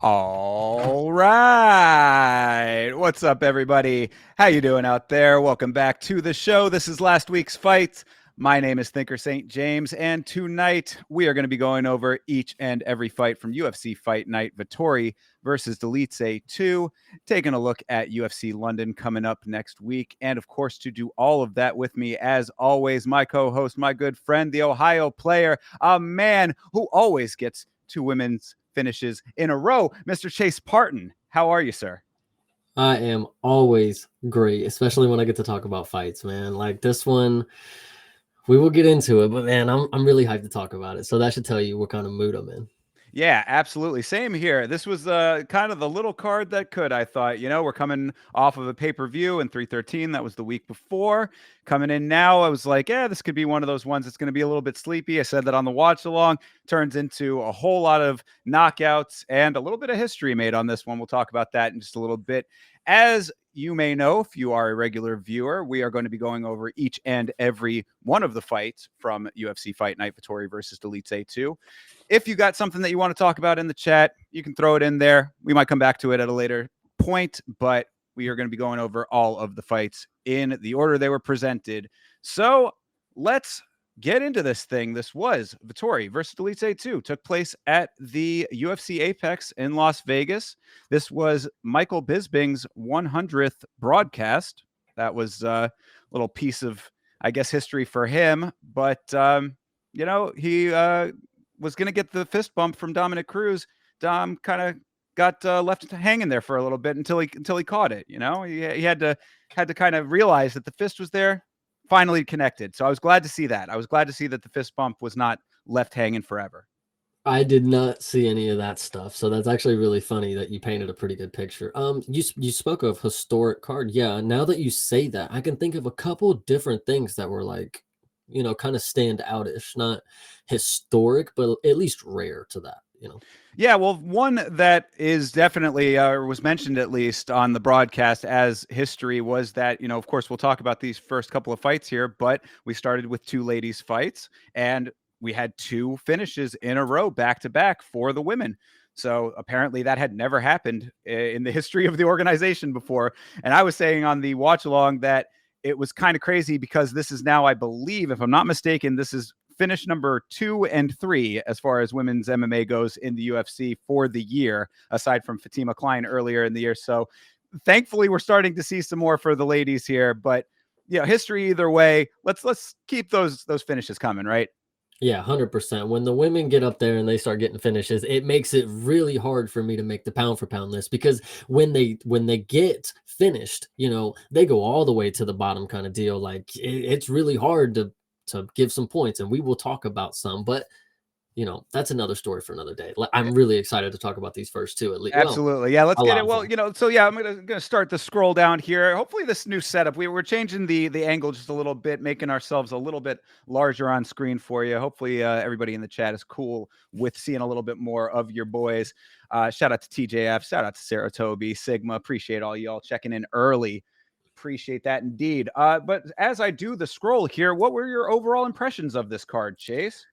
All right. What's up, everybody? How you doing out there? Welcome back to the show. This is last week's fight. My name is Thinker St. James, and tonight we are going to be going over each and every fight from UFC Fight Night. Vettori versus Dolidze 2, taking a look at UFC London coming up next week. And of course, to do all of that with me, as always, my co-host, my good friend, the Ohio player, a man who always gets two women's finishes in a row, Mr. Chase Parton. How are you, sir? I am always great, especially when I get to talk about fights, man. Like this one, we will get into it, but man, I'm really hyped to talk about it. So that should tell you what kind of mood I'm in. Yeah, absolutely. Same here. This was kind of the little card that could, I thought. We're coming off of a pay-per-view in 313. That was the week before. Coming in now, I was like, yeah, this could be one of those ones that's going to be a little bit sleepy. I said that on the watch along. Turns into a whole lot of knockouts and a little bit of history made on this one. We'll talk about that in just a little bit. As you may know, if you are a regular viewer, we are going to be going over each and every one of the fights from UFC Fight Night, Vettori versus Dolidze 2. If you got something that you want to talk about in the chat, you can throw it in there. We might come back to it at a later point, but we are going to be going over all of the fights in the order they were presented. So let's get into this thing. This was Vettori versus Dolidze 2. Took place at the UFC Apex in Las Vegas. This was Michael Bisping's 100th broadcast. That was a little piece of, I guess, history for him. But, he was going to get the fist bump from Dominic Cruz. Dom kind of got left hanging there for a little bit until he caught it. He had to kind of realize that the fist was there, finally connected. So I was glad to see that. I was glad to see that the fist bump was not left hanging forever. I did not see any of that stuff, so that's actually really funny that you painted a pretty good picture. You spoke of historic card. Yeah, now that you say that, I can think of a couple different things that were like, kind of stand outish, not historic, but at least rare to that. Yeah, well, one that is definitely was mentioned at least on the broadcast as history was that, of course, we'll talk about these first couple of fights here, but we started with two ladies' fights and we had two finishes in a row back to back for the women. So apparently that had never happened in the history of the organization before. And I was saying on the watch along that it was kind of crazy because this is now, I believe, if I'm not mistaken, this is finish number 2 and 3 as far as women's MMA goes in the UFC for the year, aside from Fatima Klein earlier in the year. So thankfully, we're starting to see some more for the ladies here. But history either way. Let's keep those finishes coming, right? Yeah, 100%. When the women get up there and they start getting finishes, it makes it really hard for me to make the pound for pound list because when they get finished, they go all the way to the bottom kind of deal. Like it's really hard to give some points, and we will talk about some, but that's another story for another day. I'm really excited to talk about these first two at least. Well, Absolutely. Yeah, let's a get lot it. of Well, them. so yeah, I'm gonna start the scroll down here. Hopefully this new setup, we're changing the angle just a little bit, making ourselves a little bit larger on screen for you. Hopefully everybody in the chat is cool with seeing a little bit more of your boys. Shout out to TJF, shout out to Sarah Toby, Sigma. Appreciate all y'all checking in early. Appreciate that indeed. But as I do the scroll here, what were your overall impressions of this card, Chase?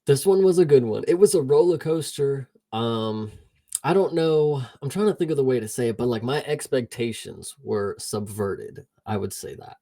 This one was a good one. It was a roller coaster. I don't know. I'm trying to think of the way to say it, but like my expectations were subverted. I would say that.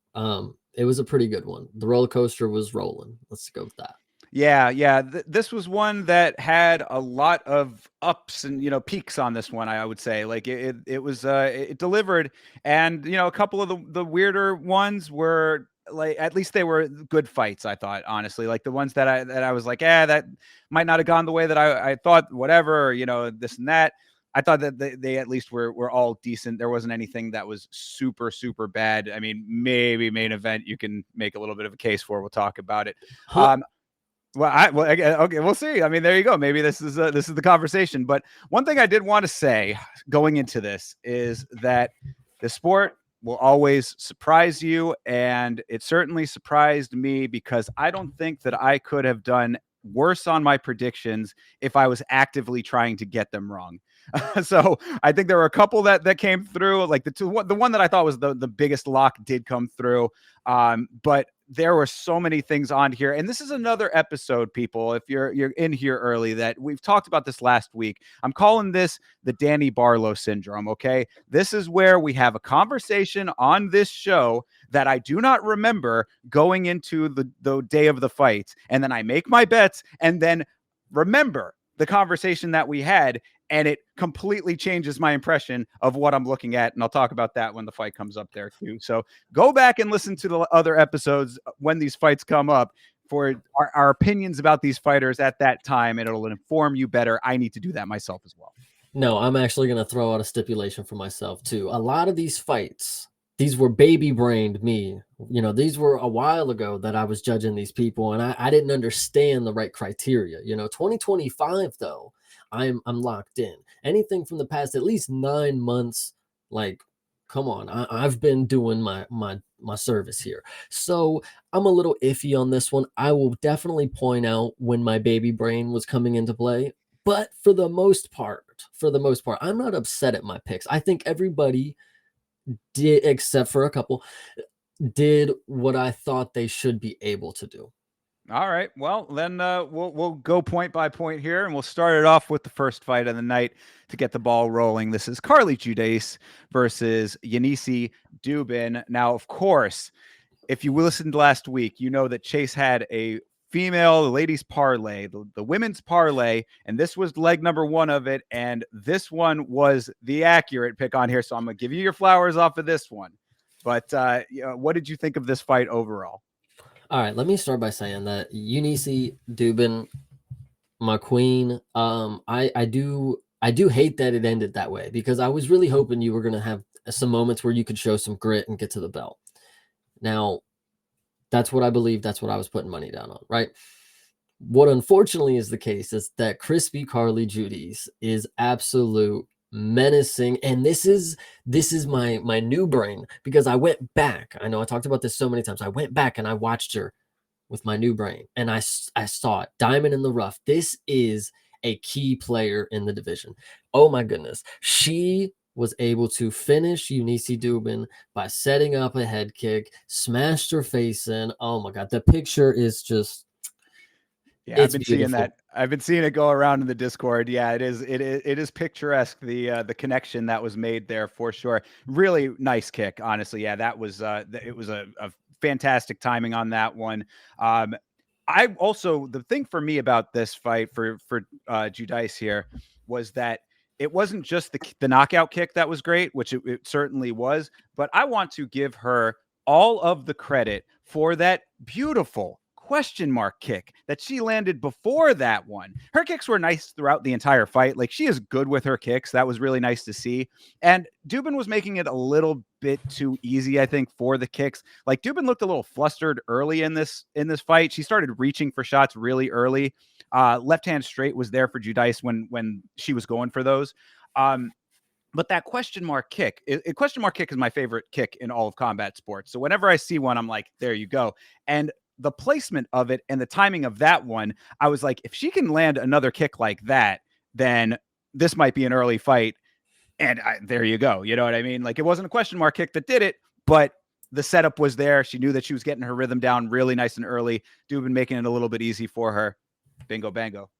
It was a pretty good one. The roller coaster was rolling. Let's go with that. Yeah. This was one that had a lot of ups and peaks on this one. I would say like it was it delivered, and a couple of the weirder ones were like at least they were good fights. I thought honestly, like the ones that I was like, that might not have gone the way that I thought. Whatever, this and that. I thought that they at least were all decent. There wasn't anything that was super super bad. I mean, maybe main event you can make a little bit of a case for. We'll talk about it. Huh? Okay, we'll see. I mean, there you go. Maybe this is the conversation. But one thing I did want to say going into this is that the sport will always surprise you, and it certainly surprised me because I don't think that I could have done worse on my predictions if I was actively trying to get them wrong. So I think there were a couple that came through. Like the one that I thought was the biggest lock did come through. But there were so many things on here, and this is another episode, people, if you're in here early, that we've talked about this last week. I'm calling this the Danny Barlow syndrome. Okay, this is where we have a conversation on this show that I do not remember going into the day of the fight, and then I make my bets and then remember the conversation that we had, and it completely changes my impression of what I'm looking at. And I'll talk about that when the fight comes up there too. So go back and listen to the other episodes when these fights come up for our opinions about these fighters at that time. And it'll inform you better. I need to do that myself as well. No, I'm actually going to throw out a stipulation for myself too. A lot of these fights, these were baby brained me. You know, these were a while ago that I was judging these people, and I didn't understand the right criteria. You know, 2025 though, I'm locked in. Anything from the past at least 9 months, like, come on, I've been doing my service here. So I'm a little iffy on this one. I will definitely point out when my baby brain was coming into play. But for the most part, I'm not upset at my picks. I think everybody did, except for a couple, did what I thought they should be able to do. All right. Well, then we'll go point by point here, and we'll start it off with the first fight of the night to get the ball rolling. This is Carly Giudice versus Yanisi Dubin. Now, of course, if you listened last week, you know that Chase had a female, the ladies parlay, the women's parlay, and this was leg number one of it, and this one was the accurate pick on here. So I'm gonna give you your flowers off of this one. But what did you think of this fight overall? All right, let me start by saying that Eunice Dubin, my queen, I do hate that it ended that way, because I was really hoping you were going to have some moments where you could show some grit and get to the belt. Now, that's what I believe. That's what I was putting money down on, right? What unfortunately is the case is that crispy Carly Giudice is absolute menacing, and this is my new brain, because I went back. I know I talked about this so many times. I went back and I watched her with my new brain, and I saw it, diamond in the rough. This is a key player in the division. Oh my goodness, she was able to finish Eunice Dubin by setting up a head kick, smashed her face in. Oh my god, the picture is just, yeah, I've been seeing that. I've been seeing it go around in the Discord. Yeah, it is picturesque. The connection that was made there for sure. Really nice kick, honestly. Yeah, that was it was a fantastic timing on that one. I also, the thing for me about this fight for Giudice here was that it wasn't just the knockout kick that was great, which it certainly was, but I want to give her all of the credit for that beautiful question mark kick that she landed before that one. Her kicks were nice throughout the entire fight. Like, she is good with her kicks. That was really nice to see. And Dubin was making it a little bit too easy, I think, for the kicks. Like, Dubin looked a little flustered early in this fight. She started reaching for shots really early. Left hand straight was there for Giudice when she was going for those. But that question mark kick is my favorite kick in all of combat sports. So whenever I see one, I'm like, there you go. And the placement of it and the timing of that one, I was like, if she can land another kick like that, then this might be an early fight. And there you go. You know what I mean? Like, it wasn't a question mark kick that did it, but the setup was there. She knew that she was getting her rhythm down really nice and early. Dubin making it a little bit easy for her. Bingo, bango.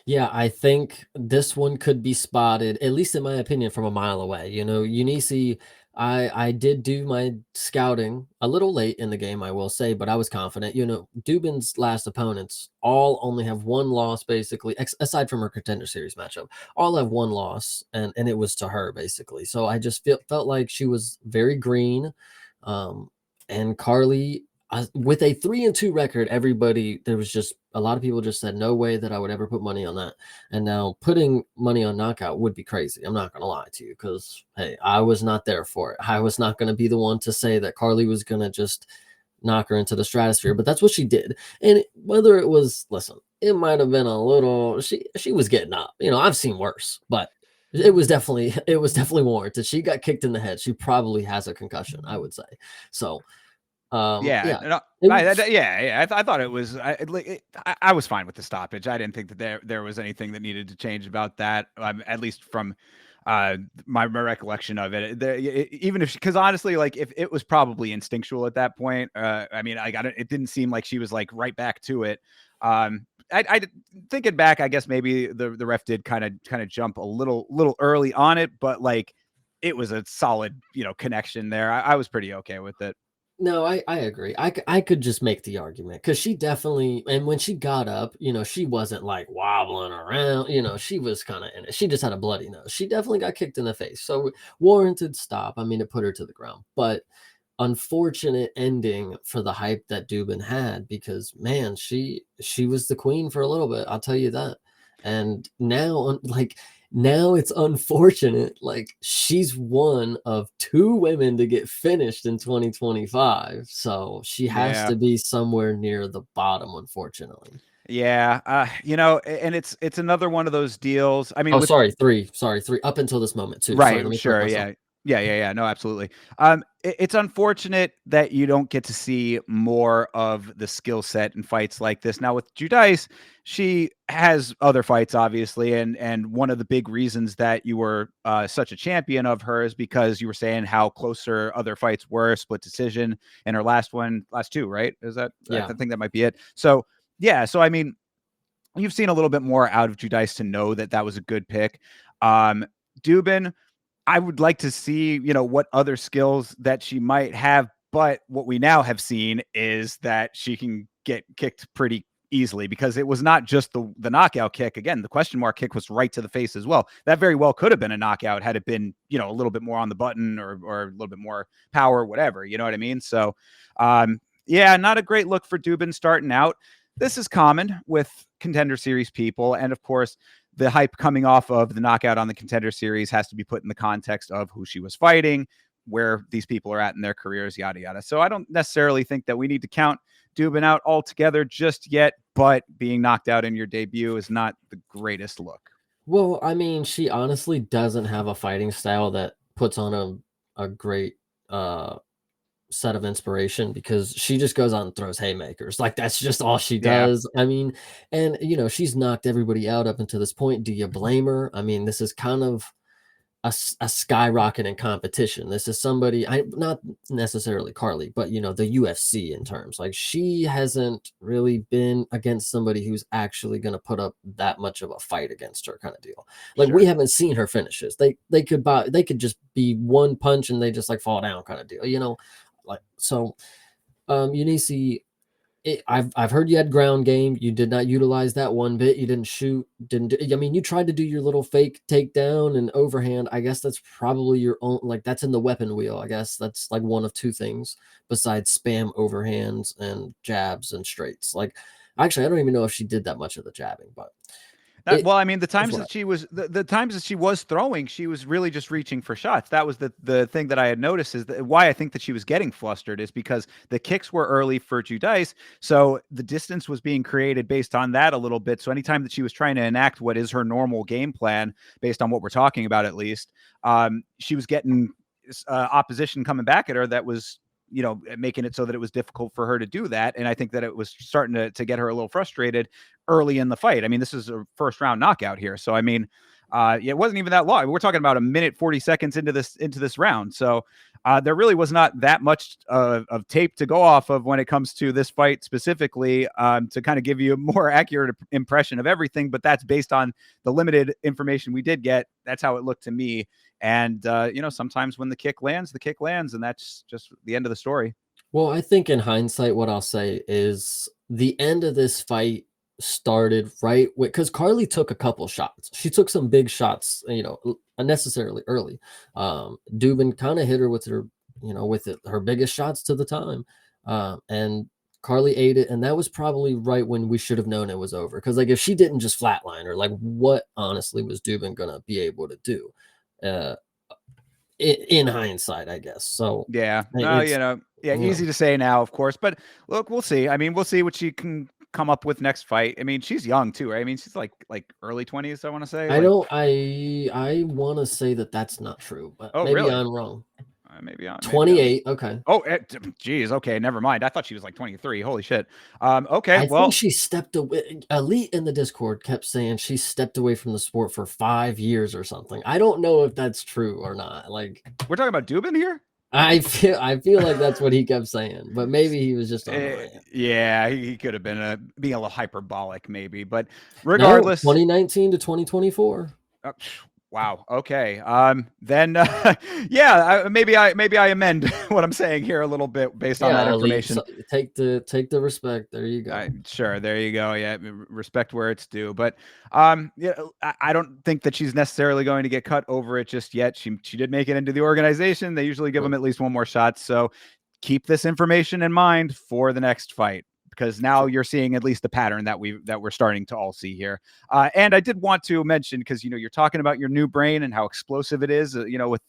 Yeah, I think this one could be spotted, at least in my opinion, from a mile away. You know, Eunice, I did do my scouting a little late in the game, I will say, but I was confident. You know, Dubin's last opponents all only have one loss, basically, aside from her Contender Series matchup. All have one loss, and it was to her, basically. So I just felt like she was very green. And Carly, with a 3-2 record, there was just a lot of people just said no way that I would ever put money on that. And now putting money on knockout would be crazy. I'm not going to lie to you, because, hey, I was not there for it. I was not going to be the one to say that Carly was going to just knock her into the stratosphere, but that's what she did. And whether it was, listen, it might have been a little, she was getting up. You know, I've seen worse, but it was definitely warranted. She got kicked in the head. She probably has a concussion, I would say. So, Yeah, yeah, no, I thought it was. I was fine with the stoppage. I didn't think that there was anything that needed to change about that. At least from my recollection of it. Even if, because honestly, like if it was probably instinctual at that point. I mean, I got it. It didn't seem like she was like right back to it. I thinking back, I guess maybe the ref did kind of jump a little early on it, but like it was a solid connection there. I was pretty okay with it. No, I agree. I could just make the argument because she definitely, and when she got up, she wasn't like wobbling around. She was kind of in it. She just had a bloody nose. She definitely got kicked in the face. So warranted stop. I mean, it put her to the ground. But unfortunate ending for the hype that Dubin had because man, she was the queen for a little bit. I'll tell you that. And now, like now it's unfortunate. Like she's one of two women to get finished in 2025. So she has Yeah. to be somewhere near the bottom, unfortunately. Yeah, and it's another one of those deals. I mean, Oh, with sorry, three. Sorry, three up until this moment too. Sorry, let right, me correct sure, myself. yeah. Yeah. No, absolutely. It's unfortunate that you don't get to see more of the skill set in fights like this. Now with Judice, she has other fights, obviously, and one of the big reasons that you were such a champion of her is because you were saying how close her other fights were, split decision, and her last two, right? Is that I Yeah. think that might be it. So yeah, so I mean, you've seen a little bit more out of Judice to know that that was a good pick. Dubin, I would like to see, what other skills that she might have. But what we now have seen is that she can get kicked pretty easily because it was not just the knockout kick. Again, the question mark kick was right to the face as well. That very well could have been a knockout had it been, a little bit more on the button or a little bit more power, whatever. You know what I mean? So, yeah, not a great look for Dubin starting out. This is common with Contender Series people. And of course, the hype coming off of the knockout on the Contender Series has to be put in the context of who she was fighting, where these people are at in their careers, yada, yada. So I don't necessarily think that we need to count Dubin out altogether just yet, but being knocked out in your debut is not the greatest look. Well, I mean, she honestly doesn't have a fighting style that puts on a great set of inspiration because she just goes on and throws haymakers. Like that's just all she Yeah, does. I mean, and she's knocked everybody out up until this point. Do you blame her? I mean, this is kind of a skyrocketing competition. This is somebody I not necessarily Carly, but the UFC in terms. Like she hasn't really been against somebody who's actually going to put up that much of a fight against her kind of deal. Like we sure. haven't seen her finishes. They could just be one punch and they just like fall down kind of deal. Like so Eunice, I've heard you had ground game. You did not utilize that one bit. You didn't shoot. Didn't. I mean, you tried to do your little fake takedown and overhand. I guess that's probably your own. Like that's in the weapon wheel. I guess that's like one of two things besides spam overhands and jabs and straights. Like, actually, I don't even know if she did that much of the jabbing, but it. Well, I mean, the That's times what. that she was the times that she was throwing, she was really just reaching for shots. That was the thing that I had noticed is that why I think that she was getting flustered is because the kicks were early for Judice, so the distance was being created based on that a little bit. So anytime that she was trying to enact what is her normal game plan, based on what we're talking about at least, she was getting opposition coming back at her that was making it so that it was difficult for her to do that. And I think that it was starting to get her a little frustrated early in the fight. I mean, this is a first round knockout here. So, I mean, yeah, it wasn't even that long. We're talking about a minute, 40 seconds into this round. So there really was not that much of tape to go off of when it comes to this fight specifically to kind of give you a more accurate impression of everything. But that's based on the limited information we did get. That's how it looked to me. And, sometimes when the kick lands, and that's just the end of the story. Well, I think in hindsight, what I'll say is the end of this fight started right because Carly took a couple shots. She took some big shots, unnecessarily early. Dubin kind of hit her with her biggest shots to the time, and Carly ate it, and that was probably right when we should have known it was over. Because like if she didn't just flatline her, like what honestly was Dubin gonna be able to do? Uh, in hindsight, I guess. So Yeah. No, it's yeah, easy to say now, of course. But look, we'll see. I mean, we'll see what she can come up with next fight. I mean, she's young too, right? I mean, she's like early 20s, I want to say. I Like, don't. I want to say that that's not true, but oh, maybe really? I'm wrong. maybe on. 28. Okay. Oh, geez. Okay, never mind. I thought she was like 23. Holy shit. Okay, I think well, she stepped away. Elite in the Discord kept saying she stepped away from the sport for 5 years or something. I don't know if that's true or not. Like, we're talking about Dubin here. I feel like that's what he kept saying, but maybe he was just on a rant. Yeah, he could have been being a little hyperbolic, maybe. But No, regardless, 2019 to 2024. uh, wow. Okay. Then, yeah, maybe I amend what I'm saying here a little bit based on that Yeah, Elite. information. So take the respect. There you go. Sure, there you go. Yeah, respect where it's due. But yeah, I don't think that she's necessarily going to get cut over it just yet. She did make it into the organization. They usually give them at least one more shot. So keep this information in mind for the next fight, because now you're seeing at least the pattern that we're starting to all see here. And I did want to mention, because you're talking about your new brain and how explosive it is, with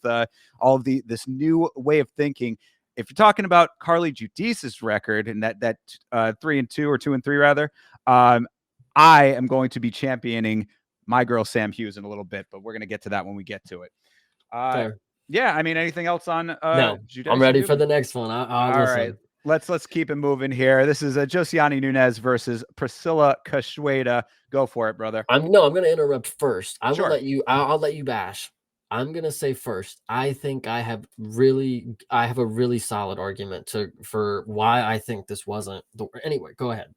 all of this new way of thinking. If you're talking about Carly Giudice's record and that 3-2 or 2-3 rather, I am going to be championing my girl Sam Hughes in a little bit, but we're going to get to that when we get to it. Fair. Yeah, I mean, anything else on No, Giudice I'm ready for the next one. I'll all listen. right, let's keep it moving here. This is Josiane Nunes versus Priscilla Cachoeira. Go for it, brother. I'm going to interrupt first. I will Sure. let you. I'll let you bash. I'm going to say first. I think I have a really solid argument for why I think this wasn't the. Anyway, go ahead.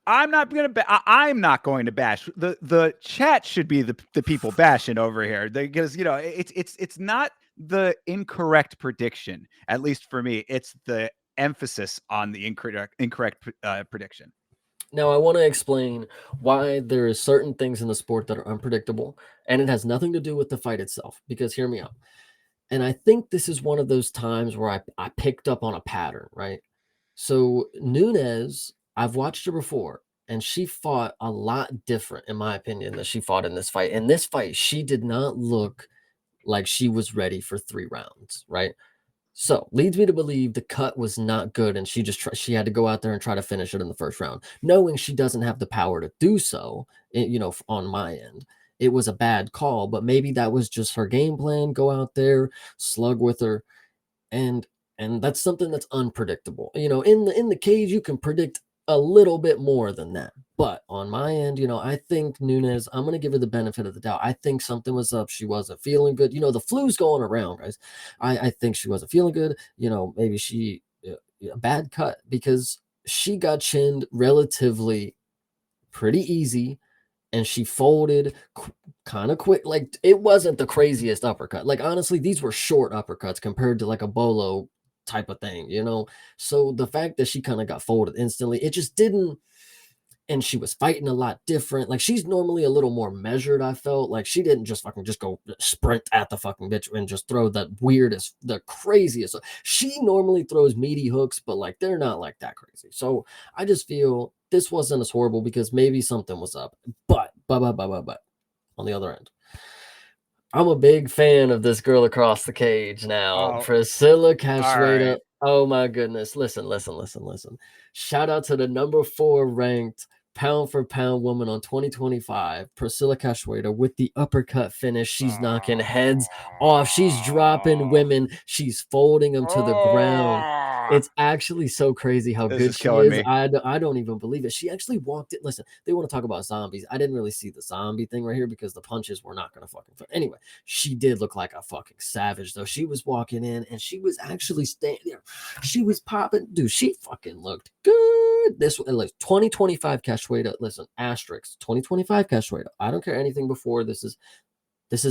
I'm not going to. I'm not going to bash. The chat should be the people bashing over here, because it's not the incorrect prediction. At least for me, it's the emphasis on the incorrect prediction. Now, I want to explain why there is certain things in the sport that are unpredictable, and it has nothing to do with the fight itself. Because hear me out. And I think this is one of those times where I picked up on a pattern, right? So Nunes, I've watched her before, and she fought a lot different, in my opinion, than she fought in this fight. In this fight, she did not look like she was ready for 3 rounds, right? So leads me to believe the cut was not good, and she had to go out there and try to finish it in the first round, knowing she doesn't have the power to do so. On my end, it was a bad call, but maybe that was just her game plan. Go out there, slug with her, and that's something that's unpredictable. In the cage, you can predict a little bit more than that. But on my end, I think Nunes, I'm going to give her the benefit of the doubt. I think something was up. She wasn't feeling good. The flu's going around, guys. I think she wasn't feeling good. Maybe she, a bad cut, because she got chinned relatively pretty easy, and she folded kind of quick. Like, it wasn't the craziest uppercut. Like, honestly, these were short uppercuts compared to like a bolo type of thing, So the fact that she kind of got folded instantly, it just didn't. And she was fighting a lot different. Like, she's normally a little more measured. I felt like she didn't just go sprint at the fucking bitch and just throw the craziest. She normally throws meaty hooks, but like, they're not like that crazy. So I just feel this wasn't as horrible because maybe something was up. But on the other end, I'm a big fan of this girl across the cage now, Oh, Priscilla all Cachoeira. right. Oh my goodness. Listen. Shout out to the number 4 ranked pound for pound woman on 2025, Priscilla Cachoeira, with the uppercut finish. She's knocking heads off. She's dropping women. She's folding them to the ground. It's actually so crazy how This good is she killing is. me. I don't even believe it. She actually walked it. Listen, they want to talk about zombies. I didn't really see the zombie thing right here because the punches were not going to fucking fit. Anyway, she did look like a fucking savage, though. She was walking in and she was actually standing there. She was popping. Dude, she fucking looked good. This was like 2025 Cachoeira. Listen, asterisk 2025 Cachoeira. I don't care anything before. This is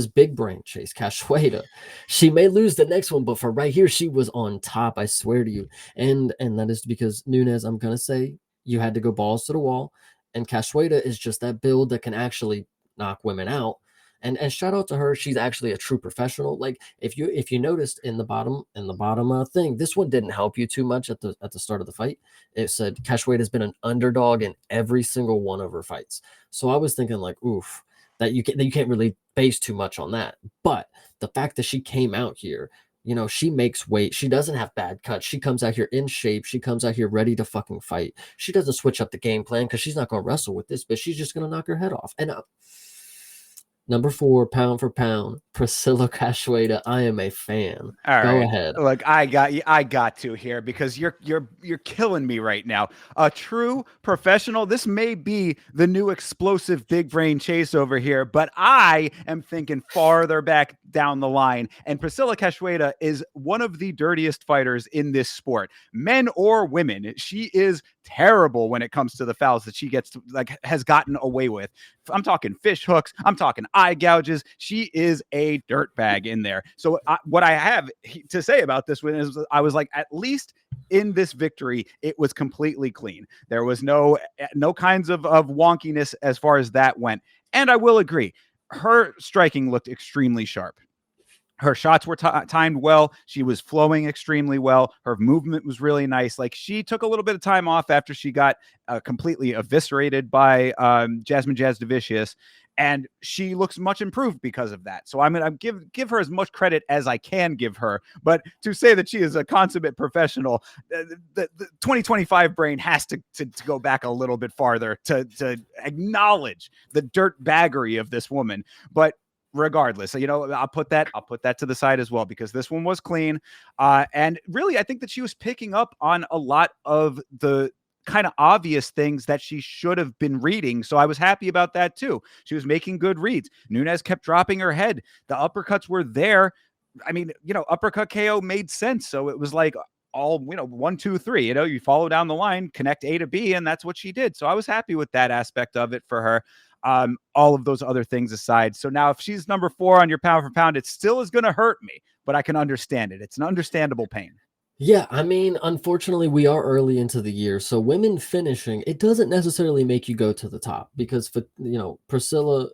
big brain Chase Cachoeira. She may lose the next one, but for right here, she was on top. I swear to you. And that is because Nunes, I'm gonna say, you had to go balls to the wall. And Cachoeira is just that build that can actually knock women out. And shout out to her. She's actually a true professional. Like, if you noticed in the bottom thing, this one didn't help you too much at the start of the fight. It said Cachoeira has been an underdog in every single one of her fights. So I was thinking like, oof, that you can't really base too much on that. But the fact that she came out here, she makes weight. She doesn't have bad cuts. She comes out here in shape. She comes out here ready to fucking fight. She doesn't switch up the game plan because she's not going to wrestle with this, but she's just going to knock her head off. And Number 4, pound for pound, Priscilla Cachoeira. I am a fan. All Go right. ahead. Look, I got to here because you're killing me right now. A true professional. This may be the new explosive big brain chase over here, but I am thinking farther back down the line. And Priscilla Cachoeira is one of the dirtiest fighters in this sport, men or women. She is terrible when it comes to the fouls that she gets like has gotten away with. I'm talking fish hooks. I'm talking eye gouges. She is a dirtbag in there. So what I have to say about this one is I was like, at least in this victory, it was completely clean. There was no kinds of wonkiness as far as that went. And I will agree, her striking looked extremely sharp. Her shots were timed well. She was flowing extremely well. Her movement was really nice. Like, she took a little bit of time off after she got completely eviscerated by Jasmine Jasdavicius, and she looks much improved because of that. So I'm going to give her as much credit as I can give her. But to say that she is a consummate professional, the 2025 brain has to go back a little bit farther to acknowledge the dirt baggery of this woman. But regardless, I'll put that to the side as well, because this one was clean. And really, I think that she was picking up on a lot of the kind of obvious things that she should have been reading. So I was happy about that too. She was making good reads. Nunes kept dropping her head. The uppercuts were there. I mean, uppercut KO made sense. So it was like all, 1, 2, 3, you follow down the line, connect A to B, and that's what she did. So I was happy with that aspect of it for her. All of those other things aside. So now if she's number 4 on your pound for pound, it still is going to hurt me, but I can understand it. It's an understandable pain. Yeah, I mean, unfortunately, we are early into the year, so women finishing, it doesn't necessarily make you go to the top because for Priscilla,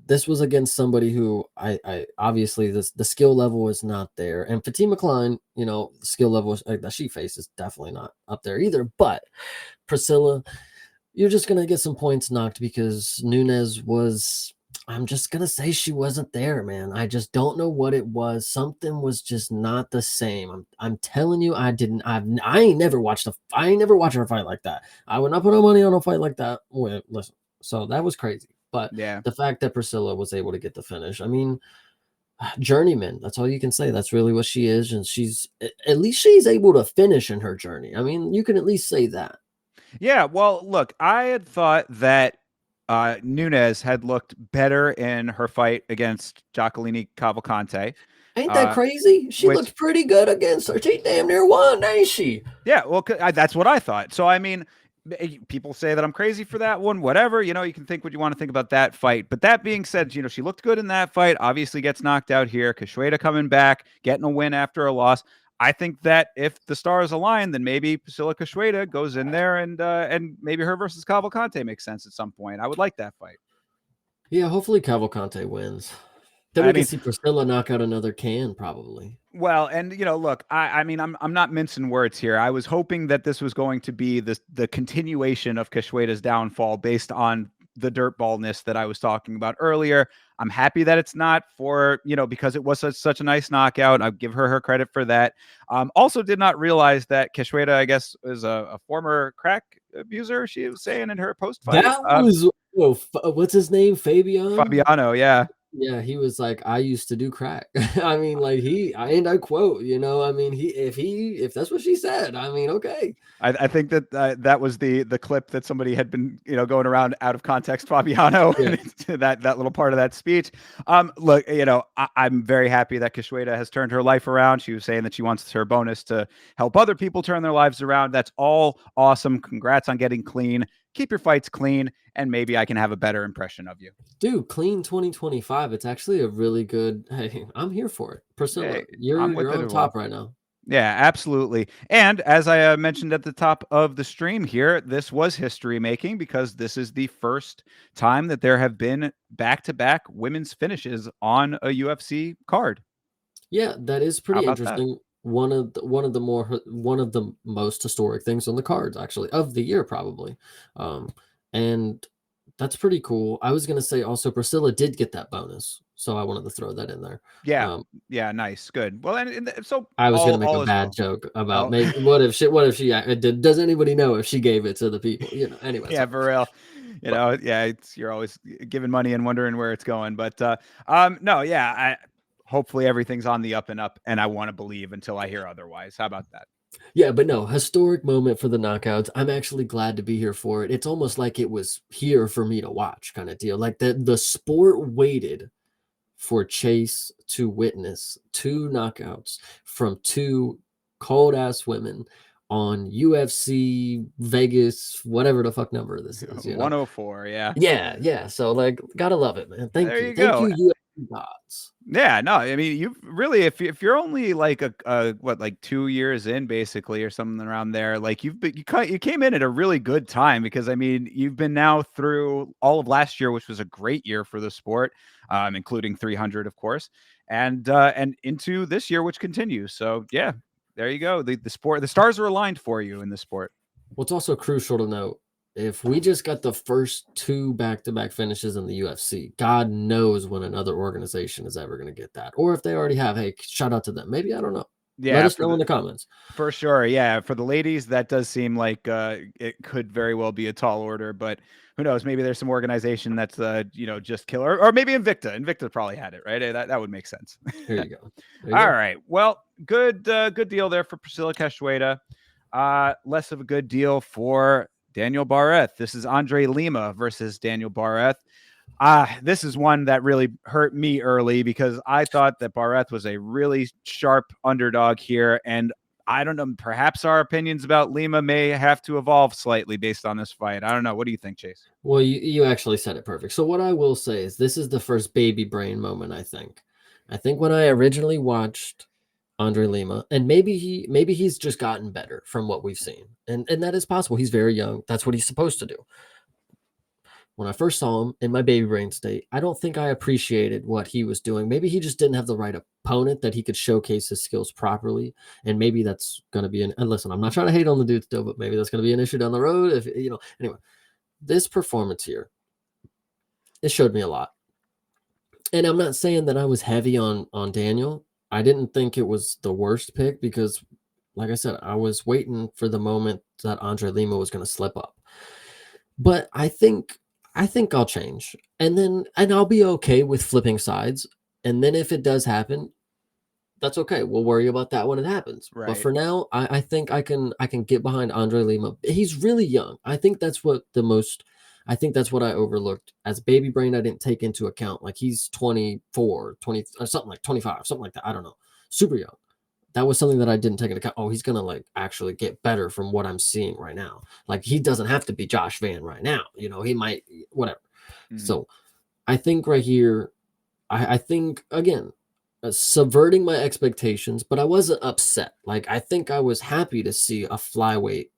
this was against somebody who I obviously the skill level is not there, and Fatima Klein, the skill level that she faces definitely not up there either. But Priscilla, you're just gonna get some points knocked because Nunes was. I'm just gonna say she wasn't there, man. I just don't know what it was. Something was just not the same. I'm telling you, I ain't never watched her fight like that. I would not put no money on a fight like that. Wait, listen. So that was crazy. But Yeah. the fact that Priscilla was able to get the finish, I mean, journeyman. That's all you can say. That's really what she is, and at least she's able to finish in her journey. I mean, you can at least say that. Yeah. Well, look, I had thought that Nunes had looked better in her fight against Jacqueline Cavalcante. Ain't that crazy? She Which, looked pretty good against her. She damn near won, ain't she? yeah, well, that's what I thought. So, I mean, people say that I'm crazy for that one, whatever, you can think what you want to think about that fight. But that being said, she looked good in that fight, obviously gets knocked out here. Cachoeira coming back, getting a win after a loss. I think that if the stars align, then maybe Priscilla Cachoeira goes in there and maybe her versus Cavalcante makes sense at some point. I would like that fight. Yeah, hopefully Cavalcante wins. Then we can see Priscilla knock out another can, probably. Well, and look, I mean, I'm not mincing words here. I was hoping that this was going to be the continuation of Cachoeira's downfall based on the dirtballness that I was talking about earlier. I'm happy that it's not because it was such a nice knockout. I'll give her credit for that. Also did not realize that Cachoeira, I guess, is a former crack abuser. She was saying in her post fight. That was what's his name? Fabiano, yeah. Yeah, he was like, I used to do crack. I mean, like and I quote, I mean, if that's what she said, I mean, okay. I think that that was the clip that somebody had been, going around out of context, Fabiano, Yeah. that little part of that speech. Look, I'm very happy that Cachoeira has turned her life around. She was saying that she wants her bonus to help other people turn their lives around. That's all awesome. Congrats on getting clean. Keep your fights clean, and maybe I can have a better impression of you. Dude, clean 2025. It's actually a really good. Hey, I'm here for it. Priscilla, Hey, you're on top right now. Yeah, absolutely. And as I mentioned at the top of the stream here, this was history making because this is the first time that there have been back-to-back women's finishes on a UFC card. Yeah, that is pretty interesting. One of the most historic things on the cards, actually, of the year, probably. And that's pretty cool. I was gonna say also Priscilla did get that bonus, so I wanted to throw that in there. Yeah, yeah, nice, good. Well, and so I was gonna make a bad joke about maybe what if she does anybody know if she gave it to the people? Anyway. Yeah, for real. Yeah, you're always giving money and wondering where it's going. But no, yeah, hopefully everything's on the up and up, and I want to believe until I hear otherwise. How about that? Yeah, but no, historic moment for the knockouts. I'm actually glad to be here for it. It's almost like it was here for me to watch, kind of deal. Like the sport waited for Chase to witness two knockouts from two cold ass women on UFC Vegas, whatever the fuck number this is, 104, yeah. Yeah, yeah. So like, gotta love it, man. There you Thank go. you, UFC gods. Yeah, no, I mean, you really, if you're only like what, like 2 years in, basically, or something around there, like you came in at a really good time, because I mean, you've been now through all of last year, which was a great year for the sport, including 300, of course, and into this year, which continues. So yeah, there you go. The stars are aligned for you in the sport. What's also crucial to note, if we just got the first two back-to-back finishes in the UFC, God knows when another organization is ever going to get that. Or if they already have, hey, shout out to them. Maybe, I don't know. Let Yeah, us know in the comments. for sure. Yeah, for the ladies, that does seem like it could very well be a tall order, but who knows? Maybe there's some organization that's just killer, or maybe Invicta. Invicta probably had it, right? That would make sense. Here you go. All right. Well, good deal there for Priscilla Cachoeira. Less of a good deal for Daniel Barreth. This is Andre Lima versus Daniel Barreth. This is one that really hurt me early, because I thought that Barreth was a really sharp underdog here. And I don't know, perhaps our opinions about Lima may have to evolve slightly based on this fight. I don't know. What do you think, Chase? Well, you actually said it perfect. So what I will say is this is the first baby brain moment, I think. I think when I originally watched Andre Lima, and maybe he's just gotten better from what we've seen. And that is possible. He's very young. That's what he's supposed to do. When I first saw him in my baby brain state, I don't think I appreciated what he was doing. Maybe he just didn't have the right opponent that he could showcase his skills properly. And maybe that's going to be and listen, I'm not trying to hate on the dude still, but maybe that's going to be an issue down the road. If anyway, this performance here, it showed me a lot. And I'm not saying that I was heavy on Daniel. I didn't think it was the worst pick, because like I said, I was waiting for the moment that Andre Lima was going to slip up. But I think I'll change. And I'll be okay with flipping sides. And then if it does happen, that's okay. We'll worry about that when it happens. Right. But for now, I think I can get behind Andre Lima. He's really young. I think that's what I overlooked. As baby brain, I didn't take into account. Like, he's 24, 20, or something like 25, something like that. I don't know. Super young. That was something that I didn't take into account. Oh, he's going to like actually get better from what I'm seeing right now. Like, he doesn't have to be Josh Van right now. He might, whatever. Mm-hmm. So I think right here, I think, again, subverting my expectations, but I wasn't upset. Like, I think I was happy to see a flyweight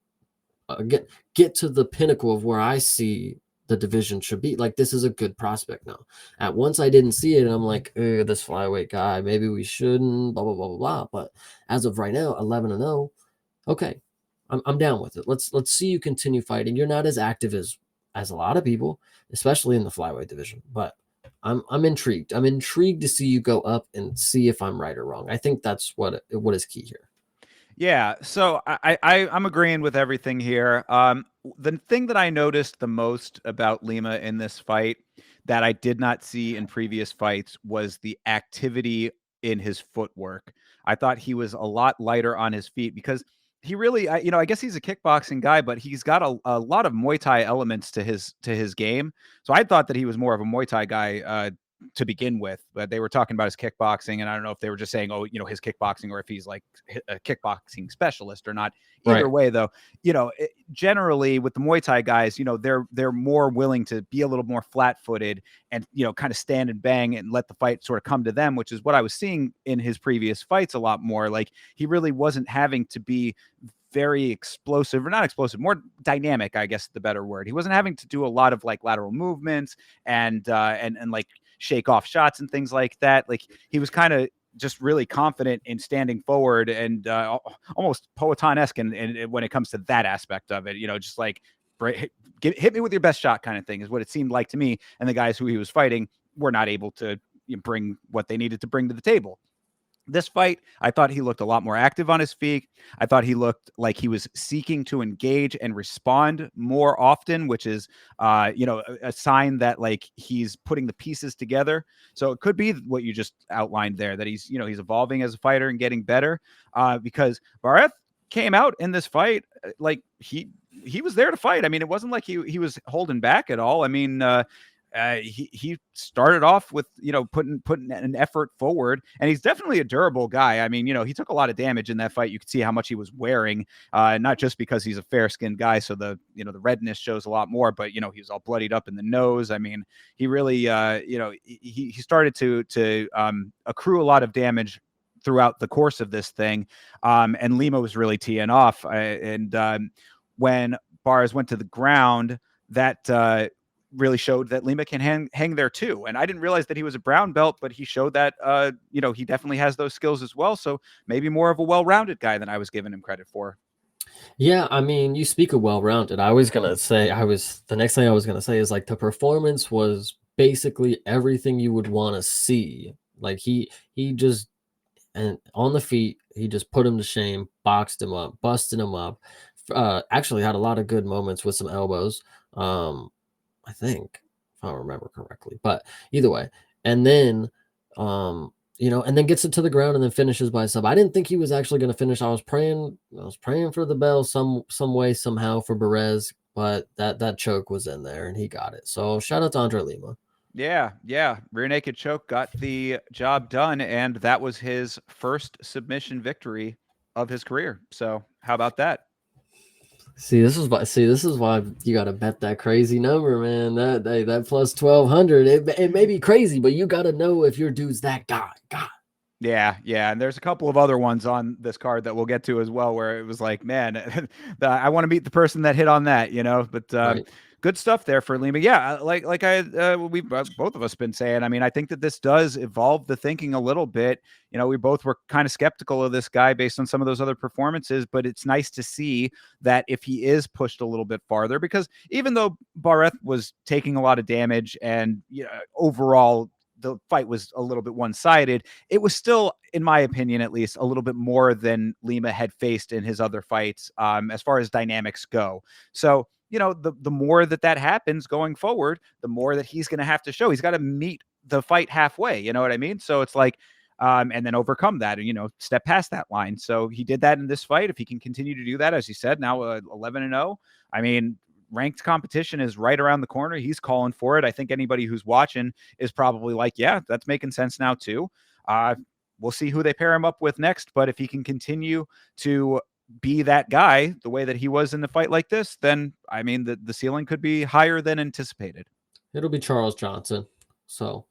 get to the pinnacle of where I see the division should be. Like, this is a good prospect now. At once I didn't see it, and I'm like, this flyweight guy, maybe we shouldn't, blah, blah, blah, blah, blah. But as of right now, 11-0, okay, I'm down with it. Let's see you continue fighting. You're not as active as a lot of people, especially in the flyweight division, but I'm intrigued. I'm intrigued to see you go up and see if I'm right or wrong. I think that's what is key here. Yeah, so I'm agreeing with everything here. The thing that I noticed the most about Lima in this fight that I did not see in previous fights was the activity in his footwork. I thought he was a lot lighter on his feet, because he really, I guess he's a kickboxing guy, but he's got a lot of Muay Thai elements to his game. So I thought that he was more of a Muay Thai guy to begin with, but they were talking about his kickboxing, and I don't know if they were just saying, oh, his kickboxing, or if he's like a kickboxing specialist or not. Either way, though, generally with the Muay Thai guys, they're more willing to be a little more flat-footed and, kind of stand and bang and let the fight sort of come to them, which is what I was seeing in his previous fights a lot more. Like, he really wasn't having to be very explosive, or not explosive, more dynamic, I guess the better word. He wasn't having to do a lot of like lateral movements and like shake off shots and things like that. Like, he was kind of just really confident in standing forward and almost Poatan-esque and when it comes to that aspect of it, just like hit me with your best shot kind of thing is what it seemed like to me. And the guys who he was fighting were not able to bring what they needed to bring to the table. This fight, I thought he looked a lot more active on his feet. I thought he looked like he was seeking to engage and respond more often, which is, a sign that like he's putting the pieces together. So it could be what you just outlined there, that he's evolving as a fighter and getting better. Because Bareth came out in this fight like he was there to fight. I mean, it wasn't like he was holding back at all. I mean, he started off with putting an effort forward, and he's definitely a durable guy. I mean, he took a lot of damage in that fight. You could see how much he was wearing, not just because he's a fair skinned guy, so the redness shows a lot more, but he was all bloodied up in the nose. I mean, he really he started to accrue a lot of damage throughout the course of this thing, and Lima was really teeing off, and when Bars went to the ground, that really showed that Lima can hang there too. And I didn't realize that he was a brown belt, but he showed that, he definitely has those skills as well. So maybe more of a well-rounded guy than I was giving him credit for. Yeah, I mean, you speak of well-rounded. The next thing I was gonna say is like the performance was basically everything you would want to see. Like he just and on the feet, he just put him to shame, boxed him up, busted him up. Actually had a lot of good moments with some elbows. I think, if I remember correctly. But either way, and then and then gets it to the ground and then finishes by sub. I didn't think he was actually going to finish. I was praying for the bell some way somehow for Perez, but that choke was in there and he got it. So shout out to Andre Lima. Yeah. Rear naked choke got the job done, and that was his first submission victory of his career. So how about that? This is why you got to bet that crazy number, man. That plus 1,200. It may be crazy, but you got to know if your dude's that guy. God. Yeah, and there's a couple of other ones on this card that we'll get to as well, where it was like, man, I want to meet the person that hit on that, But Right. good stuff there for Lima. Yeah, like we've both of us been saying. I mean, I think that this does evolve the thinking a little bit. We both were kind of skeptical of this guy based on some of those other performances, but it's nice to see that if he is pushed a little bit farther, because even though Bareth was taking a lot of damage and overall the fight was a little bit one-sided, it was still, in my opinion, at least, a little bit more than Lima had faced in his other fights, as far as dynamics go. So, the more that happens going forward, the more that he's going to have to show. He's got to meet the fight halfway. You know what I mean? So it's like, and then overcome that and, step past that line. So he did that in this fight. If he can continue to do that, as you said, now 11-0, I mean, ranked competition is right around the corner. He's calling for it. I think anybody who's watching is probably like, yeah, that's making sense now too. We'll see who they pair him up with next. But if he can continue to be that guy the way that he was in the fight like this, then I mean, the ceiling could be higher than anticipated. It'll be Charles Johnson. So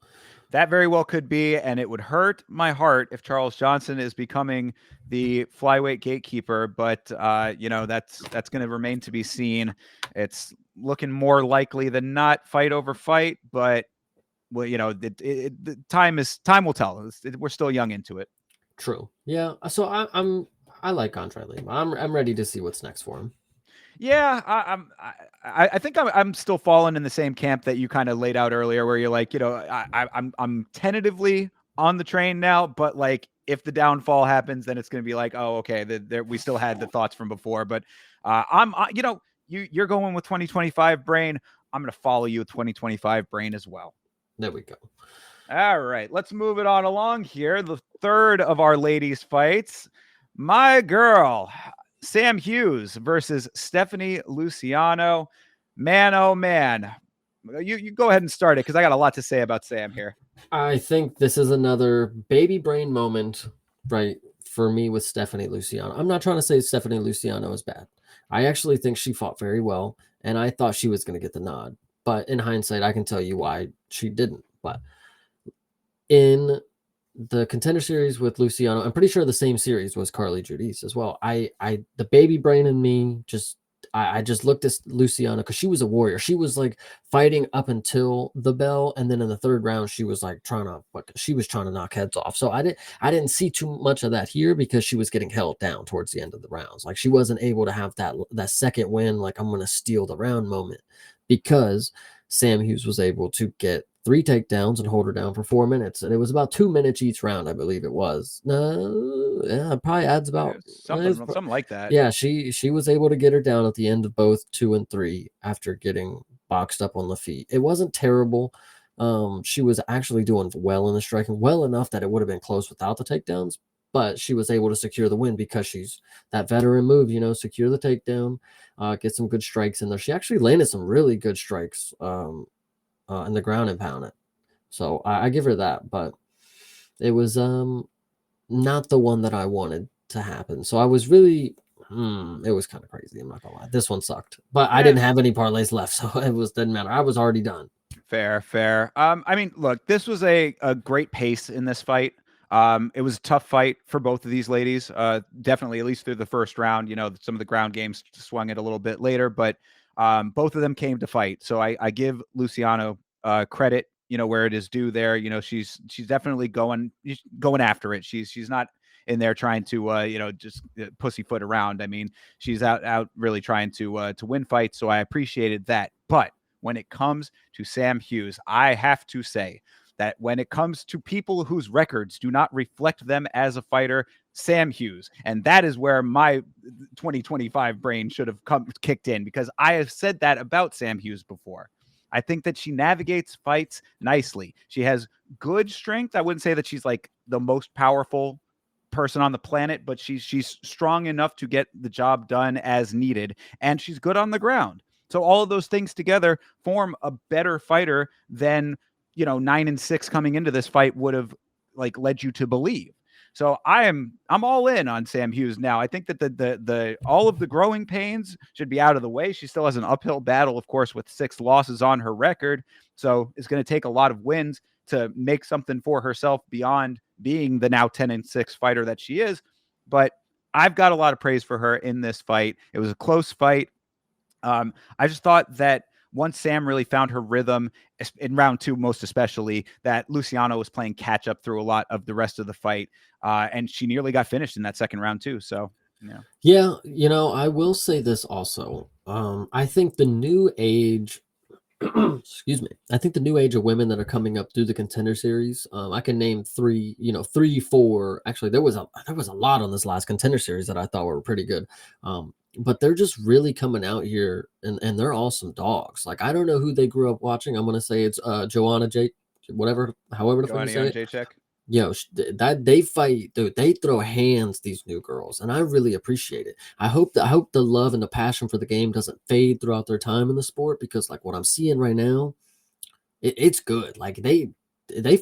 that very well could be, and it would hurt my heart if Charles Johnson is becoming the flyweight gatekeeper. But that's going to remain to be seen. It's looking more likely than not, fight over fight. But well, the time will tell. We're still young into it. true. Yeah. So I like Andre Lima. I'm ready to see what's next for him. Yeah, I think I'm still falling in the same camp that you kind of laid out earlier, where you're like, I'm tentatively on the train now, but like if the downfall happens, then it's going to be like, oh, okay, we still had the thoughts from before, but you're going with 2025 brain. I'm going to follow you with 2025 brain as well. There we go. All right, let's move it on along here. The third of our ladies' fights, my girl, Sam Hughes versus Stephanie Luciano. Man, oh man. You go ahead and start it, because I got a lot to say about Sam here. I think this is another baby brain moment, right, for me with Stephanie Luciano. I'm not trying to say Stephanie Luciano is bad. I actually think she fought very well, and I thought she was going to get the nod. But in hindsight, I can tell you why she didn't. But in the Contender Series with Luciano, I'm pretty sure the same series was Carly Judice as well. The baby brain in me I just looked at Luciano because she was a warrior. She was like fighting up until the bell, and then in the third round, she was like trying to knock heads off. So I didn't see too much of that here because she was getting held down towards the end of the rounds. Like she wasn't able to have that second win, like I'm gonna steal the round moment, because Sam Hughes was able to get 3 takedowns and hold her down for 4 minutes. And it was about 2 minutes each round, I believe it was. No, yeah, it probably adds about Something like that. yeah, she was able to get her down at the end of both 2 and 3 after getting boxed up on the feet. It wasn't terrible. She was actually doing well in the striking, well enough that it would have been close without the takedowns, but she was able to secure the win because she's that veteran move, secure the takedown, get some good strikes in there. She actually landed some really good strikes in the ground and pound it. So I give her that, but it was not the one that I wanted to happen. So I was really it was kind of crazy. I'm not gonna lie. This one sucked. But I didn't have any parlays left, so didn't matter. I was already done. Fair. I mean, look, this was a great pace in this fight. It was a tough fight for both of these ladies. Definitely, at least through the first round. Some of the ground games swung it a little bit later, but both of them came to fight. So I give Luciano credit, where it is due there. She's definitely going after it. She's not in there trying to just pussyfoot around. I mean, she's out really trying to win fights. So I appreciated that. But when it comes to Sam Hughes, I have to say that when it comes to people whose records do not reflect them as a fighter, Sam Hughes, and that is where my 2025 brain should have kicked in, because I have said that about Sam Hughes before. I think that she navigates fights nicely. She has good strength. I wouldn't say that she's like the most powerful person on the planet, but she's strong enough to get the job done as needed, and she's good on the ground. So all of those things together form a better fighter than 9-6 coming into this fight would have led you to believe. So I'm all in on Sam Hughes now. I think that the all of the growing pains should be out of the way. She still has an uphill battle, of course, with 6 losses on her record. So it's going to take a lot of wins to make something for herself beyond being the now 10-6 fighter that she is. But I've got a lot of praise for her in this fight. It was a close fight. I just thought that once Sam really found her rhythm in round 2, most especially, that Luciano was playing catch up through a lot of the rest of the fight. And she nearly got finished in that second round too. So, Yeah, I will say this also. I think the new age excuse me. I think the new age of women that are coming up through the contender series. I can name 3, 3, 4. Actually, there was a lot on this last contender series that I thought were pretty good. But they're just really coming out here, and they're awesome dogs. Like, I don't know who they grew up watching. I'm gonna say it's Joanna J, whatever, however the fuck you say it. That they fight, dude. They throw hands, these new girls, and I really appreciate it. I hope the love and the passion for the game doesn't fade throughout their time in the sport, because like what I'm seeing right now, it's good. Like they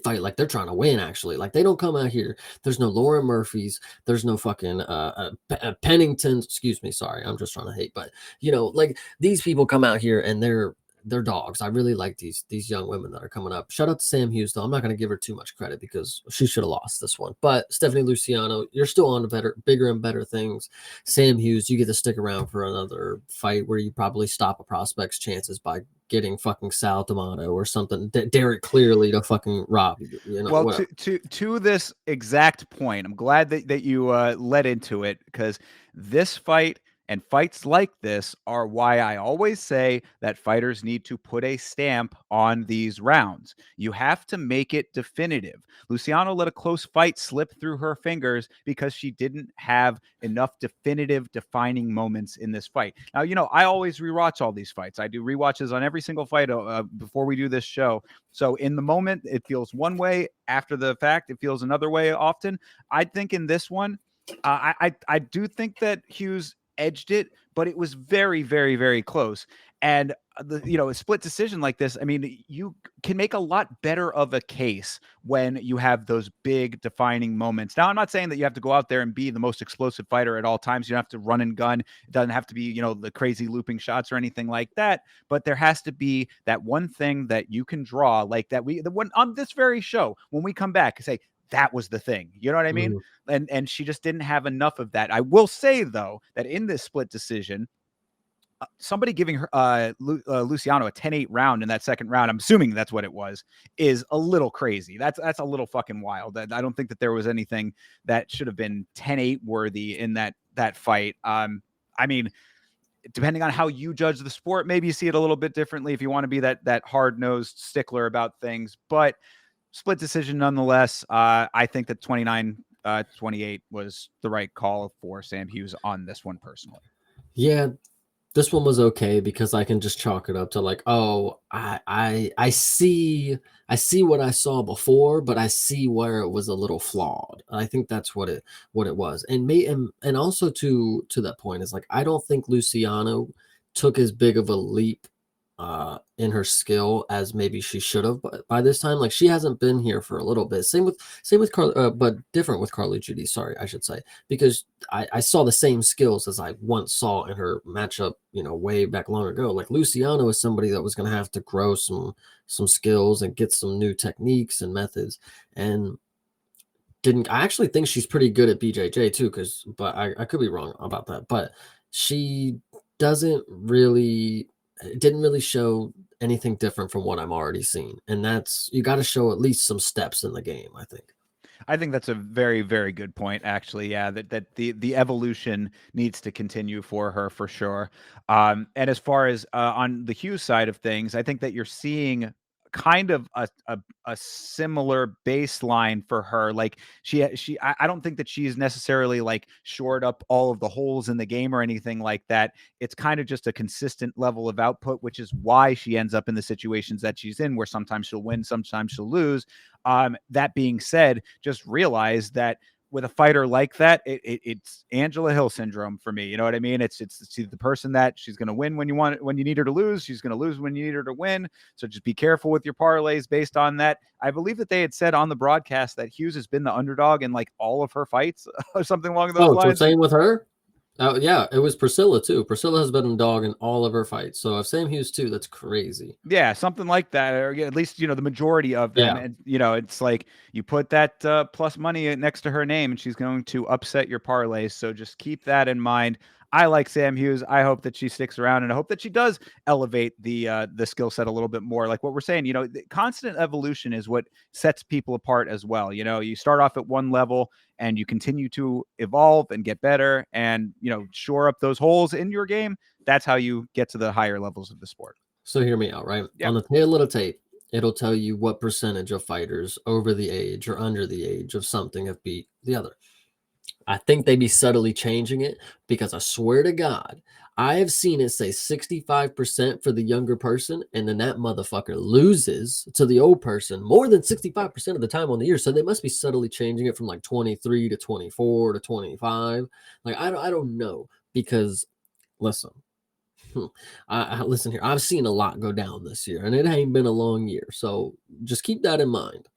fight like they're trying to win. Actually, like they don't come out here. There's no Lauren Murphys. There's no fucking Penningtons. Excuse me, sorry, I'm just trying to hate, but like these people come out here and they're dogs. I really like these young women that are coming up. Shout out to Sam Hughes, though. I'm not going to give her too much credit because she should have lost this one. But Stephanie Luciano, you're still on to bigger and better things. Sam Hughes, you get to stick around for another fight where you probably stop a prospect's chances by getting fucking Sal D'Amato or something. Derek Clearly to fucking rob you. Well, to this exact point, I'm glad that you led into it, because this fight and fights like this are why I always say that fighters need to put a stamp on these rounds. You have to make it definitive. Luciano let a close fight slip through her fingers because she didn't have enough definitive, defining moments in this fight. Now, I always rewatch all these fights. I do rewatches on every single fight before we do this show. So in the moment, it feels one way. After the fact, it feels another way often. I think in this one, I do think that Hughes edged it, but it was very, very, very close. And a split decision like this, I mean, you can make a lot better of a case when you have those big defining moments. Now, I'm not saying that you have to go out there and be the most explosive fighter at all times. You don't have to run and gun. It doesn't have to be, the crazy looping shots or anything like that. But there has to be that one thing that you can draw, like that the one on this very show, when we come back and say, that was the thing. You know what I mean? And she just didn't have enough of that. I will say, though, that in this split decision, somebody giving her Luciano a 10-8 round in that second round, I'm assuming that's what it was, is a little crazy. That's a little fucking wild. I don't think that there was anything that should have been 10-8 worthy in that fight. I mean, depending on how you judge the sport, maybe you see it a little bit differently if you want to be that hard-nosed stickler about things. But split decision nonetheless. I think that 29-28 was the right call for Sam Hughes on this one personally. Yeah, this one was okay because I can just chalk it up to like, oh, I see what I saw before, but I see where it was a little flawed. I think that's what it was. And also to that point is like I don't think Luciano took as big of a leap in her skill as maybe she should have by this time. Like she hasn't been here for a little bit. Same with Carl, but different with Carly Judy. Sorry, I should say, because I saw the same skills as I once saw in her matchup, way back long ago. Like Luciano is somebody that was going to have to grow some skills and get some new techniques and methods. And didn't I actually think she's pretty good at BJJ too, but I could be wrong about that. But she doesn't really didn't really show anything different from what I'm already seeing. And that's you got to show at least some steps in the game, I think. I think that's a very, very good point, actually. Yeah, that the evolution needs to continue for her for sure. And as far as on the Hughes side of things, I think that you're seeing kind of a similar baseline for her. Like I don't think that she's necessarily like shored up all of the holes in the game or anything like that. It's kind of just a consistent level of output, which is why she ends up in the situations that she's in, where sometimes she'll win, sometimes she'll lose. That being said, just realize that with a fighter like that, it's Angela Hill syndrome for me. You know what I mean? It's the person that she's going to win when you need her to lose. She's going to lose when you need her to win. So just be careful with your parlays based on that. I believe that they had said on the broadcast that Hughes has been the underdog in like all of her fights or something along those Oh, so lines. same with her? Yeah, it was Priscilla too. Priscilla has been a dog in all of her fights. So if Sam Hughes too, that's crazy. Yeah, something like that, or at least the majority of them. Yeah. And it's like you put that plus money next to her name, and she's going to upset your parlays. So just keep that in mind. I like Sam Hughes. I hope that she sticks around, and I hope that she does elevate the skill set a little bit more. Like what we're saying, the constant evolution is what sets people apart as well. You start off at one level, and you continue to evolve and get better, and shore up those holes in your game. That's how you get to the higher levels of the sport. So hear me out, right? Yeah. On the tail of the tape, it'll tell you what percentage of fighters over the age or under the age of something have beat the other. I think they be subtly changing it because I swear to God, I have seen it say 65% for the younger person, and then that motherfucker loses to the old person more than 65% of the time on the year. So they must be subtly changing it from like 23 to 24 to 25. Like I don't know because listen, listen here. I've seen a lot go down this year, and it ain't been a long year. So just keep that in mind.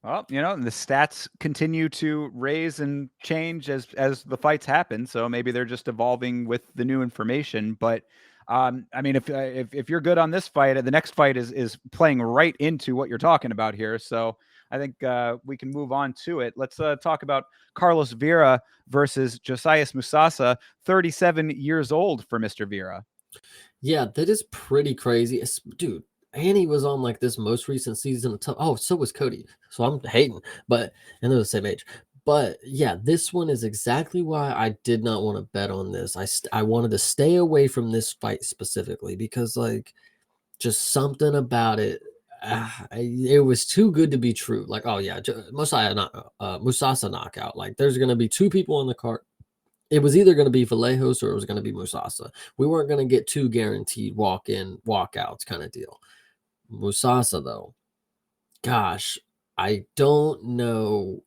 Well, the stats continue to raise and change as the fights happen. So maybe they're just evolving with the new information. But I mean, if you're good on this fight, the next fight is playing right into what you're talking about here. So I think we can move on to it. Let's talk about Carlos Vera versus Josias Musasa, 37 years old for Mr. Vera. Yeah, that is pretty crazy. Dude, Annie was on like this most recent season of oh, so was Cody. So I'm hating, and they're the same age. But yeah, this one is exactly why I did not want to bet on this. I wanted to stay away from this fight specifically because like just something about it. It was too good to be true. Like, oh yeah, Musasa knockout. Like, there's gonna be two people on the card. It was either going to be Vallejos or it was going to be Musasa. We weren't going to get two guaranteed walk-in, walkouts kind of deal. Musasa, though, gosh, I don't know.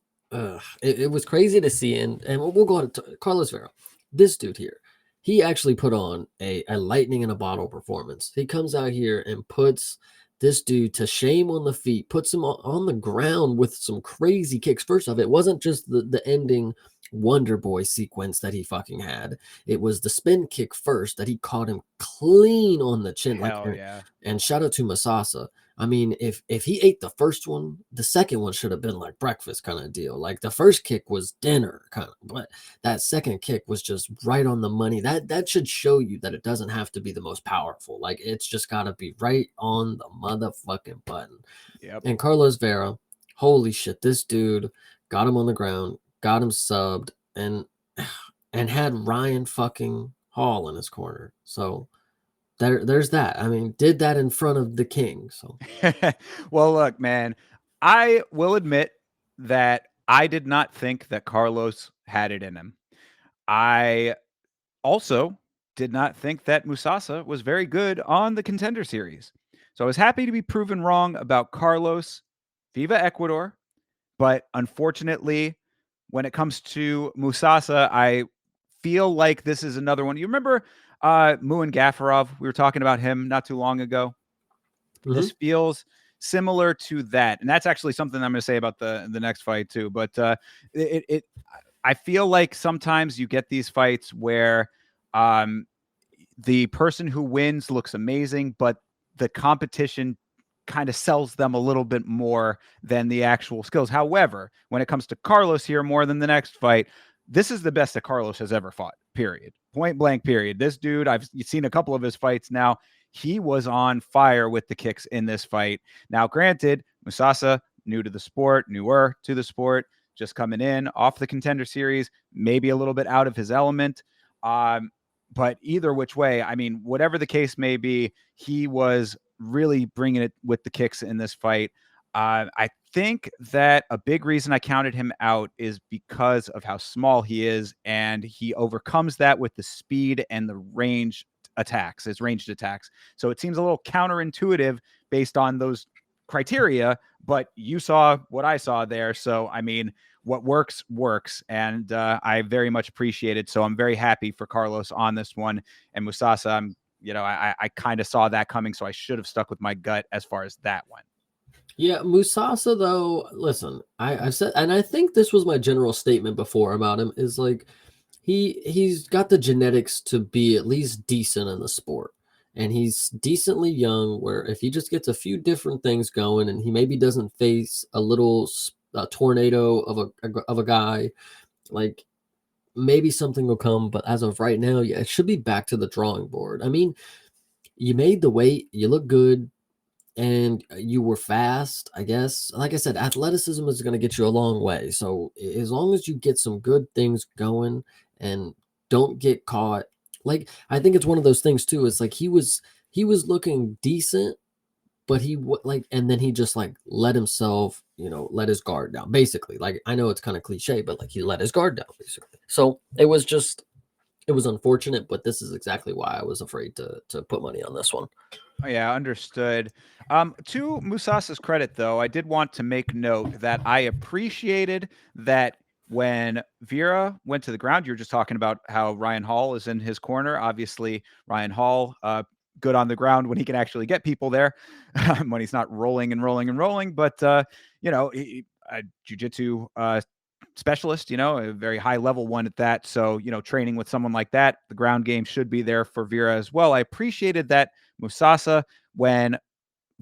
It was crazy to see. And we'll go on to Carlos Vera. This dude here, he actually put on a lightning in a bottle performance. He comes out here and puts this dude to shame on the feet, puts him on the ground with some crazy kicks. First off, it wasn't just the ending Wonder Boy sequence that he fucking had. It was the spin kick first that he caught him clean on the chin. Hell yeah. And shout out to Masasa. I mean, if he ate the first one, the second one should have been like breakfast kind of deal. Like the first kick was dinner kind of, but that second kick was just right on the money. That should show you that it doesn't have to be the most powerful. Like it's just got to be right on the motherfucking button. Yep. And Carlos Vera, holy shit, this dude got him on the ground, got him subbed, and had Ryan fucking Hall in his corner. So there's that. I mean, did that in front of the king. So Well, look, man, I will admit that I did not think that Carlos had it in him. I also did not think that Musasa was very good on the Contender Series. So I was happy to be proven wrong about Carlos. Viva Ecuador. But unfortunately, when it comes to Musasa, I feel like this is another one. You remember Muin Gafarov? We were talking about him not too long ago. This feels similar to that, and that's actually something I'm going to say about the next fight too. But I feel like sometimes you get these fights where the person who wins looks amazing, but the competition kind of sells them a little bit more than the actual skills. However, when it comes to Carlos here more than the next fight, this is the best that Carlos has ever fought, period. Point blank, period. This dude, I've seen a couple of his fights now. He was on fire with the kicks in this fight. Now, granted, Musasa, newer to the sport, just coming in off the Contender Series, maybe a little bit out of his element. But either which way, I mean, whatever the case may be, he was really bringing it with the kicks in this fight. I think that a big reason I counted him out is because of how small he is, and he overcomes that with the speed and the ranged attacks. So it seems a little counterintuitive based on those criteria, but you saw what I saw there. So, I mean, what works, and I very much appreciate it. So I'm very happy for Carlos on this one. And Musasa, I kind of saw that coming, so I should have stuck with my gut as far as that one. Yeah, Musasa though, listen, I've said, and I think this was my general statement before about him, is like he's got the genetics to be at least decent in the sport. And he's decently young, where if he just gets a few different things going and he maybe doesn't face a little tornado of a guy, like maybe something will come. But as of right now, yeah, it should be back to the drawing board. I mean, you made the weight, you look good, and you were fast, I guess. Like I said, athleticism is going to get you a long way. So as long as you get some good things going and don't get caught, like I think it's one of those things too. It's like he was looking decent, but and then he just like let himself, let his guard down. Basically, like I know it's kind of cliche, but like he let his guard down basically. So it was unfortunate, but this is exactly why I was afraid to put money on this one. Oh, yeah, understood. To Musasa's credit, though, I did want to make note that I appreciated that when Vera went to the ground. You were just talking about how Ryan Hall is in his corner. Obviously, Ryan Hall, good on the ground when he can actually get people there, when he's not rolling and rolling and rolling. But, a jiu-jitsu specialist, a very high level one at that. So, training with someone like that, the ground game should be there for Vera as well. I appreciated that Musasa, when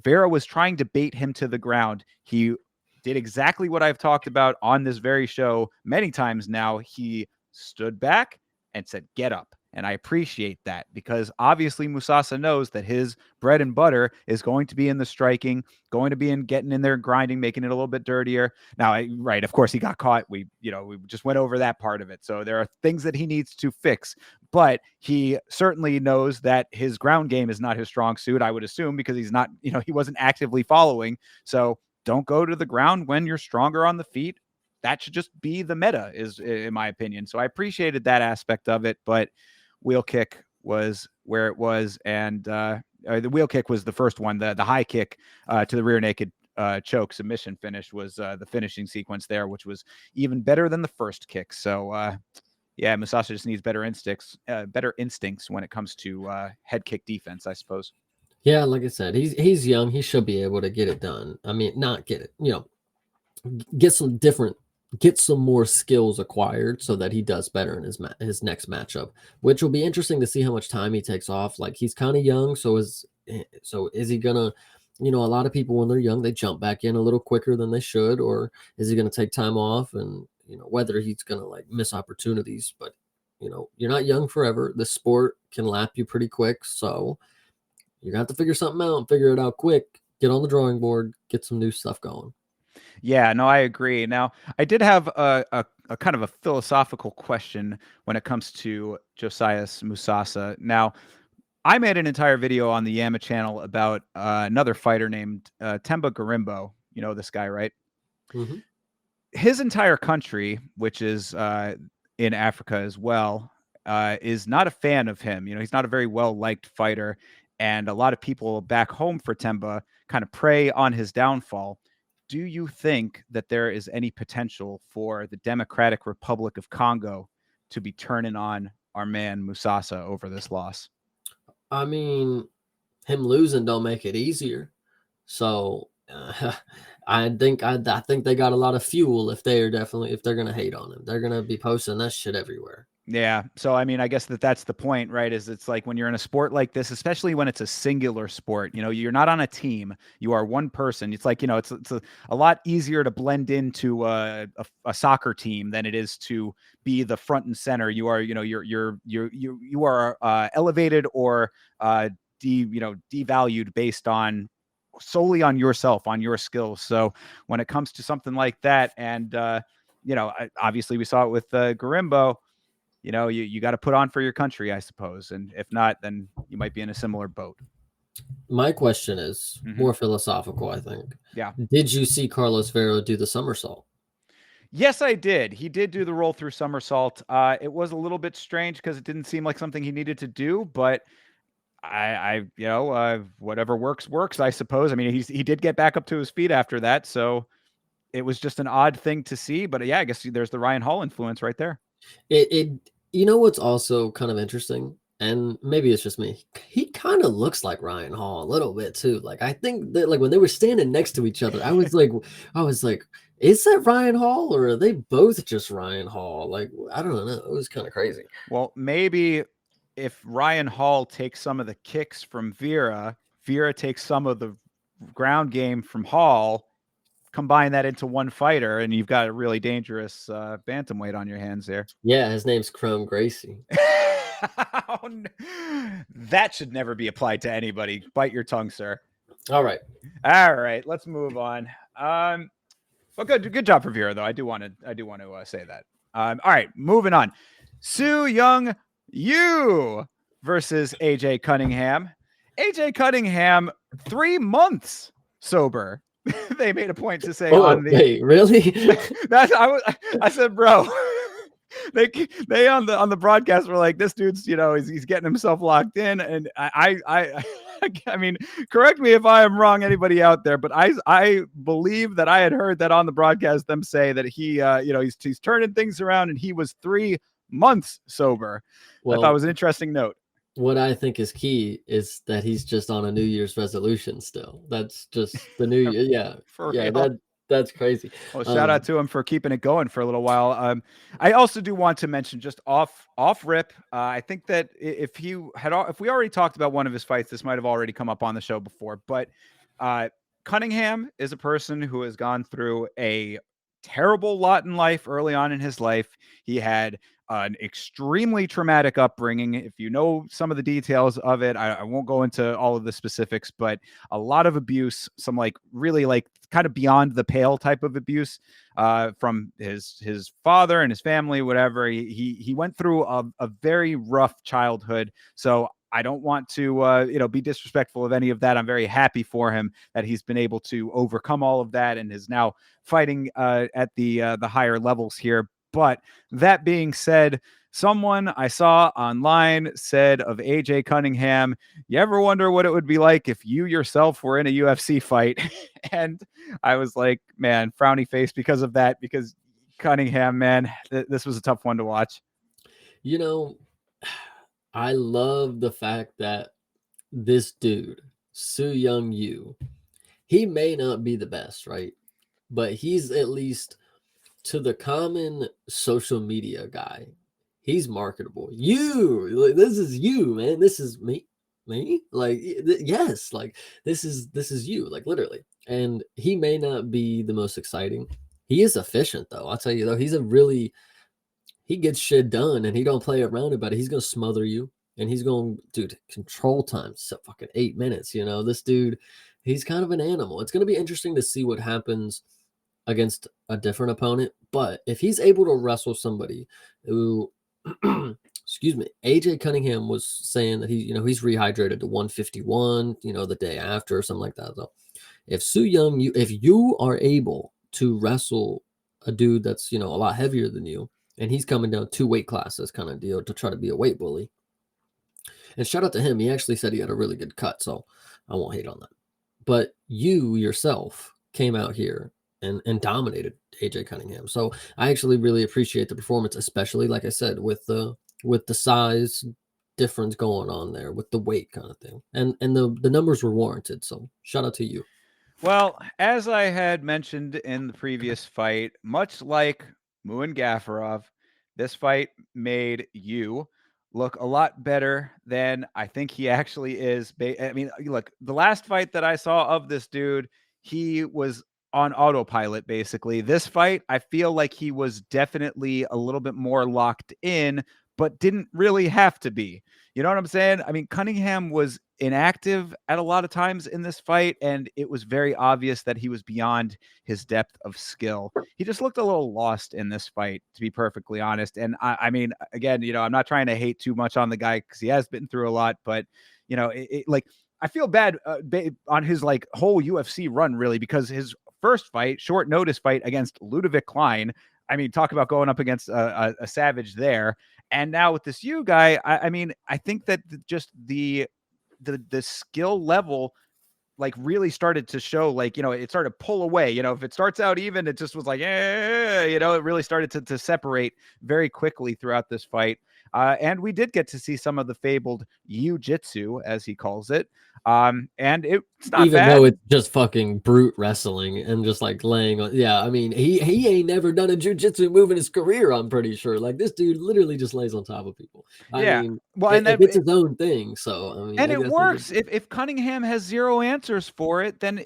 Vera was trying to bait him to the ground, he did exactly what I've talked about on this very show many times now. He stood back and said, "Get up." And I appreciate that, because obviously Musasa knows that his bread and butter is going to be in the striking, going to be in getting in there and grinding, making it a little bit dirtier. Now, right, of course, he got caught. We just went over that part of it. So there are things that he needs to fix, but he certainly knows that his ground game is not his strong suit, I would assume, because he's not, he wasn't actively following. So don't go to the ground when you're stronger on the feet. That should just be the meta, is in my opinion. So I appreciated that aspect of it, but wheel kick was where it was, and the wheel kick was the first one. The high kick to the rear naked choke submission finish was the finishing sequence there, which was even better than the first kick. So yeah, Musasa just needs better instincts when it comes to head kick defense, I suppose. Yeah, like I said, he's young. He should be able to get it done. I mean, not get it, get some more skills acquired so that he does better in his next matchup, which will be interesting to see how much time he takes off. Like he's kind of young, so is he gonna, a lot of people when they're young they jump back in a little quicker than they should, or is he gonna take time off, and whether he's gonna like miss opportunities. But you're not young forever. The sport can lap you pretty quick, so you're gonna have to figure something out and figure it out quick. Get on the drawing board, get some new stuff going. Yeah, no, I agree. Now, I did have a kind of a philosophical question when it comes to Josias Musasa. Now, I made an entire video on the Yama channel about another fighter named Temba Garimbo. You know this guy, right? Mhm. His entire country, which is in Africa as well, is not a fan of him. You know, he's not a very well liked fighter, and a lot of people back home for Temba kind of prey on his downfall. Do you think that there is any potential for the Democratic Republic of Congo to be turning on our man Musasa over this loss? I mean, him losing don't make it easier. So I think they got a lot of fuel if they're gonna hate on him. They're gonna be posting that shit everywhere. Yeah. So I mean, I guess that's the point, right? Is it's like when you're in a sport like this, especially when it's a singular sport, you know, you're not on a team, you are one person. It's like, you know, it's a lot easier to blend into a soccer team than it is to be the front and center. You are, you know, you are elevated or devalued based on solely on yourself, on your skills. So when it comes to something like that, and obviously we saw it with Garimbo, you know, you got to put on for your country, I suppose. And if not, then you might be in a similar boat. My question is Hmm. more philosophical, I think. Yeah. Did you see Carlos Vero do the somersault? Yes, I did. He did do the roll through somersault. It was a little bit strange because it didn't seem like something he needed to do, but whatever works, works, I suppose. I mean, he did get back up to his feet after that. So it was just an odd thing to see. But yeah, I guess there's the Ryan Hall influence right there. It you know what's also kind of interesting, and maybe it's just me. He kind of looks like Ryan Hall a little bit too. Like I think that like when they were standing next to each other, I was like, is that Ryan Hall or are they both just Ryan Hall? Like I don't know. It was kind of crazy. Well, maybe if Ryan Hall takes some of the kicks from Vera, Vera takes some of the ground game from Hall, combine that into one fighter, and you've got a really dangerous bantamweight on your hands there. Yeah, his name's Chrome Gracie. Oh, that should never be applied to anybody. Bite your tongue, sir. All right. All right, let's move on. Well, good job for Vera, though. I do want to say that. All right, moving on. Su Young Yu versus AJ Cunningham. AJ Cunningham, 3 months sober. They made a point to say Oh, on the wait, really? I said, bro. They on the broadcast were like, this dude's, you know, he's getting himself locked in, and I mean, correct me if I am wrong, anybody out there, but I believe that I had heard that on the broadcast them say that he he's turning things around and he was 3 months sober. I thought it Well, was an interesting note. what I think is key is that he's just on a New Year's resolution still. That's just the new year. Yeah. For Yeah, real. that's crazy. Well, shout out Um, to him for keeping it going for a little while. I also do want to mention just off rip. I think that if we already talked about one of his fights, this might have already come up on the show before. But Cunningham is a person who has gone through a terrible lot in life early on in his life. He had an extremely traumatic upbringing. If you know some of the details of it, I won't go into all of the specifics, but a lot of abuse, some like really like kind of beyond the pale type of abuse from his father and his family, whatever. He went through a very rough childhood. So I don't want to be disrespectful of any of that. I'm very happy for him that he's been able to overcome all of that and is now fighting at the higher levels here. But that being said, someone I saw online said of AJ Cunningham, you ever wonder what it would be like if you yourself were in a UFC fight? And I was like, man, frowny face because of that, because Cunningham, man, this was a tough one to watch. you know, I love the fact that this dude, Su Young Yu, he may not be the best, right? But he's at least to the common social media guy, he's marketable. You, like, this is you, man. This is me. Like, yes, like this is you, like literally. And he may not be the most exciting. He is efficient, though. I'll tell you though, he gets shit done, and he don't play around about it. He's gonna smother you, and he's going, dude. Control time, so fucking 8 minutes. You know, this dude, he's kind of an animal. It's gonna be interesting to see what happens against a different opponent. But if he's able to wrestle somebody who, excuse me, AJ Cunningham was saying that he's rehydrated to 151, the day after or something like that. So if Su Yung, if you are able to wrestle a dude that's a lot heavier than you, and he's coming down 2 weight classes kind of deal to try to be a weight bully. And shout out to him. He actually said he had a really good cut, so I won't hate on that. But you yourself came out here and dominated AJ Cunningham. So I actually really appreciate the performance, especially like I said, with the size difference going on there, with the weight kind of thing. And the numbers were warranted. So shout out to you. Well, as I had mentioned in the previous fight, much like Muin Gafarov, this fight made you look a lot better than I think he actually is. I mean, look, the last fight that I saw of this dude, he was on autopilot basically. This fight, I feel like he was definitely a little bit more locked in, but didn't really have to be. You know what I'm saying? I mean, Cunningham was inactive at a lot of times in this fight, and it was very obvious that he was beyond his depth of skill. He just looked a little lost in this fight, to be perfectly honest. And I mean, again, I'm not trying to hate too much on the guy because he has been through a lot, but like I feel bad on his like whole UFC run, really, because his first fight, short notice fight against Ludovic Klein. I mean, talk about going up against a savage there. And now with this you guy, I mean, I think that just the skill level like really started to show, like, it started to pull away. If it starts out even, it just was like, it really started to separate very quickly throughout this fight. And we did get to see some of the fabled jiu-jitsu, as he calls it. And it's not Even bad. though it's just fucking brute wrestling and just like laying on. Yeah, I mean, he ain't never done a jiu-jitsu move in his career, I'm pretty sure. Like, this dude literally just lays on top of people. I Yeah. mean, Well, and if it's his own thing, so I mean, and I it guess works. If Cunningham has zero answers for it, then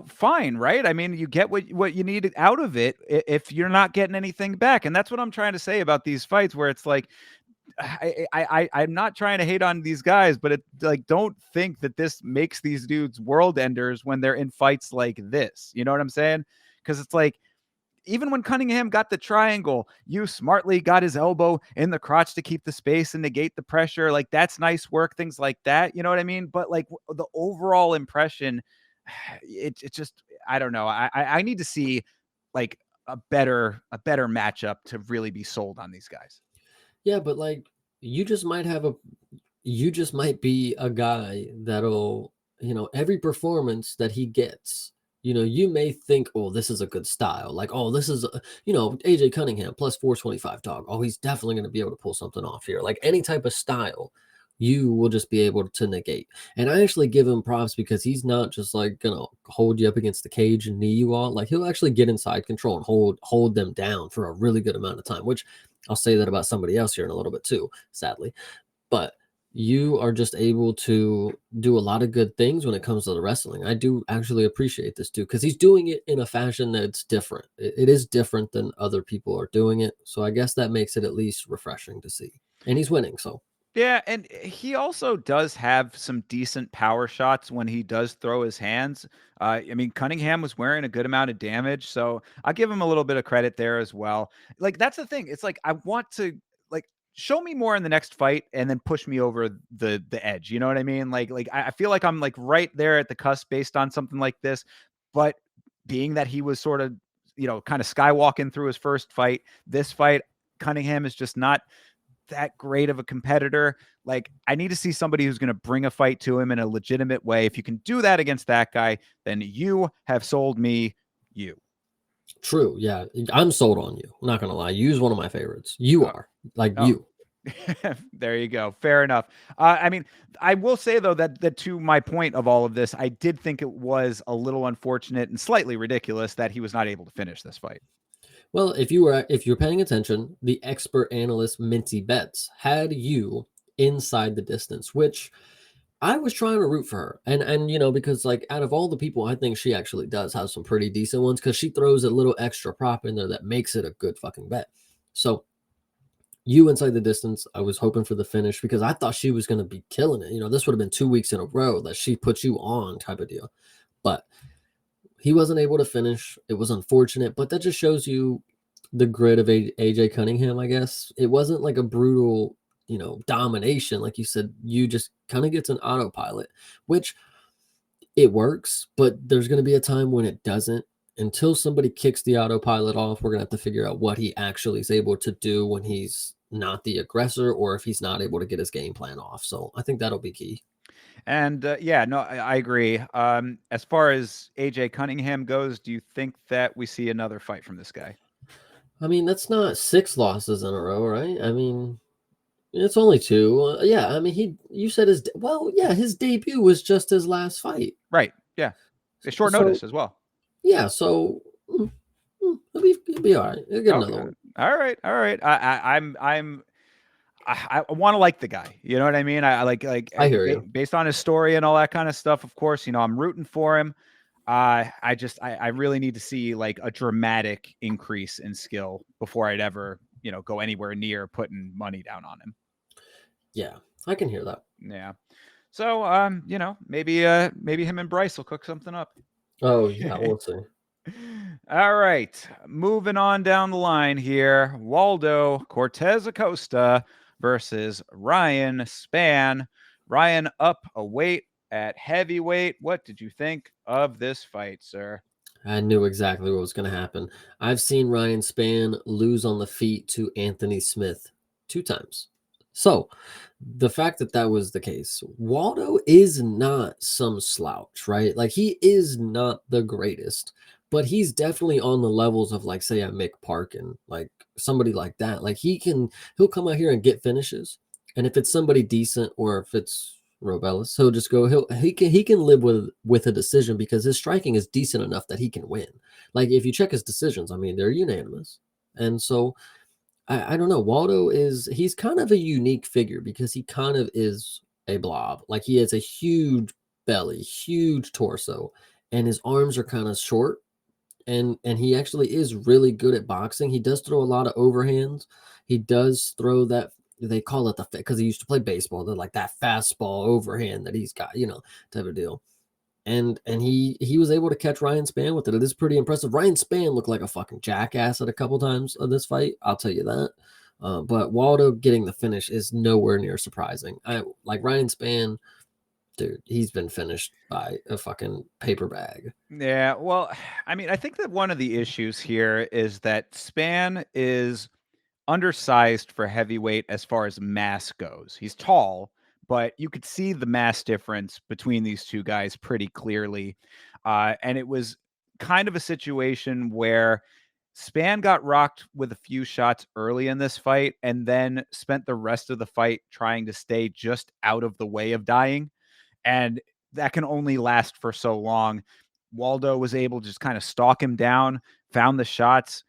fine, right? I mean, you get what you need out of it if you're not getting anything back. And that's what I'm trying to say about these fights, where it's like, I'm not trying to hate on these guys, but like, don't think that this makes these dudes world enders when they're in fights like this. You know what I'm saying? Because it's like, even when Cunningham got the triangle, you smartly got his elbow in the crotch to keep the space and negate the pressure. Like, that's nice work, things like that. You know what I mean? But like the overall impression, it just, I don't know. I need to see like a better matchup to really be sold on these guys. Yeah, but like, you just might be a guy that'll, every performance that he gets, you may think, oh, this is a good style. Like, oh, this is, AJ Cunningham plus 425 dog. Oh, he's definitely going to be able to pull something off here. Like, any type of style, you will just be able to negate. And I actually give him props because he's not just like gonna hold you up against the cage and knee you all. Like, he'll actually get inside control and hold them down for a really good amount of time, which I'll say that about somebody else here in a little bit too, sadly. But you are just able to do a lot of good things when it comes to the wrestling. I do actually appreciate this too, because he's doing it in a fashion that's different. It is different than other people are doing it. So I guess that makes it at least refreshing to see. And he's winning, so. Yeah, and he also does have some decent power shots when he does throw his hands. I mean, Cunningham was wearing a good amount of damage, so I'll give him a little bit of credit there as well. Like, that's the thing. It's like, I want to, like, show me more in the next fight and then push me over the edge. You know what I mean? Like I feel like I'm like right there at the cusp based on something like this. But being that he was sort of, kind of skywalking through his first fight, this fight, Cunningham is just not that great of a competitor. Like, I need to see somebody who's going to bring a fight to him in a legitimate way. If you can do that against that guy, then you have sold me. True. Yeah. I'm sold on you. I'm not going to lie. You's one of my favorites. You are. Like, Oh. you. There you go. Fair enough. I mean, I will say though that to my point of all of this, I did think it was a little unfortunate and slightly ridiculous that he was not able to finish this fight. Well, if you're paying attention, the expert analyst Minty Betts had you inside the distance, which I was trying to root for her. And because like, out of all the people, I think she actually does have some pretty decent ones, because she throws a little extra prop in there that makes it a good fucking bet. So you inside the distance, I was hoping for the finish because I thought she was going to be killing it. This would have been 2 weeks in a row that she put you on type of deal. But He wasn't able to finish. It was unfortunate, but that just shows you the grit of AJ Cunningham, I guess. It wasn't like a brutal, domination. Like you said, you just kind of gets an autopilot, which it works, but there's going to be a time when it doesn't. Until somebody kicks the autopilot off, we're going to have to figure out what he actually is able to do when he's not the aggressor or if he's not able to get his game plan off. So I think that'll be key. And yeah, no, I agree. As far as AJ Cunningham goes, do you think that we see another fight from this guy? I mean, that's not 6 losses in a row, right? I mean, it's only 2. Yeah, I mean, you said his debut was just his last fight. Right. Yeah. It's short So, notice as well. yeah, so he'll be all right. He'll get another one. All right. All right. I want to like the guy. You know what I mean? I like I hear you. based on his story and all that kind of stuff. Of course, I'm rooting for him. I really need to see like a dramatic increase in skill before I'd ever go anywhere near putting money down on him. Yeah, I can hear that. Yeah. So maybe him and Bryce will cook something up. Oh yeah, we'll see. All right, moving on down the line here. Waldo Cortez Acosta versus Ryan Spann. Ryan up a weight at heavyweight. What did you think of this fight, sir? I knew exactly what was going to happen. I've seen Ryan Spann lose on the feet to Anthony Smith 2 times. So the fact that that was the case, Waldo is not some slouch, right? Like he is not the greatest, but he's definitely on the levels of like, say, a Mick Parkin, like somebody like that. Like he'll come out here and get finishes. And if it's somebody decent or if it's Robellis, he'll just go. He can live with a decision because his striking is decent enough that he can win. Like if you check his decisions, I mean they're unanimous, and so I don't know. He's kind of a unique figure because he kind of is a blob. Like he has a huge belly, huge torso, and his arms are kind of short. And he actually is really good at boxing. He does throw a lot of overhands. He does throw that they call it because he used to play baseball. They're like that fastball overhand that he's got, type of deal. And he was able to catch Ryan Spann with it. It is pretty impressive. Ryan Spann looked like a fucking jackass at a couple times of this fight. I'll tell you that. But Waldo getting the finish is nowhere near surprising. I like Ryan Spann, dude. He's been finished by a fucking paper bag. Yeah, well, I mean, I think that one of the issues here is that Spann is undersized for heavyweight as far as mass goes. He's tall, but you could see the mass difference between these two guys pretty clearly. And it was kind of a situation where Spann got rocked with a few shots early in this fight and then spent the rest of the fight trying to stay just out of the way of dying. And that can only last for so long. Waldo was able to just kind of stalk him down, found the shots.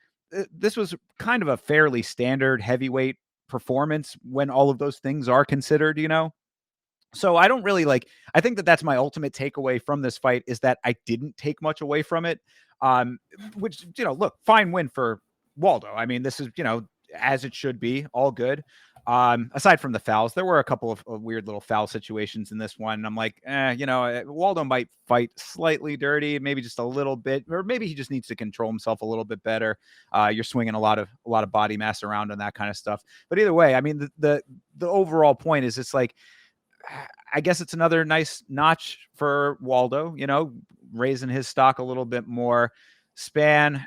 This was kind of a fairly standard heavyweight performance when all of those things are considered, So I don't really I think that that's my ultimate takeaway from this fight is that I didn't take much away from it. Which, look, fine win for Waldo. I mean, this is, as it should be, all good. Aside from the fouls, there were a couple of weird little foul situations in this one. I'm like, Waldo might fight slightly dirty, maybe just a little bit, or maybe he just needs to control himself a little bit better. You're swinging a lot of body mass around and that kind of stuff. But either way, I mean, the overall point is it's like, I guess it's another nice notch for Waldo, raising his stock a little bit more. Spann,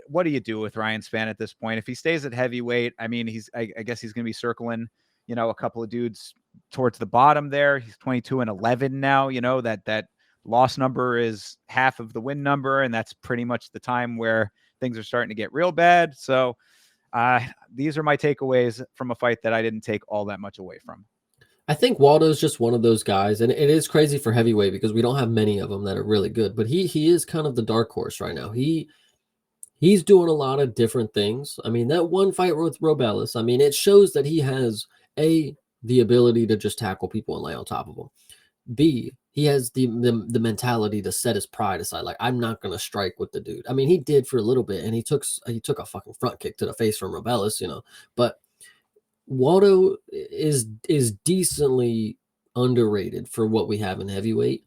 what do you do with Ryan Spann at this point? If he stays at heavyweight, I mean, I guess he's going to be circling, a couple of dudes towards the bottom there. He's 22-11 now. That loss number is half of the win number, and that's pretty much the time where things are starting to get real bad. So these are my takeaways from a fight that I didn't take all that much away from. I think Waldo's just one of those guys, and it is crazy for heavyweight because we don't have many of them that are really good. But he is kind of the dark horse right now. He's doing a lot of different things. I mean, that one fight with Robellis, I mean, it shows that he has the ability to just tackle people and lay on top of them. B, he has the mentality to set his pride aside. Like, I'm not gonna strike with the dude. I mean, he did for a little bit, and he took a fucking front kick to the face from Robellis, but Waldo is decently underrated for what we have in heavyweight.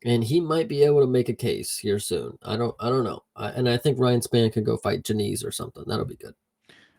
and he might be able to make a case here soon. I don't know. And I think Ryan Spann could go fight Janice or something. That'll be good.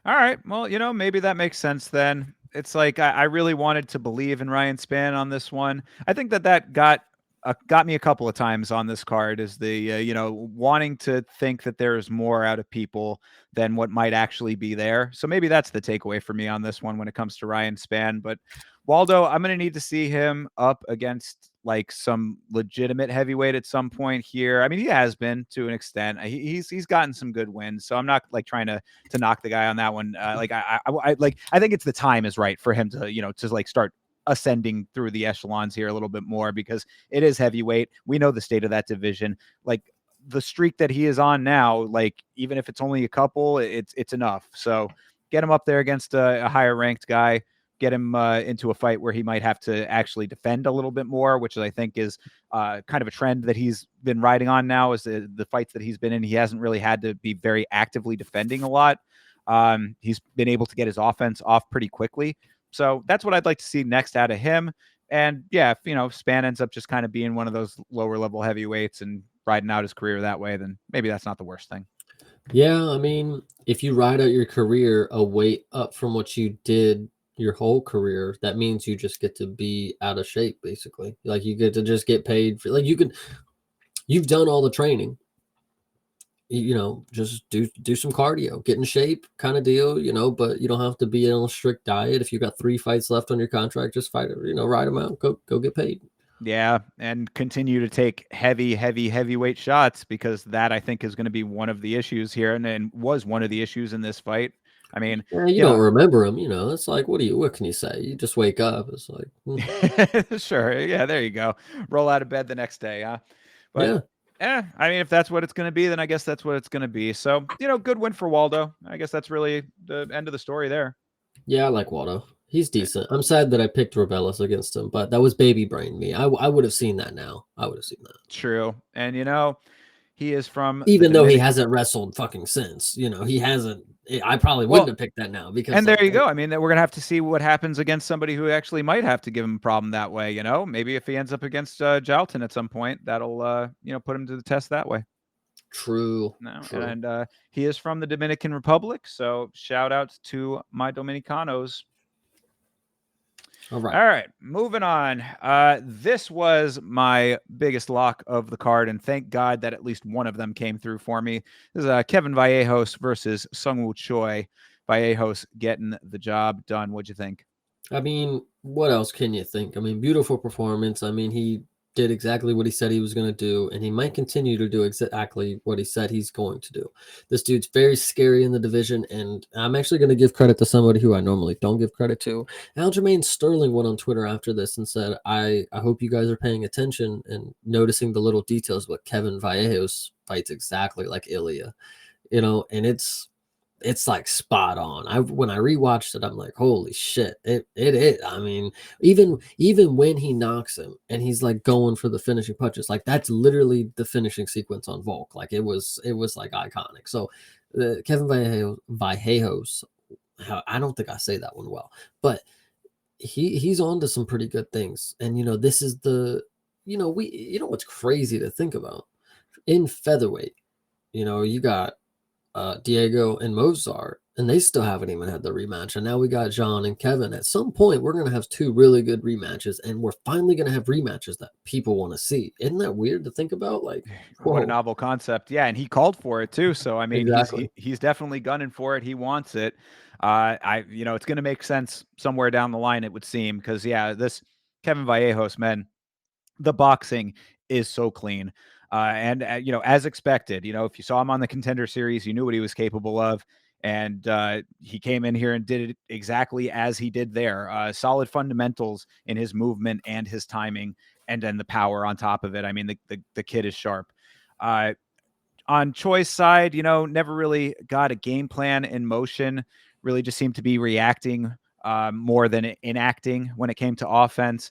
All right. Well, maybe that makes sense then. It's like I really wanted to believe in Ryan Spann on this one. I think that got me a couple of times on this card is the wanting to think that there's more out of people than what might actually be there. So maybe that's the takeaway for me on this one when it comes to Ryan Spann. But Waldo, I'm going to need to see him up against like some legitimate heavyweight at some point here. I mean, he has been to an extent. He's gotten some good wins, so I'm not like trying to knock the guy on that one. Like I think it's the time is right for him to to like start ascending through the echelons here a little bit more because it is heavyweight. We know the state of that division. Like the streak that he is on now, like even if it's only a couple, it's enough. So get him up there against a higher ranked guy. Get him into a fight where he might have to actually defend a little bit more, which I think is kind of a trend that he's been riding on now. Is the fights that he's been in, he hasn't really had to be very actively defending a lot. He's been able to get his offense off pretty quickly. So that's what I'd like to see next out of him. And yeah, if Spann ends up just kind of being one of those lower level heavyweights and riding out his career that way, then maybe that's not the worst thing. Yeah, I mean, if you ride out your career a weight up from what you did your whole career, that means you just get to be out of shape, basically. Like you get to just get paid for, like you've done all the training. Just do some cardio, get in shape, kind of deal. But you don't have to be on a strict diet. If you got 3 fights left on your contract, just fight it. Ride them out. Go get paid. Yeah, and continue to take heavyweight shots because that I think is going to be one of the issues here, and was one of the issues in this fight. I mean, Yeah, you don't remember them. It's like, what can you say? You just wake up. It's like, sure, yeah, there you go. Roll out of bed the next day, huh? But yeah. I mean, if that's what it's going to be, then I guess that's what it's going to be. So, good win for Waldo. I guess that's really the end of the story there. Yeah, I like Waldo. He's decent. I'm sad that I picked Rebellis against him, but that was baby brain me. I would have seen that now. I would have seen that. True. And he is from even though he hasn't wrestled fucking since. He hasn't. I probably wouldn't have picked that now because. And there you go. I mean, we're gonna have to see what happens against somebody who actually might have to give him a problem that way. Maybe if he ends up against Jalton at some point, that'll put him to the test that way. True. No, True. and he is from the Dominican Republic, so shout out to my Dominicanos. All right. All right, moving on. This was my biggest lock of the card, and thank God that at least one of them came through for me. This is Kevin Vallejos versus Sungwoo Choi. Vallejos getting the job done. What'd you think? I mean, what else can you think? I mean, beautiful performance. I mean, he did exactly what he said he was going to do, and he might continue to do exactly what he said he's going to do. This dude's very scary in the division, and I'm actually going to give credit to somebody who I normally don't give credit to. Aljamain Sterling went on Twitter after this and said, I hope you guys are paying attention and noticing the little details, but Kevin Vallejos fights exactly like Ilya, and it's like spot on. When I rewatched it, I'm like, holy shit! It. I mean, even when he knocks him and he's like going for the finishing punches, like that's literally the finishing sequence on Volk. Like it was like iconic. So Kevin Vallejos, I don't think I say that one well, but he's on to some pretty good things. And this is the what's crazy to think about in featherweight. You got Diego and Mozart, and they still haven't even had the rematch. And now we got John and Kevin. At some point, we're going to have 2 really good rematches, and we're finally going to have rematches that people want to see. Isn't that weird to think about? Like, what a novel concept. Yeah, and he called for it too. So I mean, exactly. he's definitely gunning for it. He wants it. It's going to make sense somewhere down the line, it would seem, because this Kevin Vallejos, man, the boxing is so clean. And as expected, if you saw him on the Contender Series, you knew what he was capable of. And he came in here and did it exactly as he did there. Solid fundamentals in his movement and his timing, and then the power on top of it. I mean, the kid is sharp. On Choi's side, never really got a game plan in motion. Really just seemed to be reacting more than enacting when it came to offense.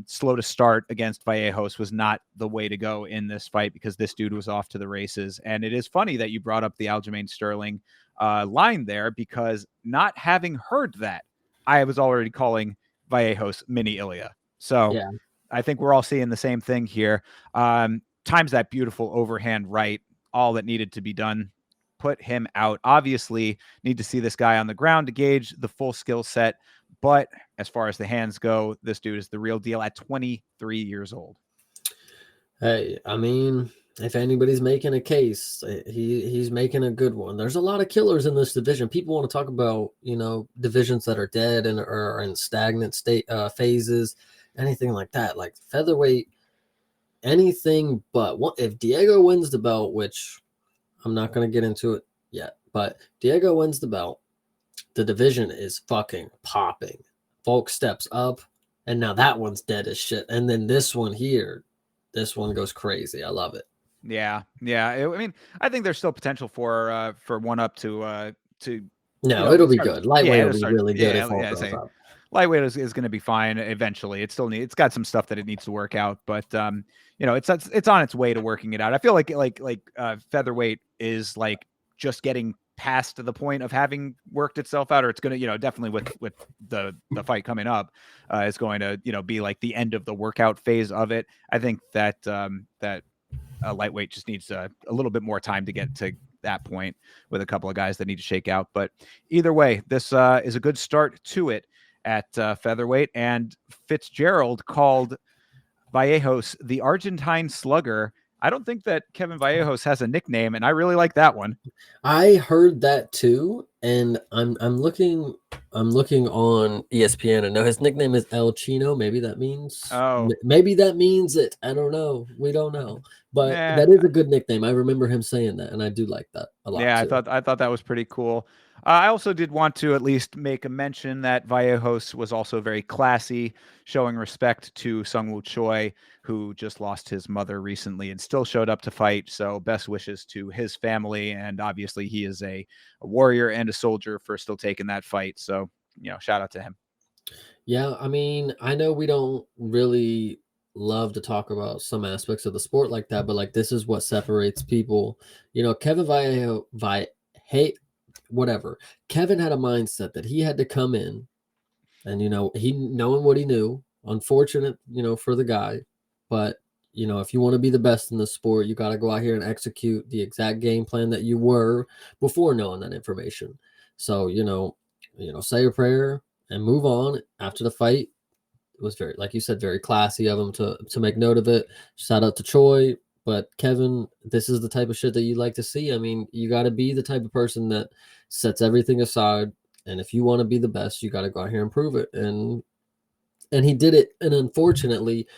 Slow to start against Vallejos was not the way to go in this fight because this dude was off to the races. And it is funny that you brought up the Aljamain Sterling line there, because not having heard that, I was already calling Vallejos mini Ilya. So yeah. I think we're all seeing the same thing here. Times that beautiful overhand right, all that needed to be done. Put him out. Obviously, need to see this guy on the ground to gauge the full skill set. But as far as the hands go, this dude is the real deal at 23 years old. Hey, I mean, if anybody's making a case, he's making a good one. There's a lot of killers in this division. People want to talk about, divisions that are dead and are in stagnant state phases, anything like that. Like featherweight, anything but what if Diego wins the belt, which I'm not going to get into it yet, but Diego wins the belt, the division is fucking popping. Volk steps up, and now that one's dead as shit. And then this one here, this one goes crazy. I love it. Yeah. I mean, I think there's still potential for one up to No, it'll be start, good. Lightweight will be start, really good if Volk goes up. Lightweight is going to be fine eventually. It's got some stuff that it needs to work out, but it's on its way to working it out. I feel like featherweight is like just getting past the point of having worked itself out, or it's going to definitely with the fight coming up is going to be like the end of the workout phase of it. I think that lightweight just needs a little bit more time to get to that point with a couple of guys that need to shake out. But either way, this is a good start to it at featherweight. And Fitzgerald called Vallejos the Argentine Slugger. I don't think that Kevin Vallejos has a nickname, and I really like that one. I heard that too, and I'm looking on ESPN, and no, his nickname is El Chino. Maybe that means it. I don't know. We don't know, but that is a good nickname. I remember him saying that, and I do like that a lot. Yeah, too. I thought that was pretty cool. I also did want to at least make a mention that Vallejos was also very classy, showing respect to Sungwoo Choi, who just lost his mother recently and still showed up to fight. So best wishes to his family. And obviously he is a warrior and a soldier for still taking that fight. So, shout out to him. Yeah, I mean, I know we don't really love to talk about some aspects of the sport like that, but like this is what separates people. Kevin Vallejo, whatever. Kevin had a mindset that he had to come in and, he knowing what he knew, unfortunate, for the guy, but if you want to be the best in the sport, you got to go out here and execute the exact game plan that you were before knowing that information. So, say a prayer and move on after the fight. It was very, like you said, very classy of him to make note of it. Shout out to Choi. But Kevin, this is the type of shit that you like to see. I mean, you got to be the type of person that sets everything aside. And if you want to be the best, you got to go out here and prove it. And he did it. And unfortunately,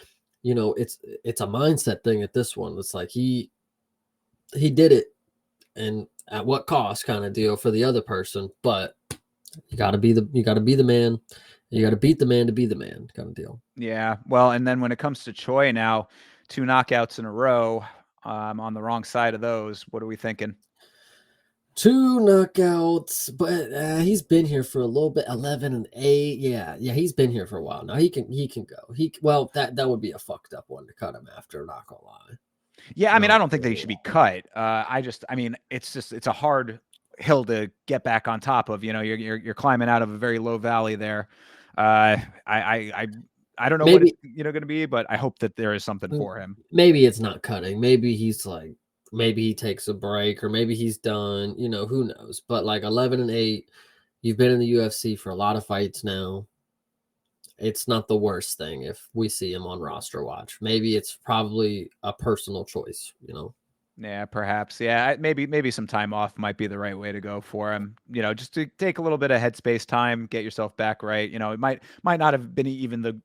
it's a mindset thing at this one. It's like he did it, and at what cost kind of deal for the other person. But you got to be the man. You got to beat the man to be the man kind of deal. Yeah. Well, and then when it comes to Choi now, 2 knockouts in a row, on the wrong side of those. What are we thinking? 2 knockouts, but he's been here for a little bit. 11-8. Yeah, he's been here for a while now. He can go. That would be a fucked up one to cut him after. Not gonna lie. Yeah, I mean, I don't think that he should be cut. It's a hard hill to get back on top of. You're climbing out of a very low valley there. I don't know what it's going to be, but I hope that there is something for him. Maybe it's not cutting. Maybe he's like, maybe he takes a break, or maybe he's done. Who knows? But like 11-8, you've been in the UFC for a lot of fights now. It's not the worst thing if we see him on roster watch. Maybe it's probably a personal choice. Yeah, perhaps. Yeah, maybe some time off might be the right way to go for him. Just to take a little bit of headspace time, get yourself back right. It might not have been even the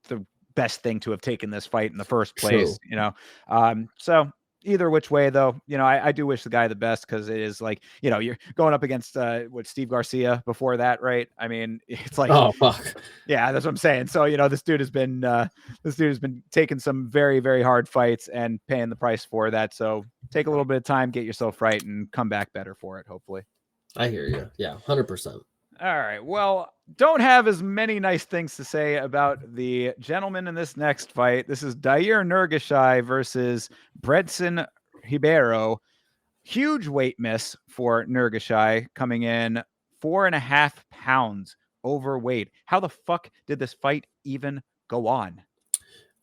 best thing to have taken this fight in the first place. True. So either which way, though, I do wish the guy the best, because it is like, you're going up against Steve Garcia before that, right? I mean, it's like, oh fuck, yeah, that's what I'm saying. So this dude has been taking some very, very hard fights and paying the price for that. So take a little bit of time, get yourself right, and come back better for it, hopefully. I hear you. Yeah, 100%. All right. Well, don't have as many nice things to say about the gentleman in this next fight. This is Dair Nurgashai versus Bredson Ribeiro. Huge weight miss for Nurgashai, coming in 4.5 pounds overweight. How the fuck did this fight even go on?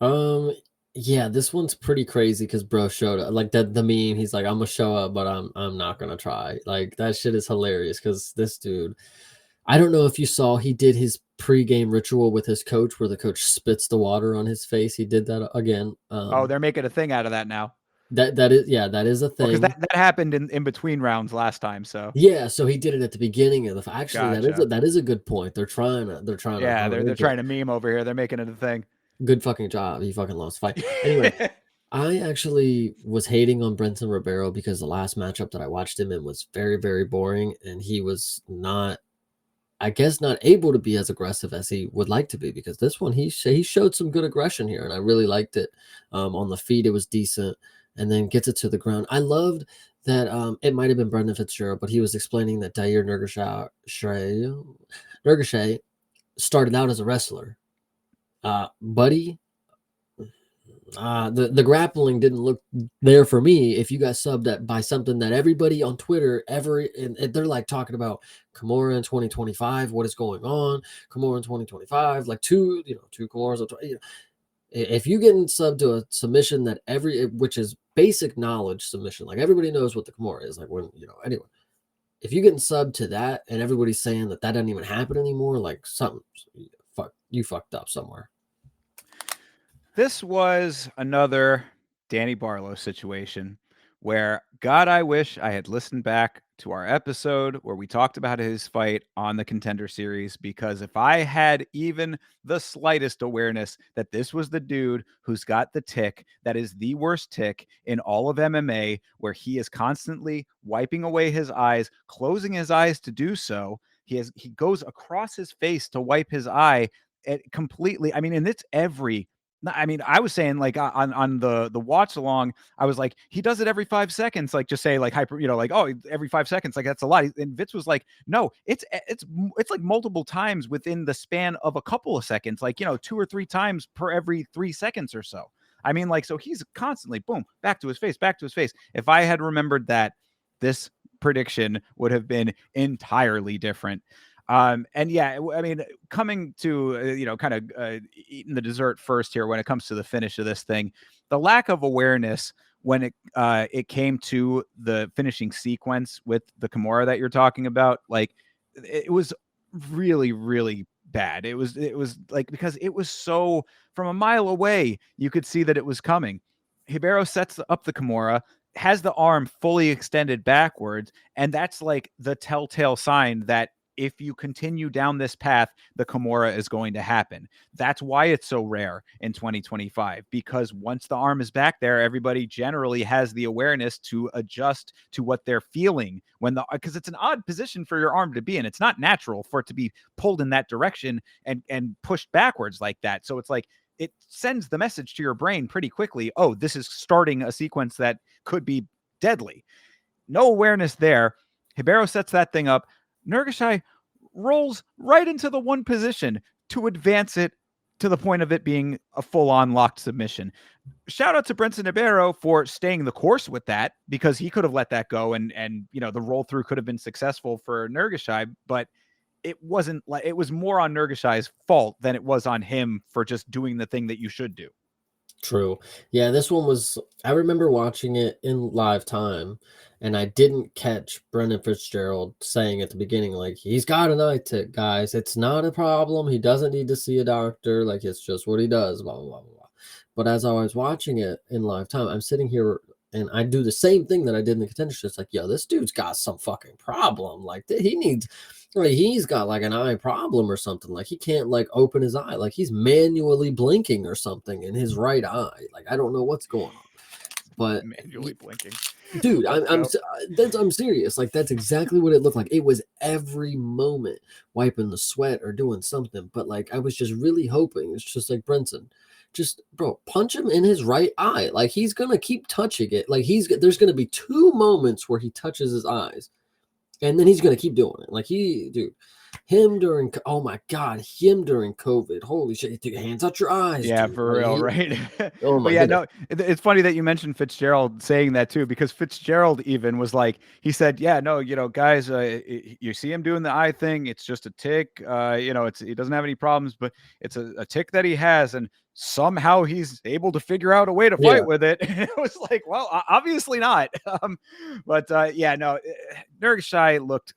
Um, yeah, this one's pretty crazy because bro showed up. Like the meme, he's like, "I'm gonna show up, but I'm not gonna try." Like that shit is hilarious because this dude, I don't know if you saw, he did his pregame ritual with his coach where the coach spits the water on his face. He did that again. Oh, they're making a thing out of that now. That is, yeah, that is a Well, because thing. that happened in between rounds last time. So Yeah, so he did it at the beginning of the. Actually, gotcha. that is a good point. They're trying to Yeah, hone they're into it. trying to meme over here. They're making it a thing. Good fucking job. He fucking lost the fight. Anyway, I actually was hating on Brenton Ribeiro because the last matchup that I watched him in was very, very boring, and he was not, I guess, not able to be as aggressive as he would like to be. Because this one, he showed some good aggression here, and I really liked it. On the feet, it was decent, and then gets it to the ground. I loved that. It might have been Brendan Fitzgerald, but he was explaining that Dair Nergashay started out as a wrestler. Buddy, the grappling didn't look there for me. If you got subbed at by something that everybody on Twitter and they're like talking about Kimura in 2025, what is going on? Kimura in 2025, like two Kimuras. If you getting subbed to a submission that which is basic knowledge submission, like everybody knows what the Kimura is, like when anyway. If you getting subbed to that and everybody's saying that doesn't even happen anymore, like something, you fucked up somewhere. This was another Danny Barlow situation where, God, I wish I had listened back to our episode where we talked about his fight on the Contender Series, because if I had even the slightest awareness that this was the dude who's got the tick that is the worst tick in all of MMA, where he is constantly wiping away his eyes, closing his eyes to do so. He goes across his face to wipe his eye completely. I mean, and it's every I mean, I was saying like on the watch along, I was like, he does it every 5 seconds, like just say like hyper, like, oh, every 5 seconds, like that's a lot. And Vitz was like, no, it's like multiple times within the span of a couple of seconds, like 2 or 3 times per every 3 seconds or so. I mean, like, so he's constantly boom, back to his face, back to his face. If I had remembered that, this prediction would have been entirely different. And yeah, I mean, coming to, kind of eating the dessert first here when it comes to the finish of this thing, the lack of awareness when it came to the finishing sequence with the Kimura that you're talking about, like it was really, really bad. It was like, because it was so from a mile away, you could see that it was coming. Ribeiro sets up the Kimura, has the arm fully extended backwards, and that's like the telltale sign that if you continue down this path, the Kimura is going to happen. That's why it's so rare in 2025, because once the arm is back there, everybody generally has the awareness to adjust to what they're feeling because it's an odd position for your arm to be in. It's not natural for it to be pulled in that direction and pushed backwards like that. So it's like, it sends the message to your brain pretty quickly. Oh, this is starting a sequence that could be deadly. No awareness there. Ribeiro sets that thing up. Nergashay rolls right into the one position to advance it to the point of it being a full-on locked submission. Shout out to Brenton Ribeiro for staying the course with that, because he could have let that go and the roll through could have been successful for Nergashay, but it wasn't. Like, it was more on Nergashay's fault than it was on him for just doing the thing that you should do. True. Yeah, this one was, I remember watching it in live time, and I didn't catch Brendan Fitzgerald saying at the beginning, like, he's got an eye tick, guys. It's not a problem. He doesn't need to see a doctor. Like, it's just what he does, blah, blah, blah, blah. But as I was watching it in live time, I'm sitting here and I do the same thing that I did in the Contender. It's like, yo, this dude's got some fucking problem. Like, he needs, like, he's got like an eye problem or something. Like, he can't like open his eye. Like, he's manually blinking or something in his right eye. Like, I don't know what's going on. But manually blinking, dude, I'm serious. Like, that's exactly what it looked like. It was every moment wiping the sweat or doing something. But like, I was just really hoping. It's just like, Brenton, just bro, punch him in his right eye. Like, he's gonna keep touching it. Like, there's gonna be 2 moments where he touches his eyes, and then he's gonna keep doing it. Like, dude. Him during, oh my God, him during COVID. Holy shit. Dude, hands out your eyes, Yeah, dude. for Like, real, right? oh But my yeah, goodness. no, it's funny that you mentioned Fitzgerald saying that too, because Fitzgerald even was like, he said, "Yeah, no, guys, you see him doing the eye thing. It's just a tick. He doesn't have any problems, but it's a tick that he has, and somehow he's able to figure out a way to Yeah. fight with it." And it was like, well, obviously not. But yeah, no, Nurgashai looked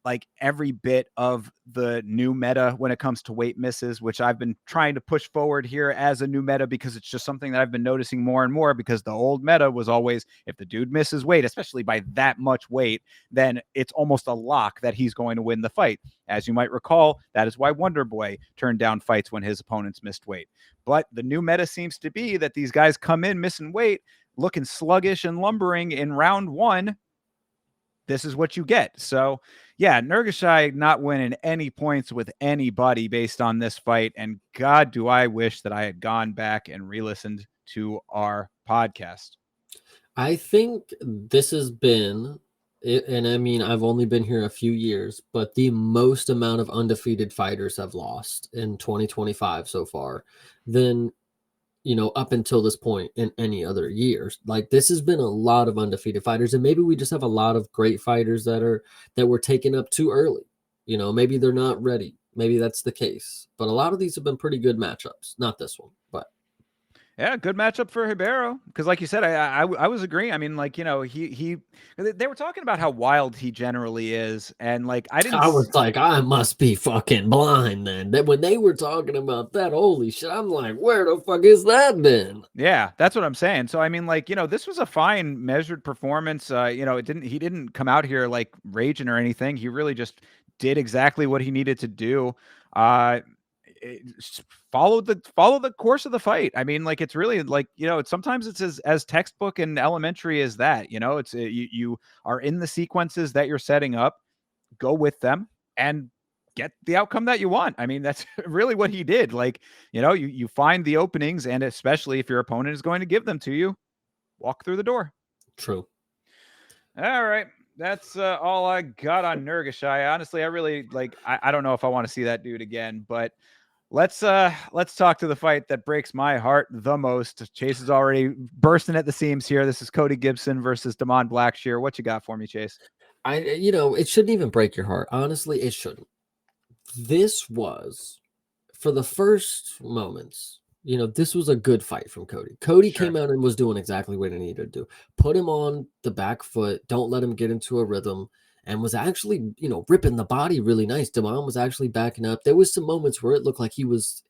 like every bit of the new meta when it comes to weight misses, which I've been trying to push forward here as a new meta because it's just something that I've been noticing more and more, because the old meta was always, if the dude misses weight, especially by that much weight, then it's almost a lock that he's going to win the fight. As you might recall, that is why Wonder Boy turned down fights when his opponents missed weight. But the new meta seems to be that these guys come in missing weight, looking sluggish and lumbering in round one. This is what you get. So yeah, Nurgashai not winning any points with anybody based on this fight. And God, do I wish that I had gone back and re-listened to our podcast. I think this has been, and I mean, I've only been here a few years, but the most amount of undefeated fighters have lost in 2025 so far than, up until this point in any other years. Like, this has been a lot of undefeated fighters, and maybe we just have a lot of great fighters that were taken up too early. Maybe they're not ready. Maybe that's the case. But a lot of these have been pretty good matchups. Not this one, but yeah, good matchup for Ribeiro, because like you said, I was agreeing. I mean, like, he they were talking about how wild he generally is, and like I was like, I must be fucking blind then. That when they were talking about that, holy shit, I'm like, where the fuck is that been? Yeah, that's what I'm saying. So I mean, like, this was a fine measured performance. He didn't come out here like raging or anything. He really just did exactly what he needed to do. Uh follow the course of the fight. I mean, like, it's really like, sometimes it's as textbook and elementary as that. It's you are in the sequences that you're setting up, go with them and get the outcome that you want. I mean, that's really what he did. Like, you find the openings, and especially if your opponent is going to give them to you, walk through the door. True. All right. That's all I got on Nurgashai. Honestly, I really I don't know if I want to see that dude again, but let's talk to the fight that breaks my heart the most. Chase is already bursting at the seams here. This is Cody Gibson versus Damon Blackshear. What you got for me, Chase? It shouldn't even break your heart. Honestly, it shouldn't. This was, for the first moments, this was a good fight from Cody. Cody came out and was doing exactly what he needed to do. Put him on the back foot, don't let him get into a rhythm, and was actually, ripping the body really nice. Damon was actually backing up. There was some moments where it looked like he was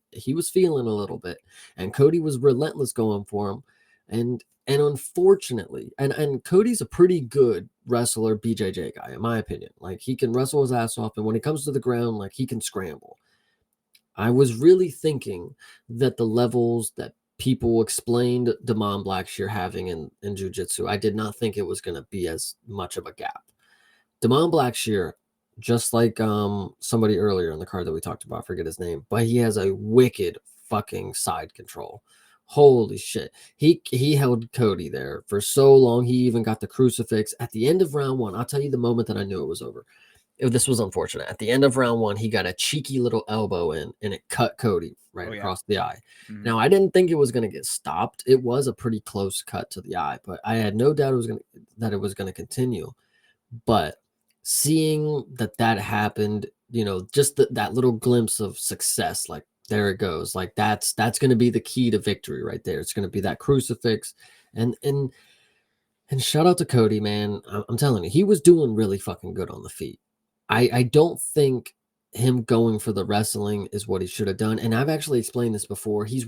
feeling a little bit, and Cody was relentless going for him. And unfortunately, and Cody's a pretty good wrestler, BJJ guy, in my opinion. Like, he can wrestle his ass off, and when he comes to the ground, like, he can scramble. I was really thinking that the levels that people explained Damon Blackshear having in jiu-jitsu, I did not think it was going to be as much of a gap. Damon Blackshear, just like somebody earlier in the card that we talked about, I forget his name, but he has a wicked fucking side control. Holy shit. He held Cody there for so long. He even got the crucifix at the end of round one. I'll tell you the moment that I knew it was over. This was unfortunate. At the end of round one, he got a cheeky little elbow in, and it cut Cody right across the eye. Mm-hmm. Now, I didn't think it was going to get stopped. It was a pretty close cut to the eye, but I had no doubt that it was going to continue. But seeing that happened, just that little glimpse of success, like, there it goes. Like, that's going to be the key to victory right there. It's going to be that crucifix. And shout out to Cody, man. I'm telling you, he was doing really fucking good on the feet. I don't think him going for the wrestling is what he should have done. And I've actually explained this before. He's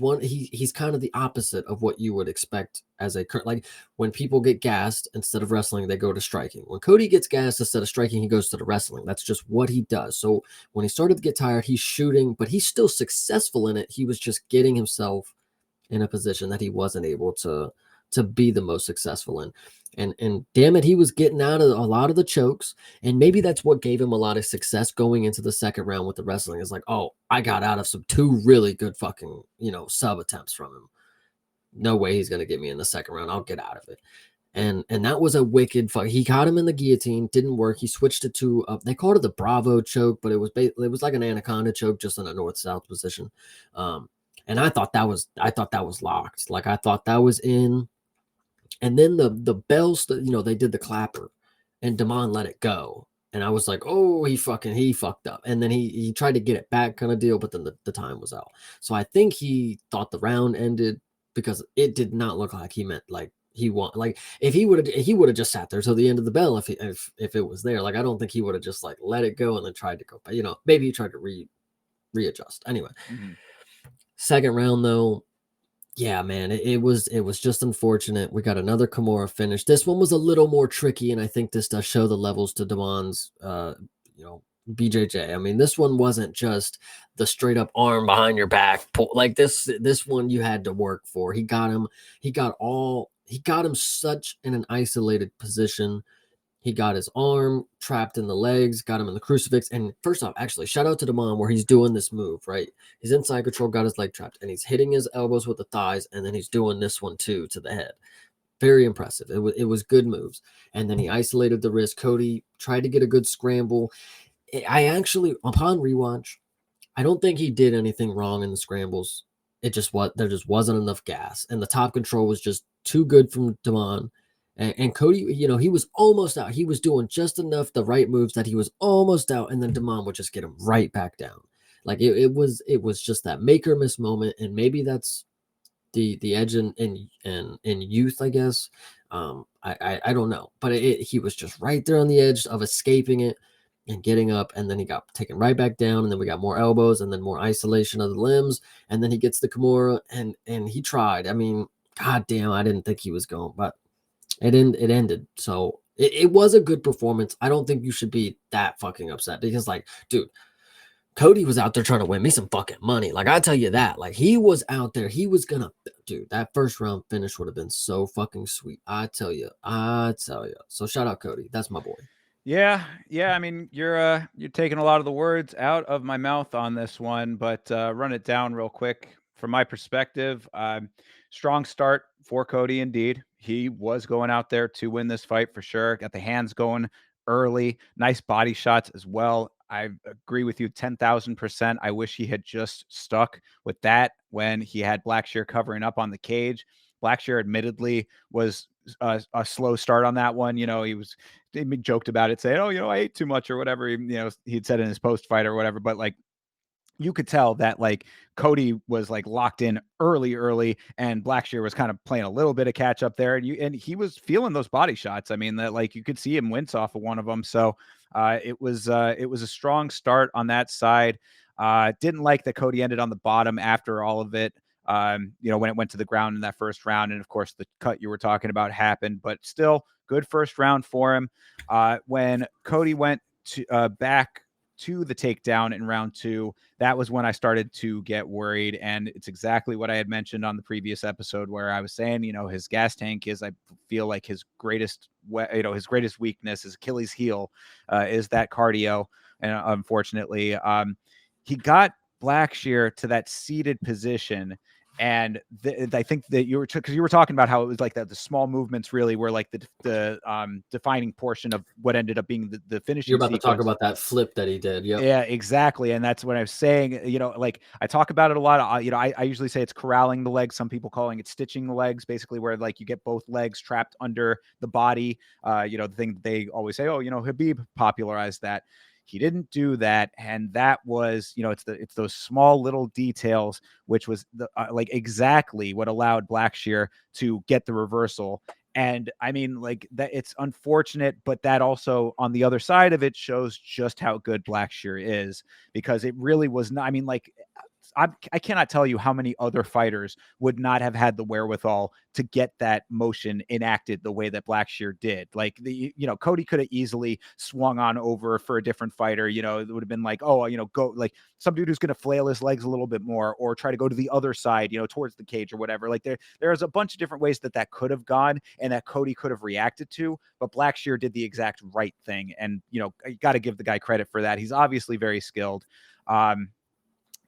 kind of the opposite of what you would expect as like, when people get gassed, instead of wrestling, they go to striking. When Cody gets gassed, instead of striking, he goes to the wrestling. That's just what he does. So when he started to get tired, he's shooting, but he's still successful in it. He was just getting himself in a position that he wasn't able to be the most successful in. And damn it, he was getting out of a lot of the chokes. And maybe that's what gave him a lot of success going into the second round with the wrestling. Is like, oh, I got out of two really good fucking, sub attempts from him. No way he's going to get me in the second round. I'll get out of it. And that was a wicked fuck. He caught him in the guillotine, didn't work. He switched it to they called it the Bravo choke, but it was like an anaconda choke, just in a north south position. And I thought that was locked. Like I thought that was in. And then the bells, they did the clapper, and Damon let it go. And I was like, oh, he fucked up. And then he tried to get it back, kind of deal, but then the time was out. So I think he thought the round ended, because it did not look like he meant like he won. Like if he would have just sat there till the end of the bell, if it was there. Like I don't think he would have just like let it go and then tried to go. But maybe he tried to readjust. Anyway, second round though. Yeah, man, it was just unfortunate. We got another Kimura finish. This one was a little more tricky, and I think this does show the levels to Damon's, BJJ. I mean, this one wasn't just the straight up arm behind your back pull. Like this one you had to work for. He got him. He got him such in an isolated position. He got his arm trapped in the legs, got him in the crucifix. And first off, actually, shout out to Damon where he's doing this move, right? He's inside control, got his leg trapped, and he's hitting his elbows with the thighs, and then he's doing this one too to the head. Very impressive. It was good moves. And then he isolated the wrist. Cody tried to get a good scramble. I actually, upon rewatch, I don't think he did anything wrong in the scrambles. There just wasn't enough gas, and the top control was just too good from Damon. And Cody, he was almost out. He was doing just enough the right moves that he was almost out, and then Damon would just get him right back down. Like it was just that make or miss moment, and maybe that's the edge in youth, I guess. I don't know, but he was just right there on the edge of escaping it and getting up, and then he got taken right back down, and then we got more elbows, and then more isolation of the limbs, and then he gets the Kimura, and he tried. I mean, god damn, I didn't think he was going, but it ended. So it was a good performance. I don't think you should be that fucking upset, because like, dude, Cody was out there trying to win me some fucking money. Like I tell you that. Like he was out there. He was gonna, dude. That first round finish would have been so fucking sweet. I tell you. I tell you. So shout out Cody. That's my boy. Yeah, yeah. I mean, you're taking a lot of the words out of my mouth on this one, but run it down real quick from my perspective. Strong start for Cody. Indeed, he was going out there to win this fight for sure. Got the hands going early. Nice body shots as well. I agree with you 10,000%. I wish he had just stuck with that when he had Blackshear covering up on the cage. Blackshear admittedly was a slow start on that one. He joked about it, saying, "Oh, I ate too much or whatever." He'd said in his post fight or whatever. But like, you could tell that like Cody was like locked in early, and Blackshear was kind of playing a little bit of catch up there, and he was feeling those body shots. I mean, that like you could see him wince off of one of them. So it was a strong start on that side. Didn't like that Cody ended on the bottom after all of it. When it went to the ground in that first round, and of course the cut you were talking about happened, but still good first round for him. When Cody went to back to the takedown in round two, that was when I started to get worried. And it's exactly what I had mentioned on the previous episode, where I was saying, his gas tank is, I feel like his greatest weakness, his Achilles heel, is that cardio. And unfortunately, he got Blackshear to that seated position. And I think that because you were talking about how it was like that the small movements really were like the defining portion of what ended up being the finishing. You're about sequence. to talk about that flip that he did. Yep. Yeah, exactly. And that's what I was saying. Like I talk about it a lot. I usually say it's corralling the legs. Some people calling it stitching the legs, basically where like you get both legs trapped under the body. The thing that they always say, oh, Habib popularized that. He didn't do that, and that was, it's those small little details, which was like exactly what allowed Blackshear to get the reversal. And I mean, like that, it's unfortunate, but that also on the other side of it shows just how good Blackshear is, because it really was not. I mean, like I cannot tell you how many other fighters would not have had the wherewithal to get that motion enacted the way that Blackshear did. Like Cody could have easily swung on over for a different fighter. It would have been like, oh, go like some dude who's going to flail his legs a little bit more, or try to go to the other side, towards the cage or whatever. Like there's a bunch of different ways that could have gone and that Cody could have reacted to, but Blackshear did the exact right thing. And, you got to give the guy credit for that. He's obviously very skilled.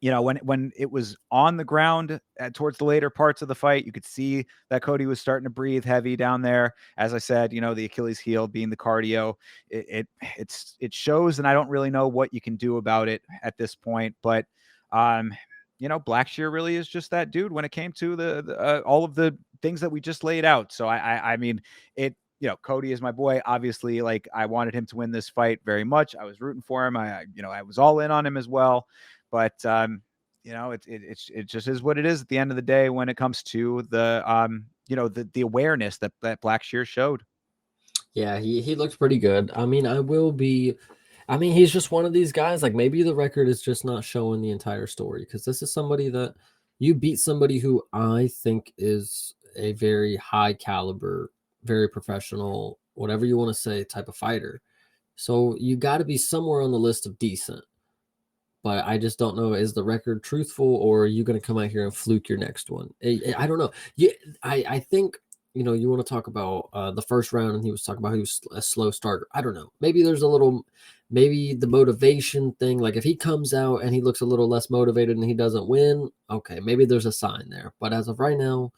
you know, when it was on the ground towards the later parts of the fight, you could see that Cody was starting to breathe heavy down there. As I said, you know, the Achilles heel being the cardio, it shows, and I don't really know what you can do about it at this point. But you know, Blackshear really is just that dude when it came to the all of the things that we just laid out. So I mean, it. You know, Cody is my boy. Obviously, like I wanted him to win this fight very much. I was rooting for him. You know, I was all in on him as well. But you know, it just is what it is at the end of the day when it comes to the you know, the awareness that Blackshear showed. Yeah, he looked pretty good. I mean, he's just one of these guys. Like maybe the record is just not showing the entire story because this is somebody that you beat somebody who I think is a very high caliber, very professional, whatever you want to say, type of fighter. So you got to be somewhere on the list of decent. But I just don't know, is the record truthful or are you going to come out here and fluke your next one? I don't know. Yeah, I think, you know, you want to talk about the first round and he was talking about he was a slow starter. I don't know. Maybe there's a little, maybe the motivation thing. Like if he comes out and he looks a little less motivated and he doesn't win, okay, maybe there's a sign there. But as of right now,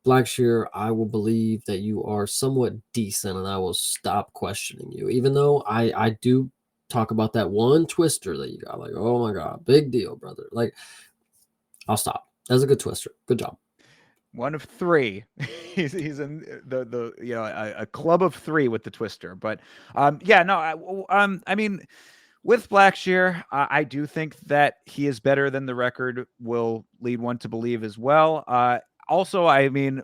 Blackshear, I will believe that you are somewhat decent and I will stop questioning you. Even though I do talk about that one twister that you got. Like, oh my God, big deal, brother. Like, I'll stop. That's a good twister. Good job. One of three. He's in the you know, a club of three with the twister. But yeah, no, I mean, with Blackshear, I do think that he is better than the record will lead one to believe as well. Also, I mean,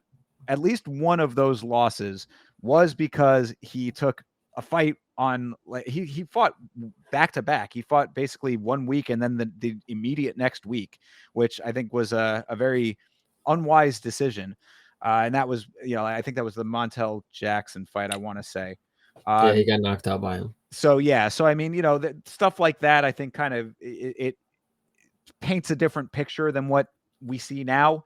at least one of those losses was because he took a fight on, like he fought back to back. He fought basically 1 week and then the immediate next week, which I think was a very unwise decision. And that was, you know, I think that was the Montel Jackson fight, I want to say. Yeah, he Um, got knocked out by him. so yeah, so I mean, you know, stuff like that, I think kind of it paints a different picture than what we see now.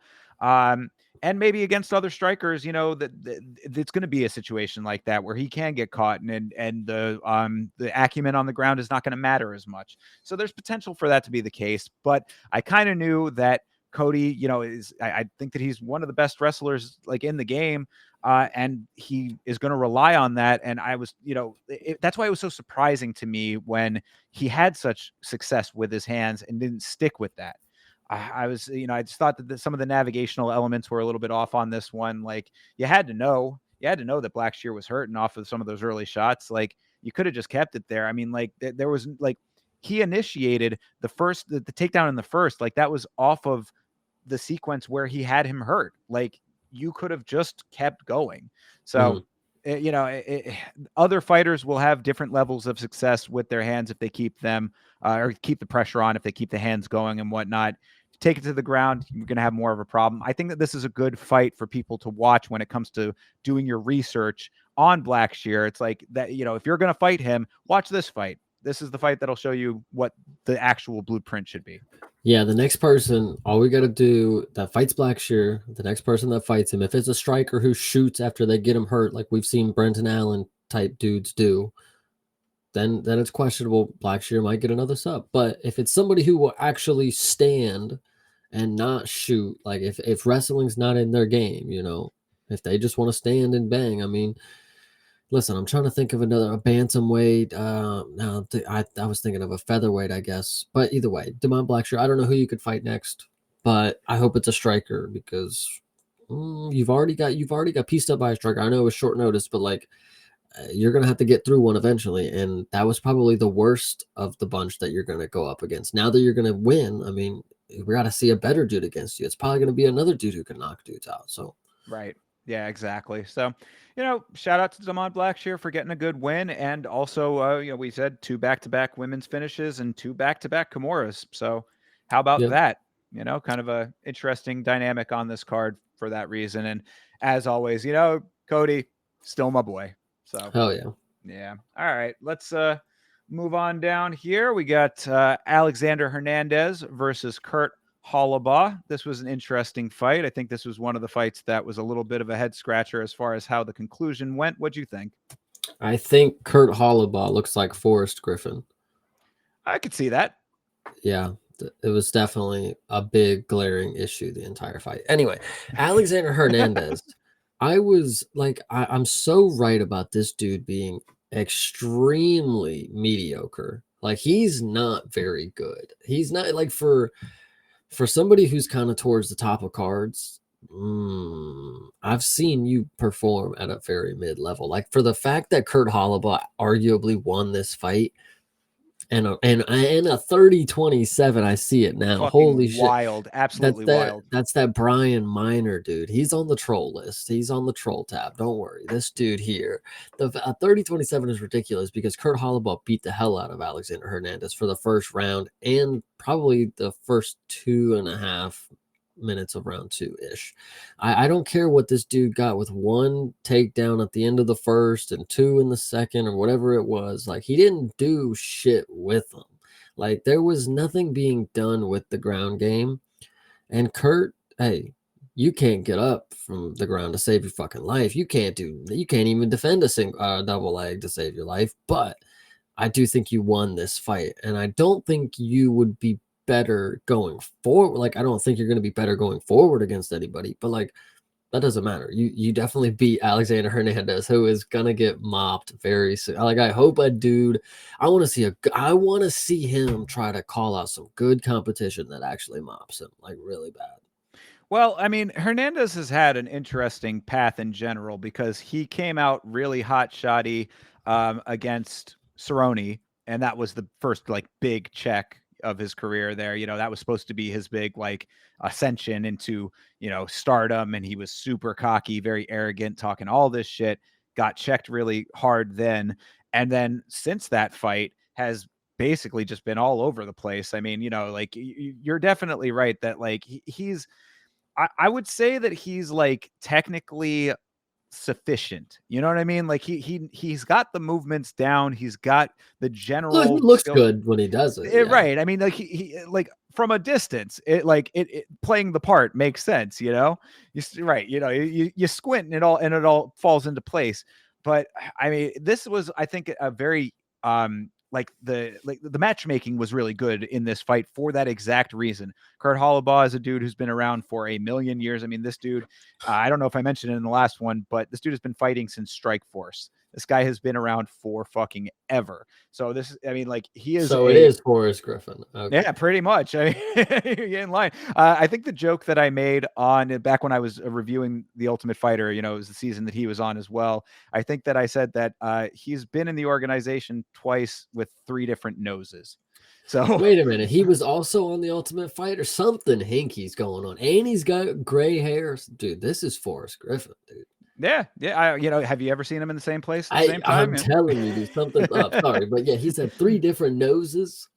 And maybe against other strikers, you know, that it's going to be a situation like that where he can get caught, and the acumen on the ground is not going to matter as much. So there's potential for that to be the case. But I kind of knew that Cody, you know, I think that he's one of the best wrestlers like in the game. And he is going to rely on that. And I was, you know, that's why it was so surprising to me when he had such success with his hands and didn't stick with that. I was, you know, I just thought that some of the navigational elements were a little bit off on this one. Like you had to know that Blackshear was hurting off of some of those early shots. Like you could have just kept it there. I mean, like there was like he initiated the takedown in the first, like that was off of the sequence where he had him hurt. Like you could have just kept going. So, Mhm. you know, other fighters will have different levels of success with their hands if they keep them or keep the pressure on, if they keep the hands going and whatnot. Take it to the ground, you're going to have more of a problem. I think that this is a good fight for people to watch when it comes to doing your research on Blackshear. It's like that, you know, if you're going to fight him, watch this fight. This is the fight that'll show you what the actual blueprint should be. Yeah, the next person, all we got to do that fights Blackshear, the next person that fights him, if it's a striker who shoots after they get him hurt, like we've seen Brenton Allen type dudes do, then it's questionable. Blackshear might get another sub. But if it's somebody who will actually stand and not shoot, like if wrestling's not in their game, you know, if they just want to stand and bang, I mean, listen, I'm trying to think of a bantamweight. No, I was thinking of a featherweight, I guess. But either way, Demond Blackshear, I don't know who you could fight next, but I hope it's a striker because you've already got pieced up by a striker. I know it was short notice, but like you're gonna have to get through one eventually, and that was probably the worst of the bunch that you're gonna go up against. Now that you're gonna win, I mean, we got to see a better dude against you. It's probably gonna be another dude who can knock dudes out. So Right. Yeah, exactly. So, you know, shout out to Damon Blackshear for getting a good win. And also, you know, we said 2 back-to-back women's finishes and 2 back-to-back Kimuras. So how about yeah, that? You know, kind of a interesting dynamic on this card for that reason. And as always, you know, Cody, still my boy. So hell yeah. yeah. All right. Let's move on down here. We got Alexander Hernandez versus Kurt Hollabaugh. This was an interesting fight. I think this was one of the fights that was a little bit of a head scratcher as far as how the conclusion went. What'd you think? I think Kurt Hollabaugh looks like Forrest Griffin. I could see that. Yeah. It was definitely a big glaring issue the entire fight. Anyway, Alexander Hernandez, I'm so right about this dude being extremely mediocre. Like he's not very good. He's not like for somebody who's kind of towards the top of cards. I've seen you perform at a very mid level. Like for the fact that Kurt Hollabaugh arguably won this fight and a 30-27, I see it now. Holy Fucking shit. wild, absolutely wild. That's that Brian Miner dude. He's on the troll list. He's on the troll tab. Don't worry. This dude here. The 30-27 is ridiculous because Kurt Hollabaugh beat the hell out of Alexander Hernandez for the first round and probably the first 2.5 minutes of round 2-ish. I don't care what this dude got with one takedown at the end of the first and 2 in the second or whatever it was. Like he didn't do shit with them. Like there was nothing being done with the ground game. And Kurt, hey, you can't get up from the ground to save your fucking life. You can't even defend a double leg to save your life. But I do think you won this fight. And I don't think you would be better going forward. Like, I don't think you're going to be better going forward against anybody. But like, that doesn't matter. You definitely beat Alexander Hernandez, who is gonna get mopped very soon. Like I hope a dude. I want to see him try to call out some good competition that actually mops him like really bad. Well, I mean, Hernandez has had an interesting path in general because he came out really hot shotty against Cerrone, and that was the first like big check of his career there. You know, that was supposed to be his big like ascension into, you know, stardom, and he was super cocky, very arrogant, talking all this shit, got checked really hard then. And then since that fight has basically just been all over the place. I mean, you know, like you're definitely right that like he's I would say that he's like technically sufficient. You know what I mean? Like he's got the movements down. He's got the Look, he general looks skill. good when he does it. Yeah. Right. I mean, like he like from a distance, it playing the part makes sense. You know, right. You know, you squint and it all falls into place. But I mean, this was I think a very like the matchmaking was really good in this fight for that exact reason. Kurt Hollabaugh is a dude who's been around for a million years. I mean, this dude, I don't know if I mentioned it in the last one, but this dude has been fighting since Strikeforce. This guy has been around for fucking ever. So this, I mean, like he is. So it is Forrest Griffin. Okay. Yeah, pretty much. I mean, you're in line. I think the joke that I made on back when I was reviewing The Ultimate Fighter, you know, it was the season that he was on as well. I think that I said that he's been in the organization twice with 3 different noses. So wait a minute, he was also on The Ultimate Fighter. Something hinky's going on, and he's got gray hair. Dude, this is Forrest Griffin, dude. Yeah. You know, have you ever seen him in the same place at the same time? I'm telling you, dude, something's up. Sorry, but yeah, he's had 3 different noses.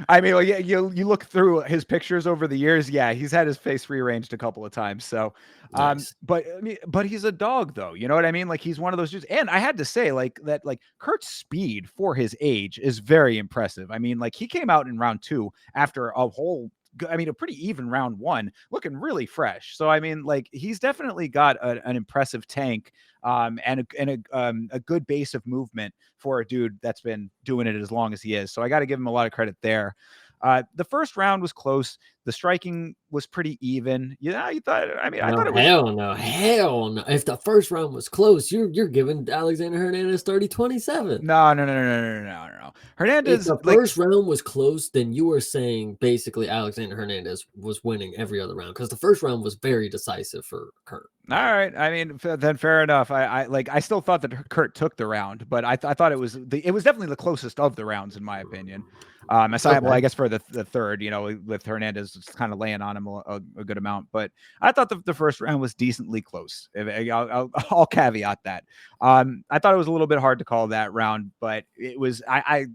I mean, well, yeah, you look through his pictures over the years. Yeah, he's had his face rearranged a couple of times. So, nice. but I mean, but he's a dog, though. You know what I mean? Like he's one of those dudes. And I had to say, like that, like Kurt's speed for his age is very impressive. I mean, like he came out in round 2 after a whole. I mean, a pretty even round 1, looking really fresh. So, I mean, like he's definitely got an impressive tank and a good base of movement for a dude that's been doing it as long as he is. So I got to give him a lot of credit there. The first round was close. The striking was pretty even. Yeah, you thought. I mean, I thought it was. Hell no. If the first round was close, you're giving Alexander Hernandez 30-27. No. Hernandez. If the first round was close, then you were saying basically Alexander Hernandez was winning every other round because the first round was very decisive for Kurt. All right. I mean, then fair enough. I still thought that Kurt took the round, but I thought it was definitely the closest of the rounds in my opinion. Aside, well, I guess for the third, you know, with Hernandez just kind of laying on him a good amount, but I thought the first round was decently close. I'll caveat that. I thought it was a little bit hard to call that round, but it was I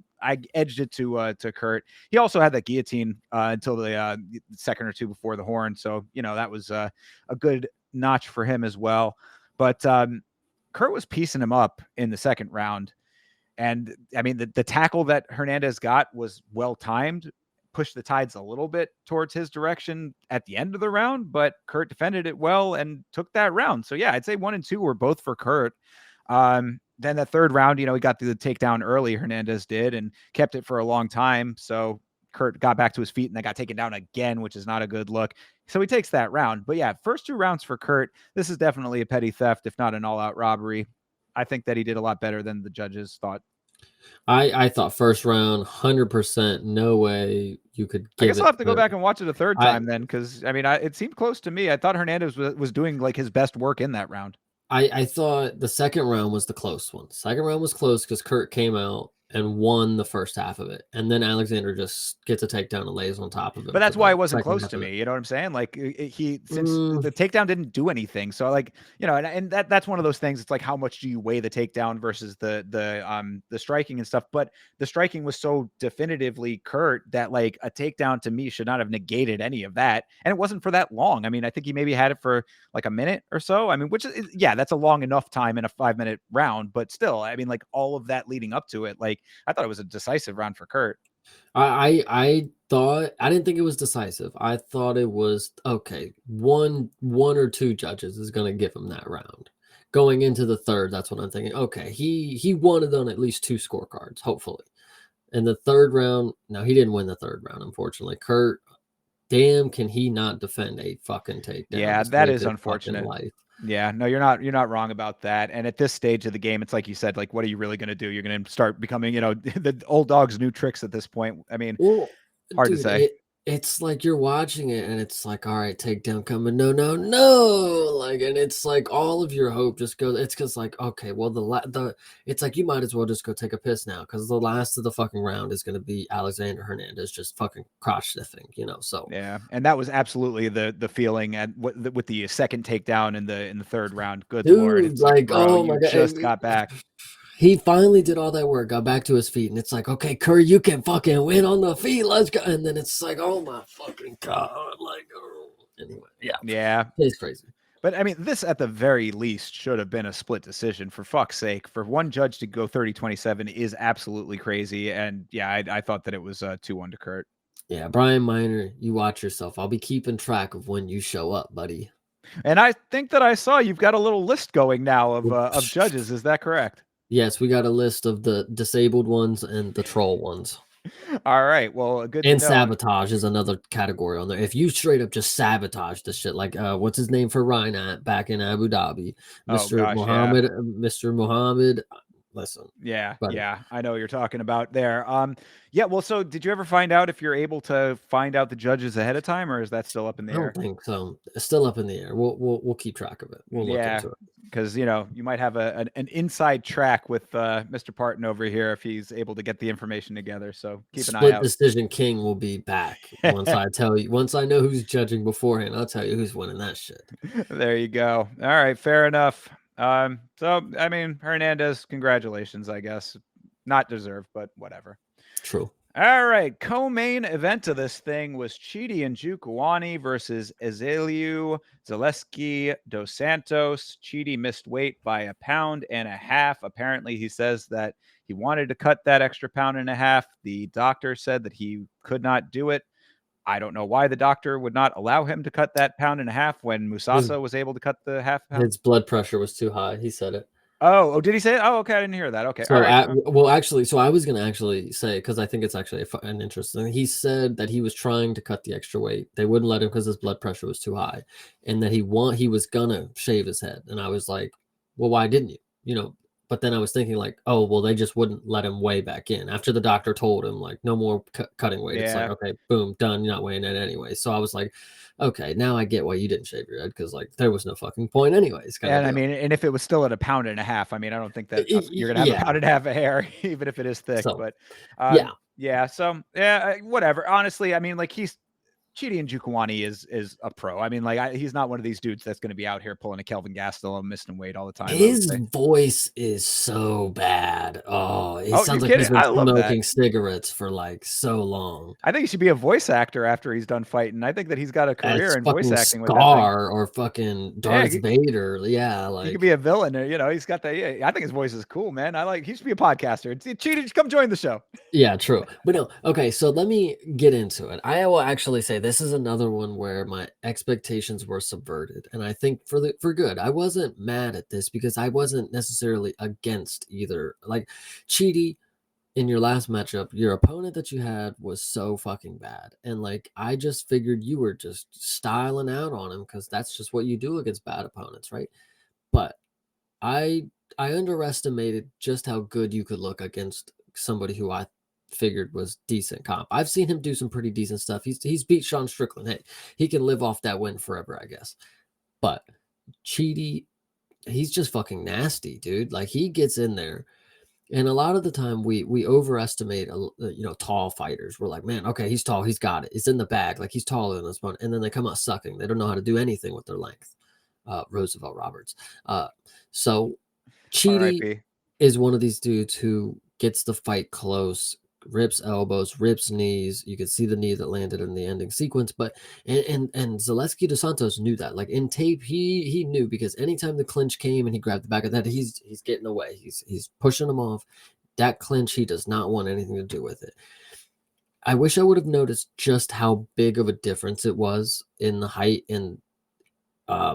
edged it to Kurt. He also had that guillotine until the second or two before the horn, so you know that was a good notch for him as well. But Kurt was piecing him up in the second round. And I mean, the tackle that Hernandez got was well timed, pushed the tides a little bit towards his direction at the end of the round, but Kurt defended it well and took that round. So yeah, I'd say 1 and 2 were both for Kurt. Then the third round, you know, he got the takedown early, Hernandez did, and kept it for a long time. So Kurt got back to his feet and then got taken down again, which is not a good look. So he takes that round. But yeah, first 2 rounds for Kurt, this is definitely a petty theft, if not an all-out robbery. I think that he did a lot better than the judges thought. I thought first round, 100%, no way you could I give guess it I'll have to go to back and watch it a third I time then, because I mean, it seemed close to me. I thought Hernandez was doing like his best work in that round. I thought the second round was the close one. Second round was close because Kurt came out and won the first half of it, and then Alexander just gets a takedown and lays on top of him But for that's why the it wasn't second close half to of it. me. You know what I'm saying? Like since Mm, the takedown didn't do anything. So like, and that's one of those things. It's like, how much do you weigh the takedown versus the striking and stuff? But the striking was so definitively Kurt that like a takedown to me should not have negated any of that. And it wasn't for that long. I mean, I think he maybe had it for like a minute or so. I mean, which is, yeah, that's a long enough time in a 5-minute round, but still, I mean, like all of that leading up to it, like I thought it was a decisive round for Kurt. I thought I didn't think it was decisive. I thought it was okay. One or two judges is going to give him that round. Going into the third, that's what I'm thinking. Okay, he won it on at least 2 scorecards, hopefully. In the third round, no, he didn't win the third round, unfortunately. Kurt, damn, can he not defend a fucking takedown Yeah, to that save is his fucking unfortunate. life? Yeah, no, you're not wrong about that. And at this stage of the game, it's like you said, like, what are you really going to do? You're going to start becoming, the old dog's new tricks at this point. I mean, Well, hard to dude, say. it's like you're watching it and it's like, all right, takedown coming. No, no, no. Like, and it's like all of your hope just goes. It's because like, okay, well, it's like you might as well just go take a piss now because the last of the fucking round is going to be Alexander Hernandez just fucking crotch sniffing, So Yeah, and that was absolutely the feeling at with the second takedown in the third round. Good Lord, dude, it's like, like, bro, oh you my god. just got back. He finally did all that work, got back to his feet, and it's like, okay, Curry, you can fucking win on the feet. Let's go. And then it's like, oh my fucking god, like, oh. Anyway, yeah, Yeah, it's crazy. but I mean, this at the very least should have been a split decision. For fuck's sake, for one judge to go 30-27 is absolutely crazy. And yeah, I thought that it was 2-1 to Kurt. Yeah, Brian Miner, you watch yourself. I'll be keeping track of when you show up, buddy. And I think that I saw you've got a little list going now of judges. Is that correct? Yes, we got a list of the disabled ones and the troll ones. All right. Well, good to And know. sabotage is another category on there. If you straight up just sabotage the shit, like what's his name for Ryan back in Abu Dhabi, Oh gosh, yeah. Mr. Muhammad. Listen, Yeah, buddy. yeah, I know what you're talking about there. Yeah. Well, so did you ever find out if you're able to find out the judges ahead of time, or is that still up in the I don't air? think so. It's still up in the air. We'll keep track of it. We'll look Yeah, into it. because you might have an inside track with Mr. Parton over here if he's able to get the information together. So keep an eye Split out. decision king will be back once I tell you. Once I know who's judging beforehand, I'll tell you who's winning that shit. There you go. All right, fair enough. So I mean, Hernandez, congratulations, I guess. Not deserved, but whatever. True. All right, co-main event of this thing was Chidi and Njokuani versus Ezeliu Zaleski dos Santos. Chidi missed weight by 1.5 pounds. Apparently, he says that he wanted to cut that extra 1.5 pounds. The doctor said that he could not do it. I don't know why the doctor would not allow him to cut that 1.5 pounds when His Musasa was able to cut the half pound. his blood pressure was too high. He said it. Oh, did he say it? Oh, okay. I didn't hear that. Okay. All So, right. actually, so I was gonna actually say because I think it's actually an interesting. He said that he was trying to cut the extra weight. They wouldn't let him because his blood pressure was too high, and that he was gonna shave his head. And I was like, well, why didn't you? But then I was thinking like, oh, well, they just wouldn't let him weigh back in after the doctor told him like no more cutting weight. It's like, Yeah. okay, boom, done. You're not weighing in anyway. So I was like, okay, now I get why you didn't shave your head because like there was no fucking point anyways. Kind of And I deal. mean, and if it was still at 1.5 pounds, I mean, I don't think that you're gonna have a Yeah. 1.5 pounds of hair, even if it is thick. So But yeah. yeah. So yeah, whatever. Honestly, I mean, like Chidi Njokuani is a pro. I mean, like he's not one of these dudes that's going to be out here pulling a Kelvin Gastelum, missing weight all the time. I would His say. voice is so bad. Oh, it Oh, you're sounds like he's kidding? been I love that. smoking cigarettes for like so long. I think he should be a voice actor after he's done fighting. I think that he's got a career As in voice fucking acting with that thing. Scar or fucking Yeah, Darth Vader. Yeah, he could like be a villain. He's got that. Yeah, I think his voice is cool, man. He should be a podcaster. Cheated, just come join the show. yeah, true. But no, okay, so let me get into it. I will actually say this is another one where my expectations were subverted. And I think for good. I wasn't mad at this because I wasn't necessarily against either. Like Cheaty in your last matchup, your opponent that you had was so fucking bad. And like, I just figured you were just styling out on him because that's just what you do against bad opponents, right? But I I underestimated just how good you could look against somebody who I figured was decent comp. I've seen him do some pretty decent stuff. He's beat Sean Strickland. Hey, he can live off that win forever, I guess. But Cheaty, he's just fucking nasty, dude. Like he gets in there, and a lot of the time we overestimate tall fighters. We're like, man, okay, he's tall, he's got it, it's in the bag, like he's taller than this one, and then they come out sucking. They don't know how to do anything with their length. Roosevelt Roberts. So Cheaty R.I.P. is one of these dudes who gets the fight close, rips elbows, rips knees. You could see the knee that landed in the ending sequence, but and Zaleski dos Santos knew that. Like in tape, he knew because anytime the clinch came and he grabbed the back of that, he's getting away. He's pushing him off. That clinch, he does not want anything to do with it. I wish I would have noticed just how big of a difference it was in the height and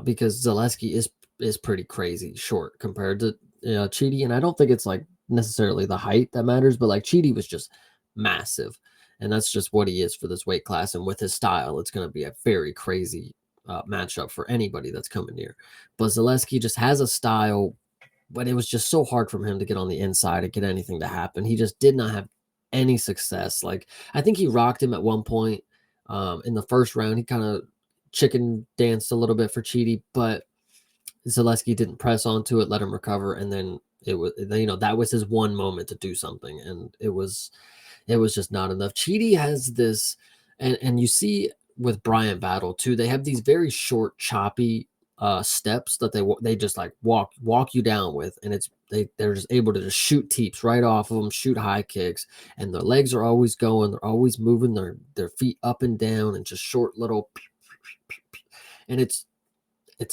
because Zaleski is pretty crazy short compared to Cheaty, and I don't think it's like necessarily the height that matters, but like Cheaty was just massive, and that's just what he is for this weight class, and with his style, it's going to be a very crazy matchup for anybody that's coming near. But Zaleski just has a style, but it was just so hard for him to get on the inside and get anything to happen. He just did not have any success. Like I think he rocked him at one point in the first round. He kind of chicken danced a little bit for Cheaty, but Zaleski didn't press onto it, let him recover, and then it was that was his one moment to do something, and it was just not enough. Cheaty has this, and you see with Bryant Battle too, they have these very short, choppy steps that they just like walk you down with, and they're just able to just shoot teeps right off of them, shoot high kicks, and their legs are always going, they're always moving their feet up and down, and just short little, and it's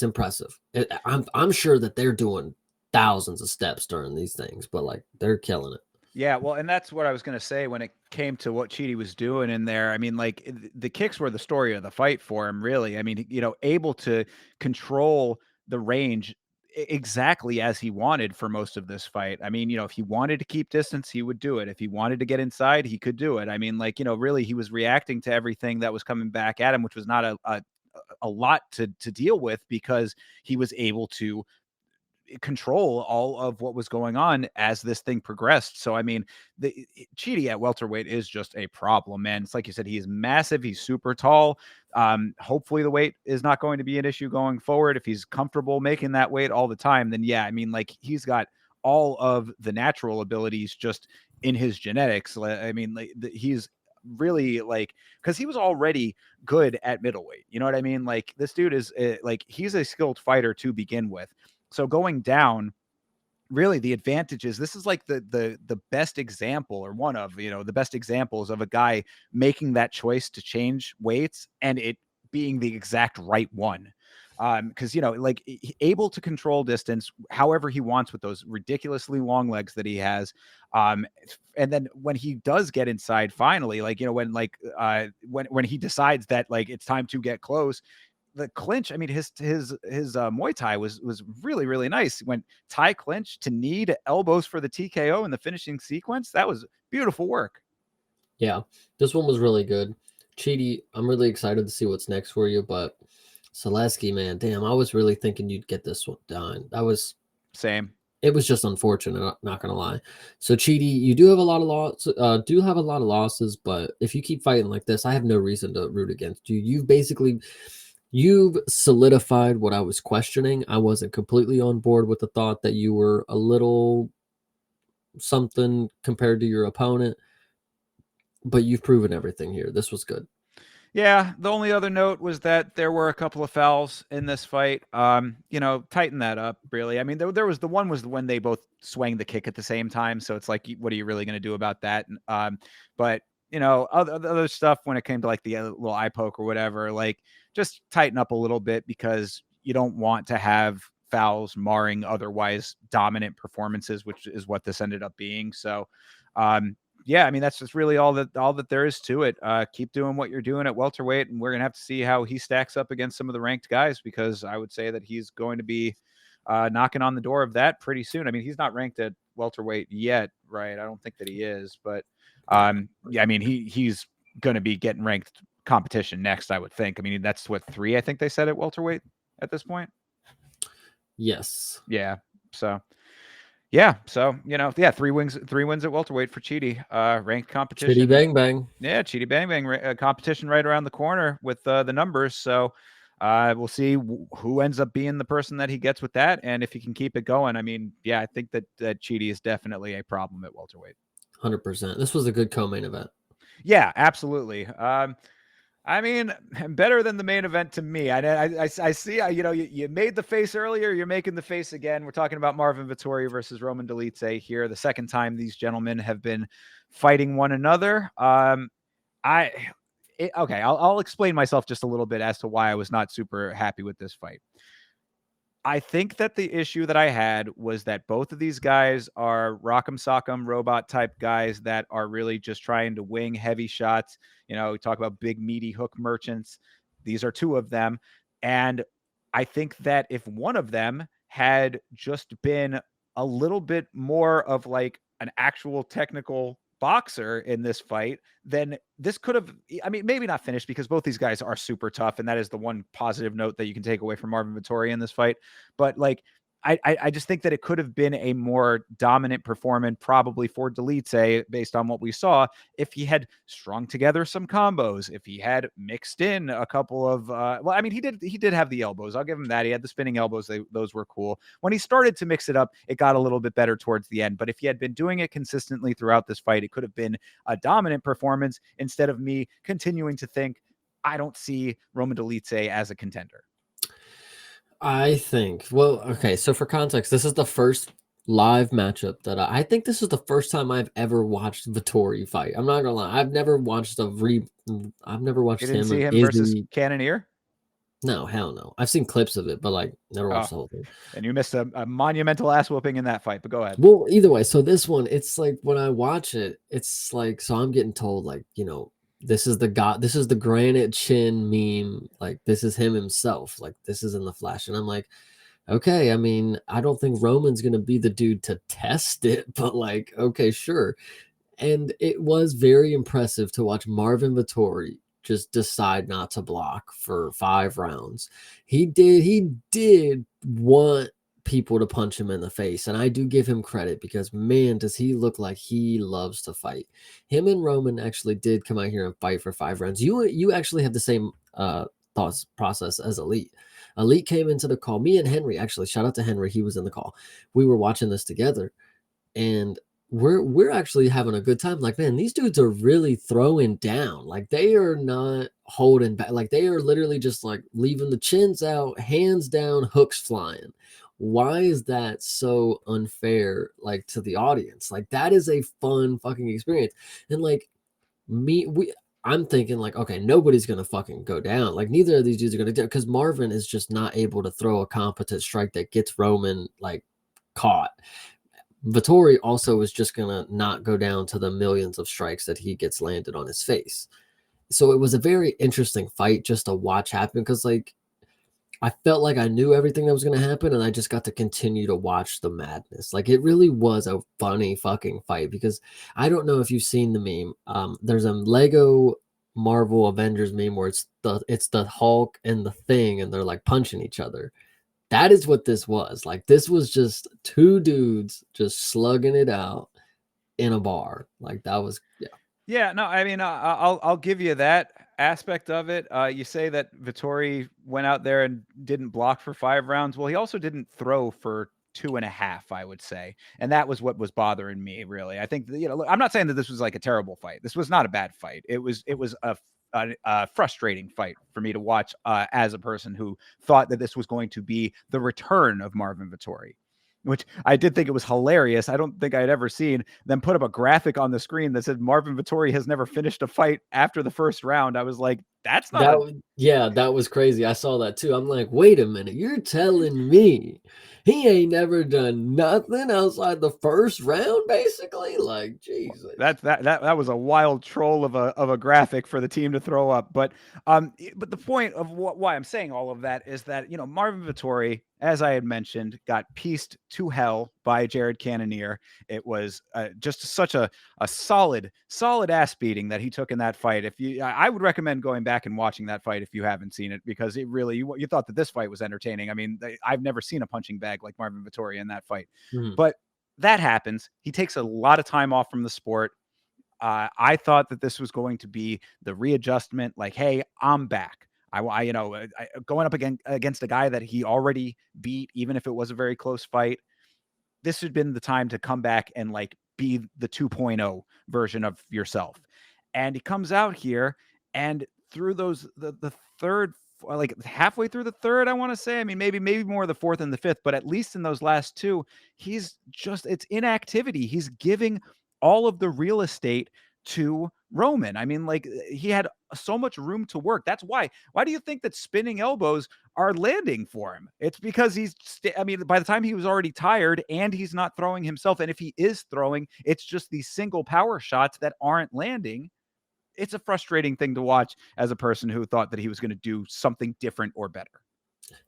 impressive. I'm sure that they're doing thousands of steps during these things, but like they're killing it. Yeah, well, and that's what I was going to say when it came to what Cheaty was doing in there. I mean, like the kicks were the story of the fight for him, really. I mean, able to control the range exactly as he wanted for most of this fight. I mean, if he wanted to keep distance, he would do it. If he wanted to get inside, he could do it. I mean, like, really he was reacting to everything that was coming back at him, which was not a lot to deal with because he was able to control all of what was going on as this thing progressed. So I mean, the Cheaty at welterweight is just a problem, man. It's like you said, he is massive, he's super tall. Hopefully the weight is not going to be an issue going forward. If he's comfortable making that weight all the time, then yeah, I mean, like he's got all of the natural abilities just in his genetics. I mean, like he's really like because he was already good at middleweight. You know what I mean? Like this dude is like he's a skilled fighter to begin with. So going down, really the advantages. This is like the best example, or one of the best examples of a guy making that choice to change weights and it being the exact right one. Because like able to control distance however he wants with those ridiculously long legs that he has. And then when he does get inside, finally, like when he decides that like it's time to get close, the clinch. I mean, his Muay Thai was really really nice. Went Thai clinch to knee to elbows for the TKO in the finishing sequence. That was beautiful work. Yeah, this one was really good. Cheaty, I'm really excited to see what's next for you, but Zaleski, man, damn, I was really thinking you'd get this one done. Same. It was just unfortunate, not gonna lie. So Cheaty, you do have a lot of losses, but if you keep fighting like this, I have no reason to root against you. You've solidified what I was questioning. I wasn't completely on board with the thought that you were a little something compared to your opponent, but you've proven everything here. This was good. Yeah, the only other note was that there were a couple of fouls in this fight. Tighten that up, really. I mean, there was the one was when they both swang the kick at the same time. So it's like, what are you really going to do about that? But other stuff when it came to like the little eye poke or whatever, like just tighten up a little bit because you don't want to have fouls marring otherwise dominant performances, which is what this ended up being. So, yeah, I mean, that's just really all that there is to it. Keep doing what you're doing at welterweight, and we're gonna have to see how he stacks up against some of the ranked guys because I would say that he's going to be knocking on the door of that pretty soon. I mean, he's not ranked at welterweight yet, right? I don't think that he is, but yeah, I mean he's going to be getting ranked competition next, I would think. I mean, that's what 3 I think they said at welterweight at this point. Yes. Yeah. So yeah, so 3 wins at welterweight for Chidi. Ranked Chitty competition. bang bang. Yeah, Chidi Bang Bang competition right around the corner with the numbers. So we'll see who ends up being the person that he gets with that, and if he can keep it going. I mean, yeah, I think that Chidi is definitely a problem at welterweight. 100%. This was a good co-main event. Yeah, absolutely. I mean, better than the main event to me. I see. You made the face earlier. You're making the face again. We're talking about Marvin Vettori versus Roman Dolidze here. The second time these gentlemen have been fighting one another. I'll explain myself just a little bit as to why I was not super happy with this fight. I think that the issue that I had was that both of these guys are rock'em sock'em robot type guys that are really just trying to wing heavy shots. We talk about big meaty hook merchants. These are 2 of them. And I think that if one of them had just been a little bit more of like an actual technical boxer in this fight, then this could have, I mean, maybe not finished, because both these guys are super tough. And that is the one positive note that you can take away from Marvin Vettori in this fight. But like, I just think that it could have been a more dominant performance, probably for Dolidze, based on what we saw, if he had strung together some combos, if he had mixed in a couple of, well, I mean, he did have the elbows. I'll give him that. He had the spinning elbows. Those were cool. When he started to mix it up, it got a little bit better towards the end. But if he had been doing it consistently throughout this fight, it could have been a dominant performance, instead of me continuing to think I don't see Roman Dolidze as a contender. I think, well, okay, so for context, this is the first live matchup that I think this is the first time I've ever watched Vettori fight. I'm not gonna lie, I've never watched I've never watched You didn't him see and him versus Izzy. Cannonier? No, hell no. I've seen clips of it, but like never Oh, watched the whole thing. and you missed a monumental ass whooping in that fight, but go ahead. Well, either way, so this one, it's like when I watch it, it's like, so I'm getting told like, this is the god, this is the granite chin meme, like this is him himself, like this is in the flash. And I'm like, okay, I mean, I don't think Roman's gonna be the dude to test it, but like, okay, sure. And it was very impressive to watch Marvin Vettori just decide not to block for 5 rounds. He did want people to punch him in the face, and I do give him credit, because man, does he look like he loves to fight. Him and Roman actually did come out here and fight for 5 rounds. You actually have the same thoughts process as Elite. Elite came into the call. Me and Henry, actually, shout out to Henry, he was in the call. We were watching this together, and we're actually having a good time. Like, man, these dudes are really throwing down. Like, they are not holding back. Like, they are literally just like leaving the chins out, hands down, hooks flying. Why is that so unfair, like, to the audience? Like, that is a fun fucking experience. And like I'm thinking like, okay, nobody's gonna fucking go down. Like, neither of these dudes are gonna do, because Marvin is just not able to throw a competent strike that gets Roman like caught. Vettori also is just gonna not go down to the millions of strikes that he gets landed on his face. So it was a very interesting fight just to watch happen, because like I felt like I knew everything that was going to happen, and I just got to continue to watch the madness. Like, it really was a funny fucking fight, because I don't know if you've seen the meme. There's a Lego Marvel Avengers meme where it's the Hulk and the Thing, and they're like punching each other. That is what this was. Like, this was just 2 dudes just slugging it out in a bar. Like, that was, yeah. Yeah, no, I mean, I'll give you that aspect of it. You say that Vettori went out there and didn't block for 5 rounds. Well, he also didn't throw for 2.5, I would say, and that was what was bothering me, really. I think look, I'm not saying that this was like a terrible fight. This was not a bad fight. It was a frustrating fight for me to watch as a person who thought that this was going to be the return of Marvin Vettori, which I did think it was hilarious. I don't think I'd ever seen them put up a graphic on the screen that said Marvin Vettori has never finished a fight after the first round. I was like, That's not That a w yeah, that was crazy. I saw that too. I'm like, "Wait a minute, you're telling me he ain't never done nothing outside the first round, basically?" Like, Jesus. that was a wild troll of a graphic for the team to throw up. But the point of why I'm saying all of that is that Marvin Vettori, as I had mentioned, got pieced to hell by Jared Cannonier. It was just such a solid ass beating that he took in that fight. I would recommend going back and watching that fight if you haven't seen it, because it really you thought that this fight was entertaining. I mean, I've never seen a punching bag like Marvin Vettori in that fight, Mhm. but that happens. He takes a lot of time off from the sport. I thought that this was going to be the readjustment, like, hey, I'm back. Going up against a guy that he already beat, even if it was a very close fight. This had been the time to come back and like be the 2.0 version of yourself. And he comes out here, and through the third, like halfway through the third, I want to say, I mean, maybe more the fourth and the fifth, but at least in those last two, it's inactivity. He's giving all of the real estate to Roman. I mean, like, he had so much room to work. That's why. Why do you think that spinning elbows are landing for him? It's because I mean, by the time he was already tired, and he's not throwing himself. And if he is throwing, it's just these single power shots that aren't landing. It's a frustrating thing to watch as a person who thought that he was going to do something different or better.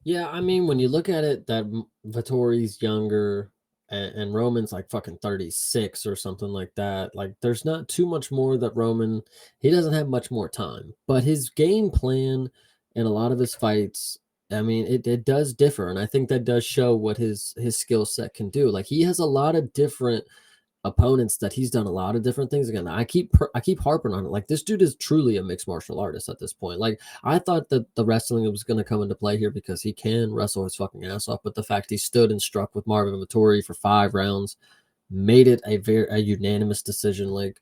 Yeah, I mean, when you look at it, that Vittori's younger and Roman's like fucking 36 or something like that. Like, there's not too much more that he doesn't have much more time. But his game plan and a lot of his fights, I mean, it does differ. And I think that does show what his skill set can do. Like, he has a lot of different opponents that he's done a lot of different things again. I keep harping on it. Like, this dude is truly a mixed martial artist at this point. Like, I thought that the wrestling was going to come into play here because he can wrestle his fucking ass off, but the fact he stood and struck with Marvin Vettori for 5 rounds made it a unanimous decision. Like,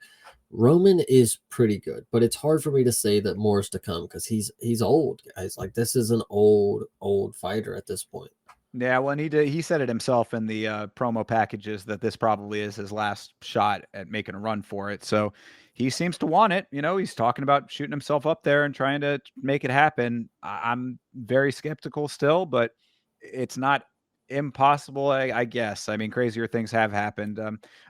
Roman is pretty good, but it's hard for me to say that more is to come because he's old, guys. Like, this is an old fighter at this point. Yeah, well, and he said it himself in the promo packages that this probably is his last shot at making a run for it. So he seems to want it. He's talking about shooting himself up there and trying to make it happen. I'm very skeptical still, but it's not impossible, I guess. I mean, crazier things have happened.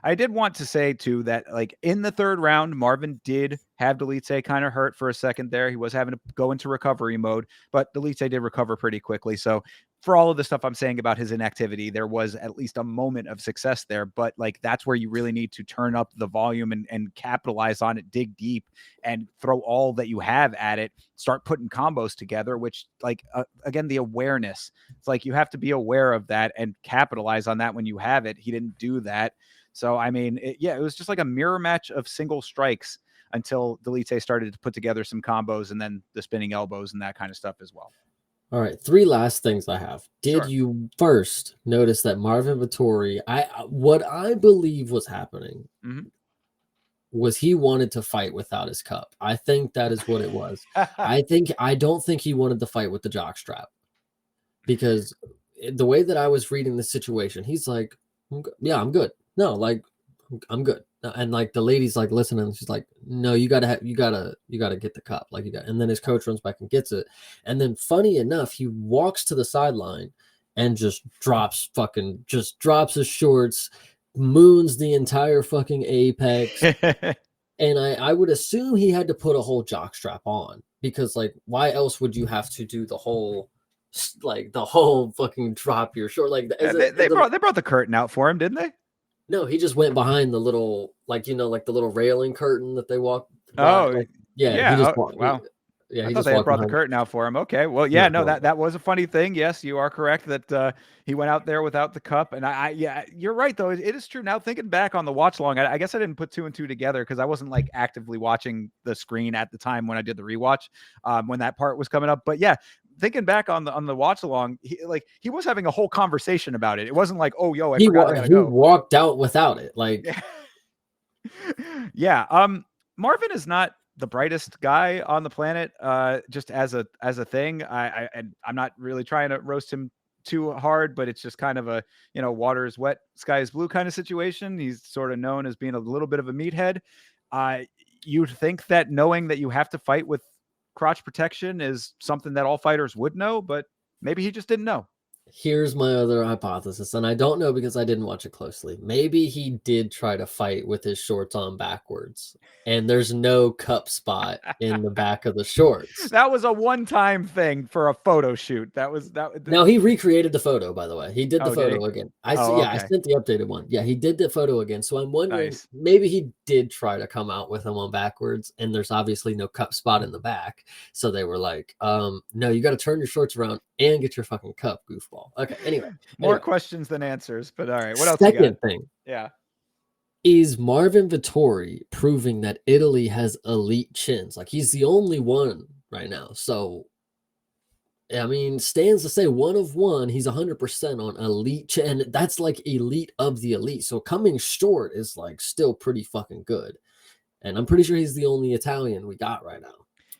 I did want to say too that, like, in the third round, Marvin did have Dolidze kind of hurt for a second there. He was having to go into recovery mode, but Dolidze did recover pretty quickly. So for all of the stuff I'm saying about his inactivity, there was at least a moment of success there. But like, that's where you really need to turn up the volume and capitalize on it, dig deep, and throw all that you have at it. Start putting combos together, which, like, again, the awareness. It's like you have to be aware of that and capitalize on that when you have it. He didn't do that. So, I mean, it was just like a mirror match of single strikes until Dolidze started to put together some combos, and then the spinning elbows and that kind of stuff as well. All right, 3 last things I have. Did Sure. you first notice that Marvin Vettori, what I believe was happening Mhm. was he wanted to fight without his cup. I think that is what it was. I don't think he wanted to fight with the jockstrap because the way that I was reading the situation, he's like, "Yeah, I'm good." No, like, I'm good. And like the lady's like listening, she's like, "No, you gotta get the cup." Like, you got, and then his coach runs back and gets it. And then funny enough, he walks to the sideline and just drops his shorts, moons the entire fucking apex. And I would assume he had to put a whole jock strap on because, like, why else would you have to do the whole fucking drop your short? Like, They brought the curtain out for him, didn't they? no, he just went behind the little, like, like the little railing curtain that they walk by. Oh, Like, yeah, he yeah. just Oh, walked. wow. I He thought just they had walked brought the behind. curtain out for him. Okay. Well, yeah, No, no, no. that was a funny thing. Yes, you are correct that he went out there without the cup. And yeah, you're right though. It is true. Now thinking back on the watch long, I guess I didn't put two and two together because I wasn't like actively watching the screen at the time when I did the rewatch, when that part was coming up. But yeah, thinking back on the watch along, he was having a whole conversation about it. It wasn't like, oh, yo, I forgot I gotta He go. walked out without it. Like, Yeah. Yeah. Marvin is not the brightest guy on the planet, just as a thing. And I'm not really trying to roast him too hard, but it's just kind of a, water is wet, sky is blue kind of situation. He's sort of known as being a little bit of a meathead. Uh, you'd think that knowing that you have to fight with crotch protection is something that all fighters would know, but maybe he just didn't know. Here's my other hypothesis, and I don't know because I didn't watch it closely. Maybe he did try to fight with his shorts on backwards, and there's no cup spot in the back of the shorts. That was a one-time thing for a photo shoot. That was that. Now he recreated the photo, by the way. He did the Oh, did he? photo again. I see. Oh, Yeah, I okay. sent the updated one. Yeah, he did the photo again. So I'm wondering, Nice. maybe he did try to come out with him on backwards, and there's obviously no cup spot in the back. So they were like, no, you got to turn your shorts around and get your fucking cup, goofball. Okay. Anyway, More questions than answers, but all right. What else you got? second thing. Yeah. Is Marvin Vettori proving that Italy has elite chins? Like, he's the only one right now. So, I mean, stands to say one of one, he's 100% on elite chin. And that's like elite of the elite. So coming short is like still pretty fucking good. And I'm pretty sure he's the only Italian we got right now.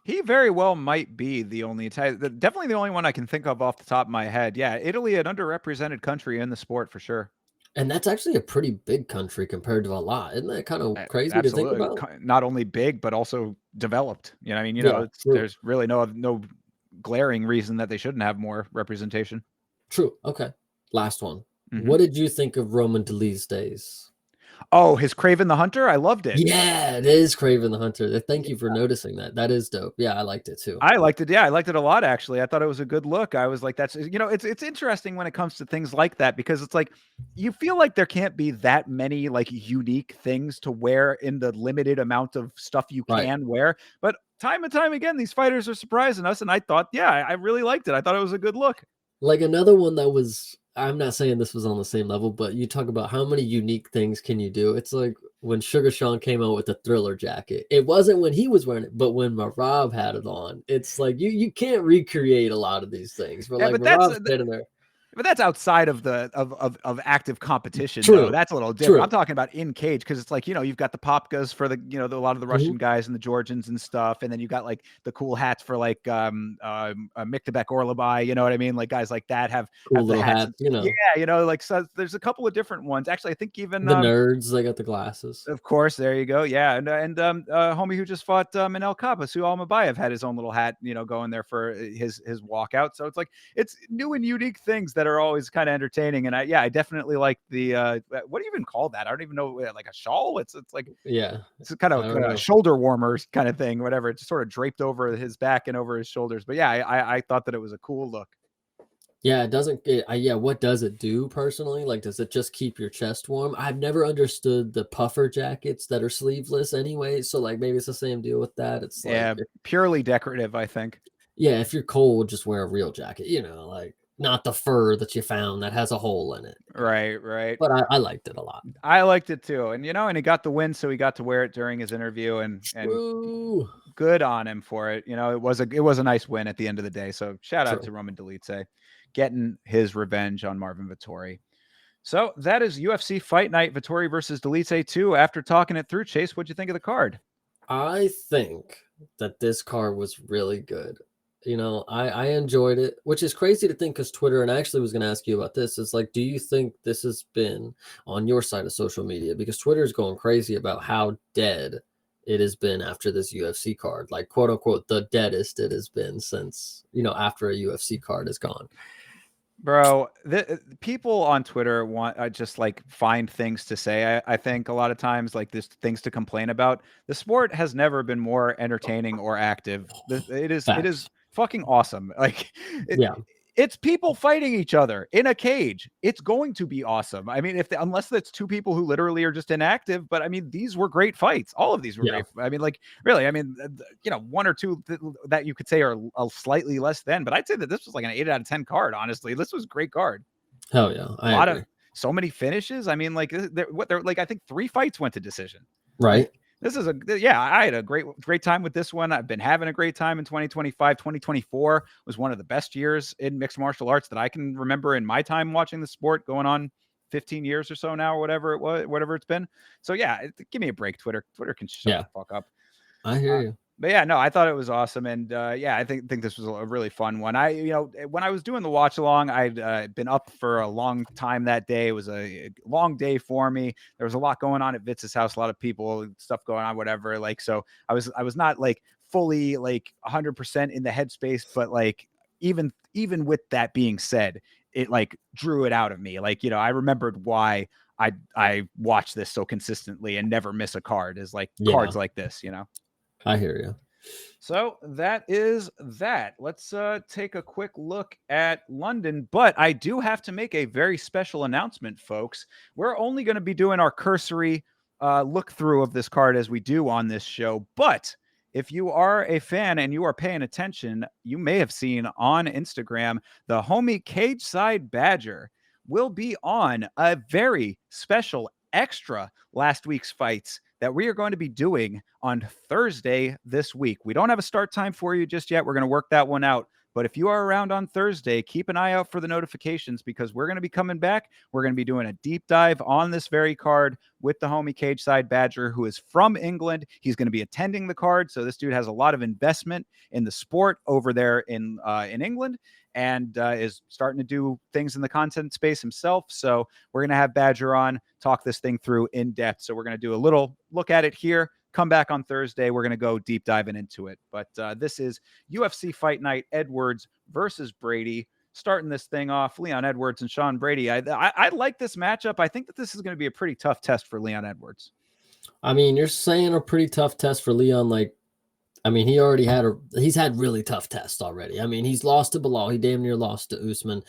He very well might be the only Italian, definitely the only one I can think of off the top of my head. Yeah, Italy, an underrepresented country in the sport for sure. And that's actually a pretty big country compared to a lot. Isn't that kind of crazy to think Absolutely. about? Not only big, but also developed. You know, I mean, Yeah, true. there's really no glaring reason that they shouldn't have more representation. True. Okay. Last one. What did you think of Roman Dolidze days? Oh, his Craven the Hunter? I loved it. Yeah, it is Craven the Hunter. Thank you for noticing that. That is dope. Yeah, I liked it too. I liked it. Yeah, I liked it a lot, actually. I thought it was a good look. I was like, that's, it's interesting when it comes to things like that, because it's like, you feel like there can't be that many like unique things to wear in the limited amount of stuff you can wear. But time and time again, these fighters are surprising us. And I thought, yeah, I really liked it. I thought it was a good look. Like another one that was, I'm not saying this was on the same level, but you talk about how many unique things can you do. It's like when Sugar Sean came out with the Thriller jacket. It wasn't when he was wearing it, but when Marab had it on. It's like you can't recreate a lot of these things. But like Marab's standing there. But that's outside of the of active competition. True. Though. That's a little different. True. I'm talking about in cage, because it's like, you've got the Popkas for the a lot of the Russian guys and the Georgians and stuff, and then you got like the cool hats for like Miktabek Orlabai, you know what I mean? Like guys like that have cool the little hats, Yeah, like, so there's a couple of different ones. Actually, I think even the nerds, they got the glasses. Of course, there you go. Yeah, and homie who just fought Manel Capa, Su Almabayev, had his own little hat, going there for his walkout. So it's like, it's new and unique things that are always kind of entertaining. And I definitely like the what do you even call that? I don't even know, like a shawl. It's like, it's kind of shoulder warmers kind of thing, whatever. It's sort of draped over his back and over his shoulders. But yeah, I thought that it was a cool look. Yeah, it doesn't. What does it do personally? Like, does it just keep your chest warm? I've never understood the puffer jackets that are sleeveless anyway. So, like, maybe it's the same deal with that. It's like purely decorative, I think. Yeah, if you're cold, just wear a real jacket. Like not the fur that you found that has a hole in it. Right. But I liked it a lot. I liked it too, and and he got the win, so he got to wear it during his interview, and good on him for it. It was a nice win at the end of the day. So shout out to Roman Dolidze, getting his revenge on Marvin Vettori. So that is UFC Fight Night, Vettori versus Dolidze 2. After talking it through, Chase, what'd you think of the card? I think that this card was really good. I enjoyed it, which is crazy to think, because Twitter, and I actually was going to ask you about this, is like, do you think this has been on your side of social media? Because Twitter is going crazy about how dead it has been after this UFC card, like quote unquote, the deadest it has been since, after a UFC card is gone. Bro, people on Twitter want just like find things to say. I think a lot of times, like, there's things to complain about. The sport has never been more entertaining or active. It is fucking awesome. Like, it's people fighting each other in a cage. It's going to be awesome. I mean, unless that's two people who literally are just inactive. But I mean, these were great fights. All of these were great. I mean, like, really, I mean, one or two that you could say are slightly less than. But I'd say that this was like an 8 out of 10 card. Honestly, this was a great card. Hell yeah, a lot of so many finishes. I mean, like, they're like, I think 3 fights went to decision. Right. Like, this is I had a great time with this one. I've been having a great time in 2025. 2024 was one of the best years in mixed martial arts that I can remember in my time watching the sport, going on 15 years or so now, or whatever it's been. So yeah, give me a break, Twitter. Twitter can shut the fuck up. I hear you. But yeah, no, I thought it was awesome. And I think this was a really fun one. When I was doing the watch along, I'd been up for a long time that day. It was a long day for me. There was a lot going on at Vitz's house, a lot of people, stuff going on, whatever. Like, so I was not like fully like 100% in the headspace, but like even with that being said, it like drew it out of me. Like, I remembered why I watch this so consistently and never miss a card, is like Yeah, cards like this. I hear you. So that is that. Let's take a quick look at London. But I do have to make a very special announcement, folks. We're only going to be doing our cursory look through of this card as we do on this show. But if you are a fan and you are paying attention, you may have seen on Instagram the homie Cage Side Badger will be on a very special extra last week's fights that we are going to be doing on Thursday this week. We don't have a start time for you just yet. We're going to work that one out. But if you are around on Thursday, keep an eye out for the notifications, because we're going to be coming back. We're going to be doing a deep dive on this very card with the homie Cage Side Badger, who is from England. He's going to be attending the card. So this dude has a lot of investment in the sport over there in England, and is starting to do things in the content space himself. So we're going to have Badger on, talk this thing through in depth. So we're going to do a little look at it here, come back on Thursday. We're going to go deep diving into it. But this is UFC Fight Night, Edwards versus Brady. Starting this thing off, Leon Edwards and Sean Brady. I like this matchup. I think that this is going to be a pretty tough test for Leon Edwards. I mean, you're saying a pretty tough test for Leon. Like, I mean, he's had really tough tests already. I mean, he's lost to Bilal. He damn near lost to Usman.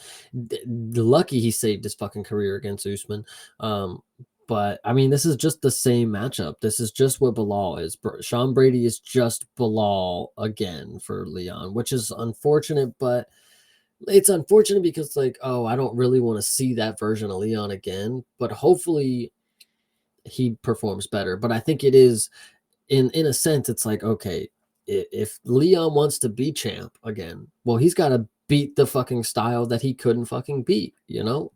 Lucky he saved his fucking career against Usman. But I mean, this is just the same matchup. This is just what Bilal is. Sean Brady is just Bilal again for Leon, which is unfortunate, but it's unfortunate because like, oh, I don't really want to see that version of Leon again, but hopefully he performs better. But I think it is in a sense, it's like, okay, if Leon wants to be champ again, well, he's got to beat the fucking style that he couldn't fucking beat,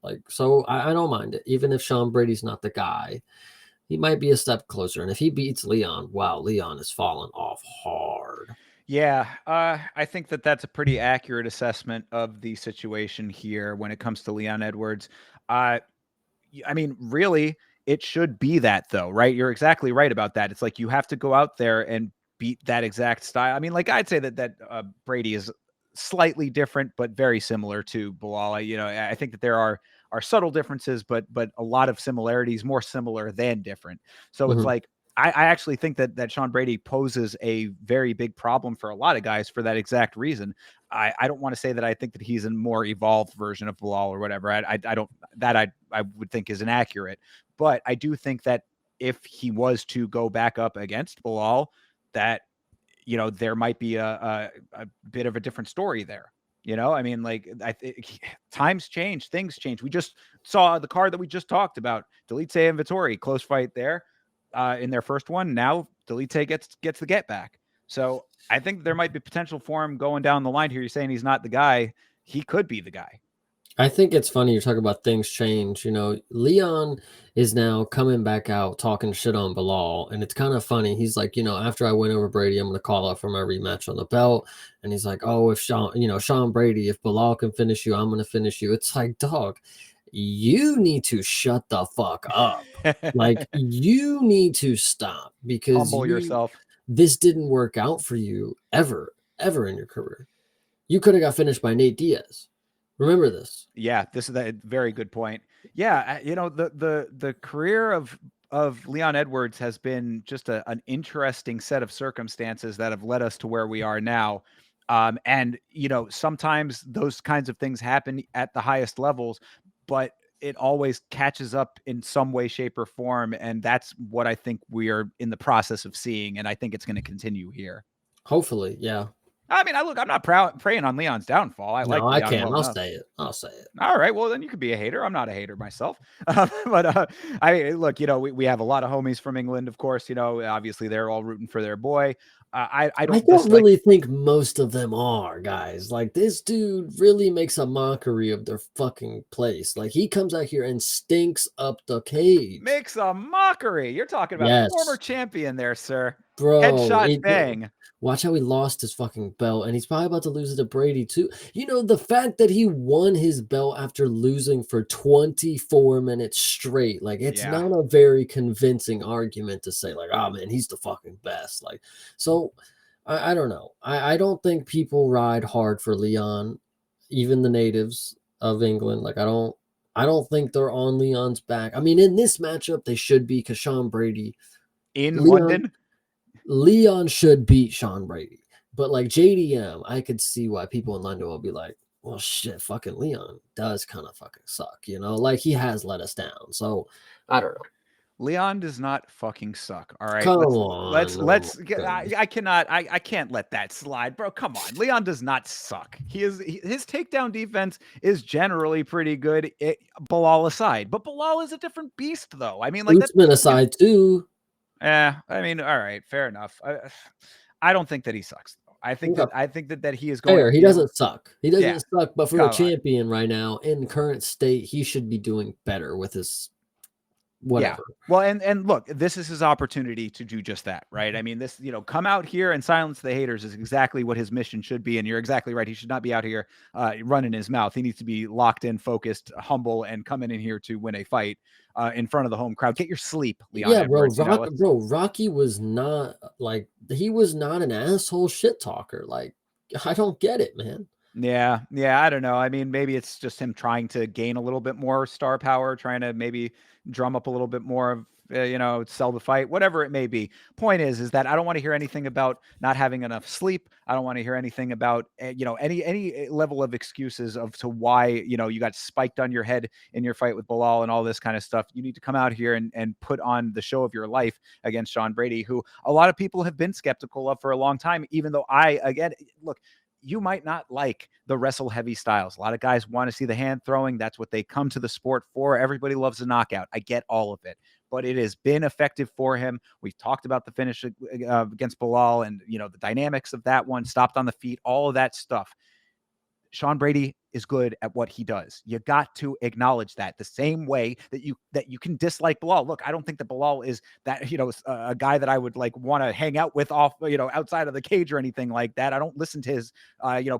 like, so I don't mind it. Even if Sean Brady's not the guy, he might be a step closer. And if he beats Leon, wow, Leon has fallen off hard. Yeah, I think that that's a pretty accurate assessment of the situation here when it comes to Leon Edwards. I mean, really, it should be that, though, right? You're exactly right about that. It's like you have to go out there and beat that exact style. I mean, like, I'd say that Brady is slightly different, but very similar to Bilal. I think that there are subtle differences, but a lot of similarities, more similar than different. So it's like, I actually think that Sean Brady poses a very big problem for a lot of guys for that exact reason. I don't want to say that I think that he's a more evolved version of Bilal or whatever. I don't, that I would think is inaccurate, but I do think that if he was to go back up against Bilal, that there might be a bit of a different story there. I mean, like, I think times change, things change. We just saw the card that we just talked about, Dolidze and Vettori, close fight there in their first one. Now Dolidze gets the get back. So I think there might be potential for him going down the line here. You're saying he's not the guy. He could be the guy. I think it's funny you're talking about things change. Leon is now coming back out talking shit on Bilal, and it's kind of funny. He's like, after I win over Brady, I'm going to call out for my rematch on the belt. And he's like, oh, if Sean Brady, if Bilal can finish you, I'm going to finish you. It's like, dog, you need to shut the fuck up. Like, you need to stop, because Humble yourself. this didn't work out for you ever in your career. You could have got finished by Nate Diaz. Remember this. Yeah, this is a very good point. Yeah, the career of Leon Edwards has been just an interesting set of circumstances that have led us to where we are now. And sometimes those kinds of things happen at the highest levels, but it always catches up in some way, shape, or form. And that's what I think we are in the process of seeing. And I think it's going to continue here. Hopefully, yeah. I mean, I'm not preying on Leon's downfall. I like I Leon can. well I'll enough. say it. I'll say it. All right. Well, then you could be a hater. I'm not a hater myself. But look, we have a lot of homies from England, of course. Obviously they're all rooting for their boy. I don't really think most of them are, guys. Like, this dude really makes a mockery of their fucking place. Like, he comes out here and stinks up the cage. Makes a mockery. You're talking about a former champion there, sir. Bro, headshot bang. Watch how he lost his fucking belt, and he's probably about to lose it to Brady too. The fact that he won his belt after losing for 24 minutes straight, like, it's not a very convincing argument to say, like, oh man, he's the fucking best. Like, so I don't know. I don't think people ride hard for Leon, even the natives of England. Like I don't think they're on Leon's back. I mean, in this matchup, they should be because Sean Brady, In Leon London? Leon should beat Sean Brady. But like JDM, I could see why people in London will be like, well, shit, fucking Leon does kind of fucking suck, you know? Like he has let us down. So I don't know. Leon does not fucking suck. All right. Come Let's on. Oh get, my goodness. I can't let that slide, bro. Come on. Leon does not suck. His takedown defense is generally pretty good, Bilal aside. But Bilal is a different beast though. I mean, like that, Usman you know, aside too. I mean, all right, fair enough. I don't think that he sucks though. Okay. I think that he is going, Fair. He doesn't suck. He yeah, doesn't suck, but for a come on. champion right now in the current state, he should be doing better with his Yeah. whatever. Well, and look, this is his opportunity to do just that, right? I mean, this, come out here and silence the haters is exactly what his mission should be. And you're exactly right. He should not be out here running his mouth. He needs to be locked in, focused, humble, and coming in here to win a fight in front of the home crowd. Get your sleep, Leon Yeah, bro. Edwards. Rocky was not like he was not an asshole shit talker. Like I don't get it, man. Yeah, yeah, I don't know. I mean, maybe it's just him trying to gain a little bit more star power, trying to maybe drum up a little bit more of, sell the fight, whatever it may be. Point is that I don't want to hear anything about not having enough sleep. I don't want to hear anything about, any level of excuses of to why, you got spiked on your head in your fight with Bilal and all this kind of stuff. You need to come out here and put on the show of your life against Sean Brady, who a lot of people have been skeptical of for a long time, even though again, look, you might not like the wrestle heavy styles. A lot of guys want to see the hand throwing. That's what they come to the sport for. Everybody loves a knockout. I get all of it, but it has been effective for him. We've talked about the finish against Bilal and, the dynamics of that one, stopped on the feet, all of that stuff. Sean Brady is good at what he does. You got to acknowledge that the same way that you can dislike Bilal. Look, I don't think that Bilal is that, a guy that I would like want to hang out with off, outside of the cage or anything like that. I don't listen to his,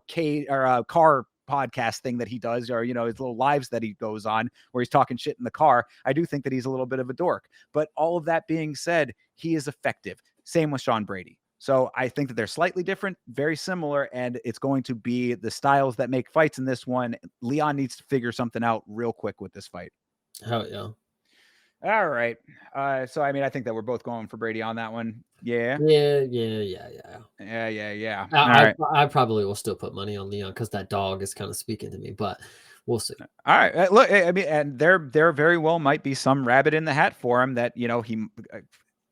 cage or car podcast thing that he does, or, his little lives that he goes on where he's talking shit in the car. I do think that he's a little bit of a dork, but all of that being said, he is effective. Same with Sean Brady. So I think that they're slightly different, very similar, and it's going to be the styles that make fights in this one. Leon needs to figure something out real quick with this fight. Hell yeah. All right. So I mean, I think that we're both going for Brady on that one. Yeah. Yeah. Yeah. All I right. I probably will still put money on Leon because that dog is kind of speaking to me, but we'll see. All right. Look, I mean, and there very well might be some rabbit in the hat for him that, he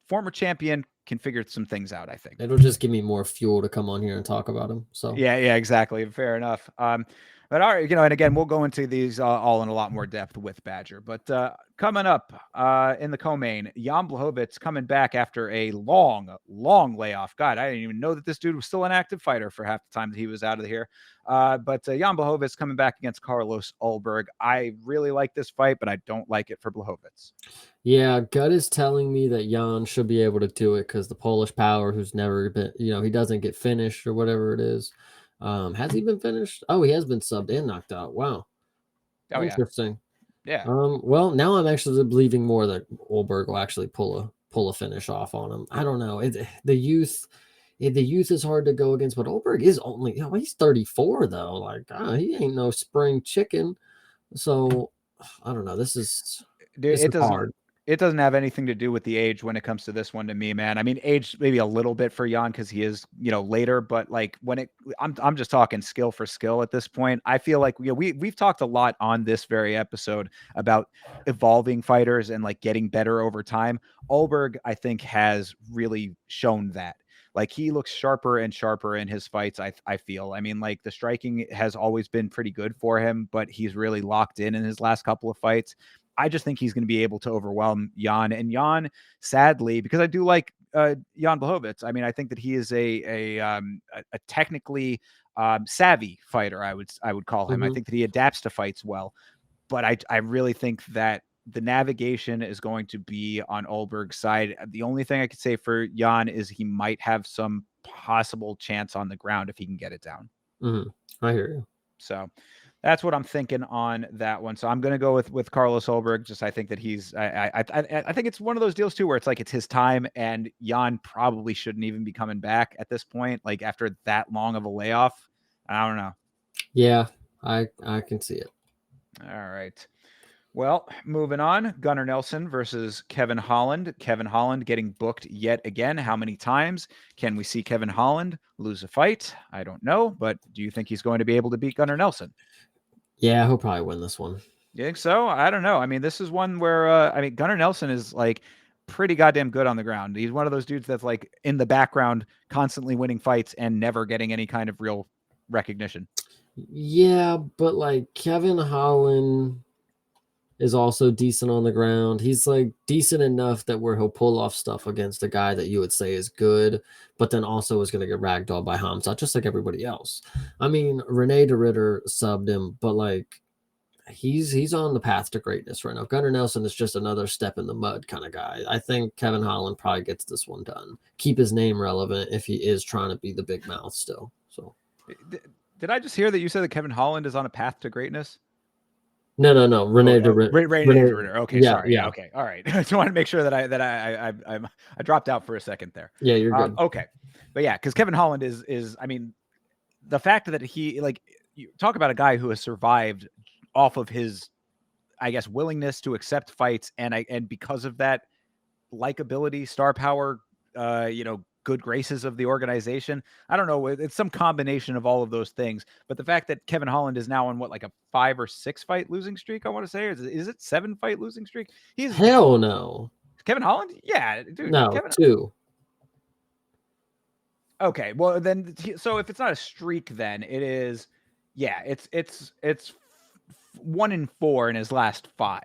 former champion can figure some things out, I think. It'll just give me more fuel to come on here and talk about him. So Yeah, exactly. Fair enough. But all right, and again, we'll go into these all in a lot more depth with Badger. But coming up in the co-main, Jan Blachowicz coming back after a long, long layoff. God, I didn't even know that this dude was still an active fighter for half the time that he was out of here. But Jan Blachowicz coming back against Carlos Ulberg. I really like this fight, but I don't like it for Blachowicz. yeah, gut is telling me that Jan should be able to do it because the Polish power, who's never been, he doesn't get finished or whatever it is. Has he been finished? Oh, he has been subbed and knocked out. Wow, Oh yeah, interesting. yeah. Well, now I'm actually believing more that Ulberg will actually pull a finish off on him. I don't know. The youth is hard to go against, but Ulberg is only, he's 34 though. Like, he ain't no spring chicken. So I don't know. Dude, This is hard. it doesn't have anything to do with the age when it comes to this one to me, man. I mean, age maybe a little bit for Jan because he is, later, but like I'm just talking skill for skill at this point. I feel like we've talked a lot on this very episode about evolving fighters and like getting better over time. Ulberg, I think, has really shown that. Like he looks sharper and sharper in his fights. I feel. I mean, like the striking has always been pretty good for him, but he's really locked in his last couple of fights. I just think he's going to be able to overwhelm Jan. And Jan, sadly, because I do like Jan Blachowicz, I mean, I think that he is a technically savvy fighter. I would call him. I think that he adapts to fights well, but I really think that the navigation is going to be on Ulberg's side. The only thing I could say for Jan is he might have some possible chance on the ground if he can get it down. I hear you. So That's what I'm thinking on that one. So I'm going to go with Carlos Ulberg. Just I think that I think it's one of those deals too where it's like it's his time, and Jan probably shouldn't even be coming back at this point. Like after that long of a layoff, I don't know. Yeah, I can see it. All right. Well, moving on, Gunnar Nelson versus Kevin Holland. Kevin Holland getting booked yet again. How many times can we see Kevin Holland lose a fight? I don't know, but do you think he's going to be able to beat Gunnar Nelson? Yeah, he'll probably win this one. You think so? I don't know. I mean, this is one where Gunnar Nelson is like pretty goddamn good on the ground. He's one of those dudes that's like in the background, constantly winning fights and never getting any kind of real recognition. Yeah, but like Kevin Holland is also decent on the ground. He's like decent enough that where he'll pull off stuff against a guy that you would say is good, but then also is going to get ragdolled by Hamzat, just like everybody else. I mean, Rene de Ritter subbed him, but like he's on the path to greatness right now. Gunnar Nelson is just another step in the mud kind of guy. I think Kevin Holland probably gets this one done. Keep his name relevant if he is trying to be the big mouth still. So did I just hear that you said that Kevin Holland is on a path to greatness? No. Rene de Ritter. Rene de Ritter. Okay, yeah, sorry. Yeah, okay, all right. I just wanted to make sure that I dropped out for a second there. Yeah, you're good. Okay, but yeah, because Kevin Holland is I mean, the fact that he like you talk about a guy who has survived off of his, I guess, willingness to accept fights, and because of that likability, star power, good graces of the organization. I don't know. It's some combination of all of those things. But the fact that Kevin Holland is now on what, like a 5 or 6 fight losing streak, I want to say, is it 7 fight losing streak? Hell no. Kevin Holland? Yeah, dude. No, Kevin, 2. Okay, well then, so if it's not a streak, then it is. Yeah, it's 1-4 in his last 5.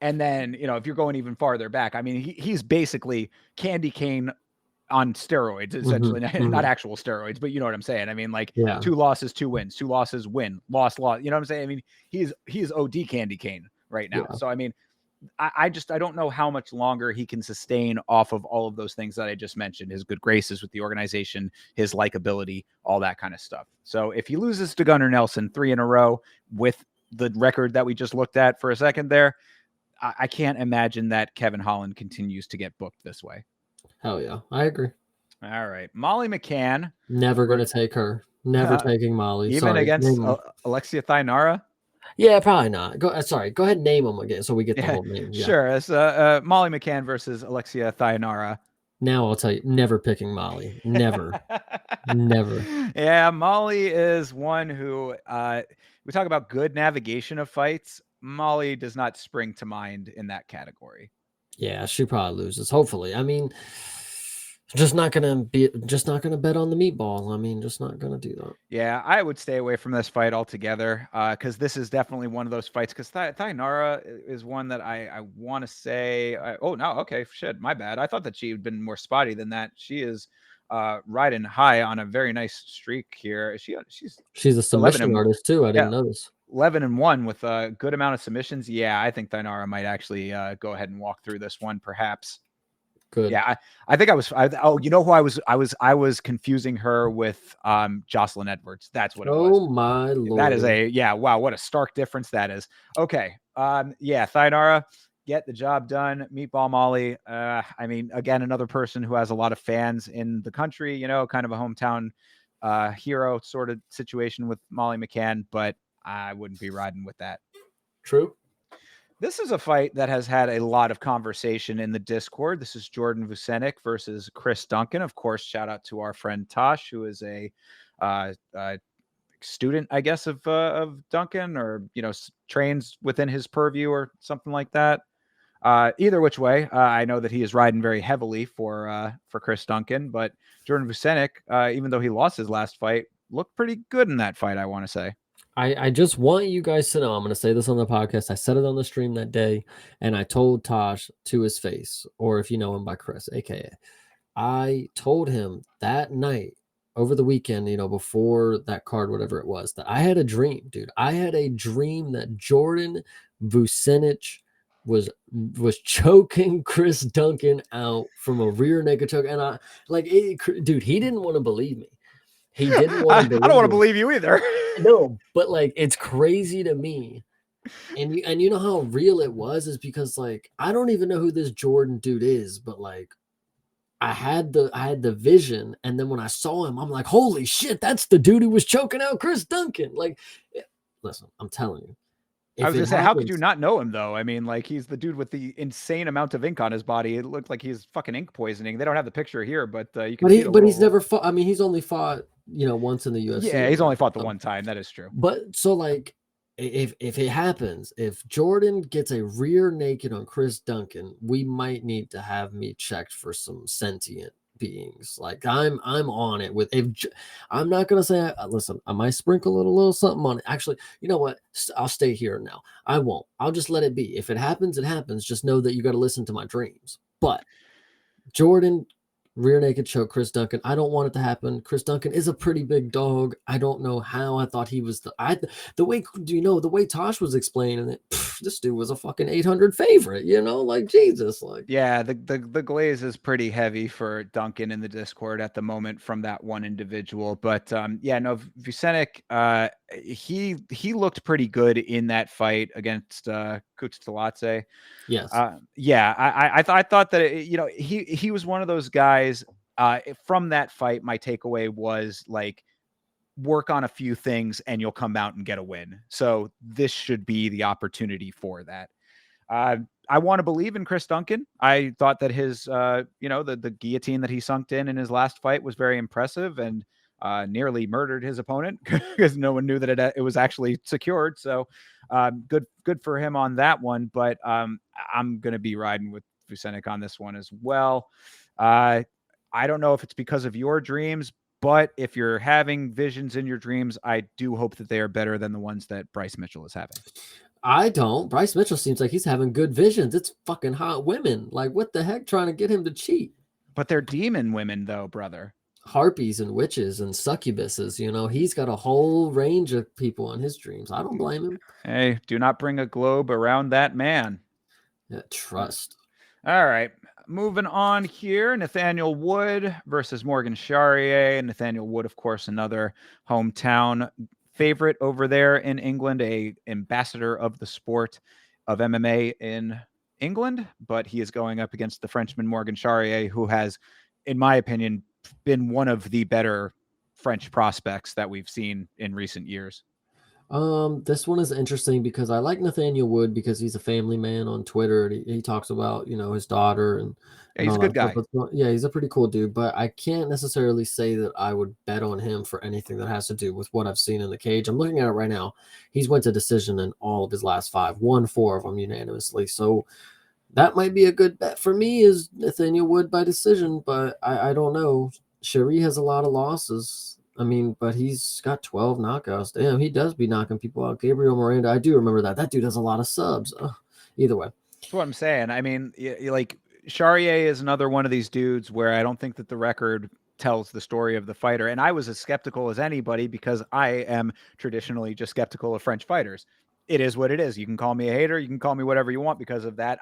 And then, if you're going even farther back, I mean, he's basically candy cane on steroids, essentially, not actual steroids, but you know what I'm saying. I mean, like 2 losses, 2 wins, 2 losses, win, loss. You know what I'm saying? I mean, he's OD candy cane right now. Yeah. So, I mean, I don't know how much longer he can sustain off of all of those things that I just mentioned, his good graces with the organization, his likability, all that kind of stuff. So if he loses to Gunnar Nelson 3 in a row with the record that we just looked at for a second there, I can't imagine that Kevin Holland continues to get booked this way. Hell yeah. I agree. All right. Molly McCann. Never going to take her. Never taking Molly. Even against Alexia Thainara? Yeah, probably not. Go ahead and name them again so we get the whole name. Yeah. Sure. It's Molly McCann versus Alexia Thainara. Now I'll tell you, never picking Molly. Never. Never. Yeah, Molly is one who we talk about good navigation of fights. Molly does not spring to mind in that category. Yeah, she probably loses. Hopefully. I mean, just not gonna bet on the meatball. I mean, just not gonna do that. Yeah, I would stay away from this fight altogether because this is definitely one of those fights. Because Thainara is one that I want to say. Oh no, okay, shit, my bad. I thought that she had been more spotty than that. She is riding high on a very nice streak here. She's a submission artist too. I didn't notice. 11-1 with a good amount of submissions. Yeah, I think Thainara might actually go ahead and walk through this one, perhaps. Good. Yeah, I think you know who I was confusing her with Jocelyn Edwards. That's what it was. Oh my Lord. That is wow, what a stark difference that is. Okay. Yeah, Thainara, get the job done. Meatball Molly. I mean, again, another person who has a lot of fans in the country, kind of a hometown hero sort of situation with Molly McCann, but I wouldn't be riding with that. True. This is a fight that has had a lot of conversation in the Discord. This is Jordan Vucenic versus Chris Duncan. Of course, shout out to our friend Tosh, who is a student, I guess, of Duncan, or trains within his purview or something like that. Either which way, I know that he is riding very heavily for Chris Duncan, but Jordan Vucenic, even though he lost his last fight, looked pretty good in that fight, I want to say. I just want you guys to know, I'm going to say this on the podcast. I said it on the stream that day, and I told Tosh to his face, or if you know him by Chris, aka, I told him that night over the weekend, before that card, whatever it was, that I had a dream, dude. I had a dream that Jordan Vucenic was choking Chris Duncan out from a rear naked choke, and dude, he didn't want to believe me. He didn't want to I don't want to believe believe you either. No, but like it's crazy to me. And you know how real it was is because like I don't even know who this Jordan dude is, but like I had the vision, and then when I saw him, I'm like, holy shit, that's the dude who was choking out Chris Duncan. Like, listen, I'm telling you, I if was it gonna say, how could you happens, not know him though? I mean, like he's the dude with the insane amount of ink on his body. It looked like he's fucking ink poisoning. They don't have the picture here, but you can see the but he's little. never fought. I mean, he's only fought once in the UFC Yeah, or he's only whatever. fought the one time. That is true. But so like if it happens, if Jordan gets a rear naked on Chris Duncan, we might need to have me checked for some sentient beings. Like I'm on it with I'm not gonna say listen, I might sprinkle a little something on it. Actually, you know what? I'll stay here now. I won't. I'll just let it be. If it happens, it happens. Just know that you got to listen to my dreams. But Jordan rear naked choke Chris Duncan. I don't want it to happen. Chris Duncan is a pretty big dog. I don't know how. I thought he was the way the way Tosh was explaining it. This dude was a fucking 800 favorite. Like Jesus. Like Yeah, the glaze is pretty heavy for Duncan in the Discord at the moment from that one individual. But yeah, no, Vucenic, he looked pretty good in that fight against Dolidze. yes, Yeah, I thought that he was one of those guys. From that fight, my takeaway was like work on a few things and you'll come out and get a win. So this should be the opportunity for that. I want to believe in Chris Duncan. I thought that his, the guillotine that he sunk in his last fight was very impressive and nearly murdered his opponent because no one knew that it was actually secured. So good for him on that one. But I'm going to be riding with Vucenic on this one as well. I don't know if it's because of your dreams, but if you're having visions in your dreams, I do hope that they are better than the ones that Bryce Mitchell is having. I don't. Bryce Mitchell seems like he's having good visions. It's fucking hot women. Like what the heck, trying to get him to cheat? But they're demon women, though, brother. Harpies and witches and succubuses. He's got a whole range of people in his dreams. I don't blame him. Hey, do not bring a globe around that man. Yeah, trust. All right. Moving on here, Nathaniel Wood versus Morgan Charrier. Nathaniel Wood, of course, another hometown favorite over there in England, a ambassador of the sport of MMA in England, but he is going up against the Frenchman Morgan Charrier, who has, in my opinion, been one of the better French prospects that we've seen in recent years. This one is interesting because I like Nathaniel Wood because he's a family man on Twitter. And he talks about, his daughter Yeah, and he's all a that good stuff. guy. But yeah, he's a pretty cool dude, but I can't necessarily say that I would bet on him for anything that has to do with what I've seen in the cage. I'm looking at it right now. He's went to decision in all of his last 5, won 4 of them unanimously. So that might be a good bet for me is Nathaniel Wood by decision, but I don't know. Cherie has a lot of losses. I mean, but he's got 12 knockouts. Damn, he does be knocking people out. Gabriel Miranda, I do remember that. That dude has a lot of subs. Either way. That's what I'm saying. I mean, like Charrier is another one of these dudes where I don't think that the record tells the story of the fighter. And I was as skeptical as anybody because I am traditionally just skeptical of French fighters. It is what it is. You can call me a hater. You can call me whatever you want because of that.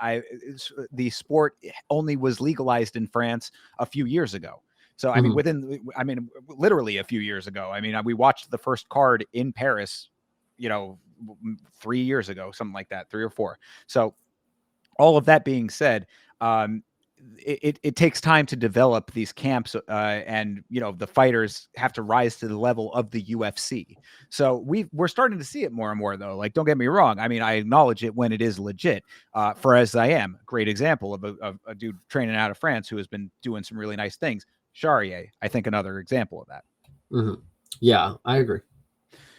The sport only was legalized in France a few years ago. So, I mean, literally a few years ago. I mean, we watched the first card in Paris, 3 years ago, something like that, 3 or 4. So all of that being said, it takes time to develop these camps, and the fighters have to rise to the level of the UFC. So we're starting to see it more and more, though. Like, don't get me wrong. I mean, I acknowledge it when it is legit. For as I am, great example of a dude training out of France who has been doing some really nice things. Charrier, I think, another example of that. Mm-hmm. Yeah, I agree.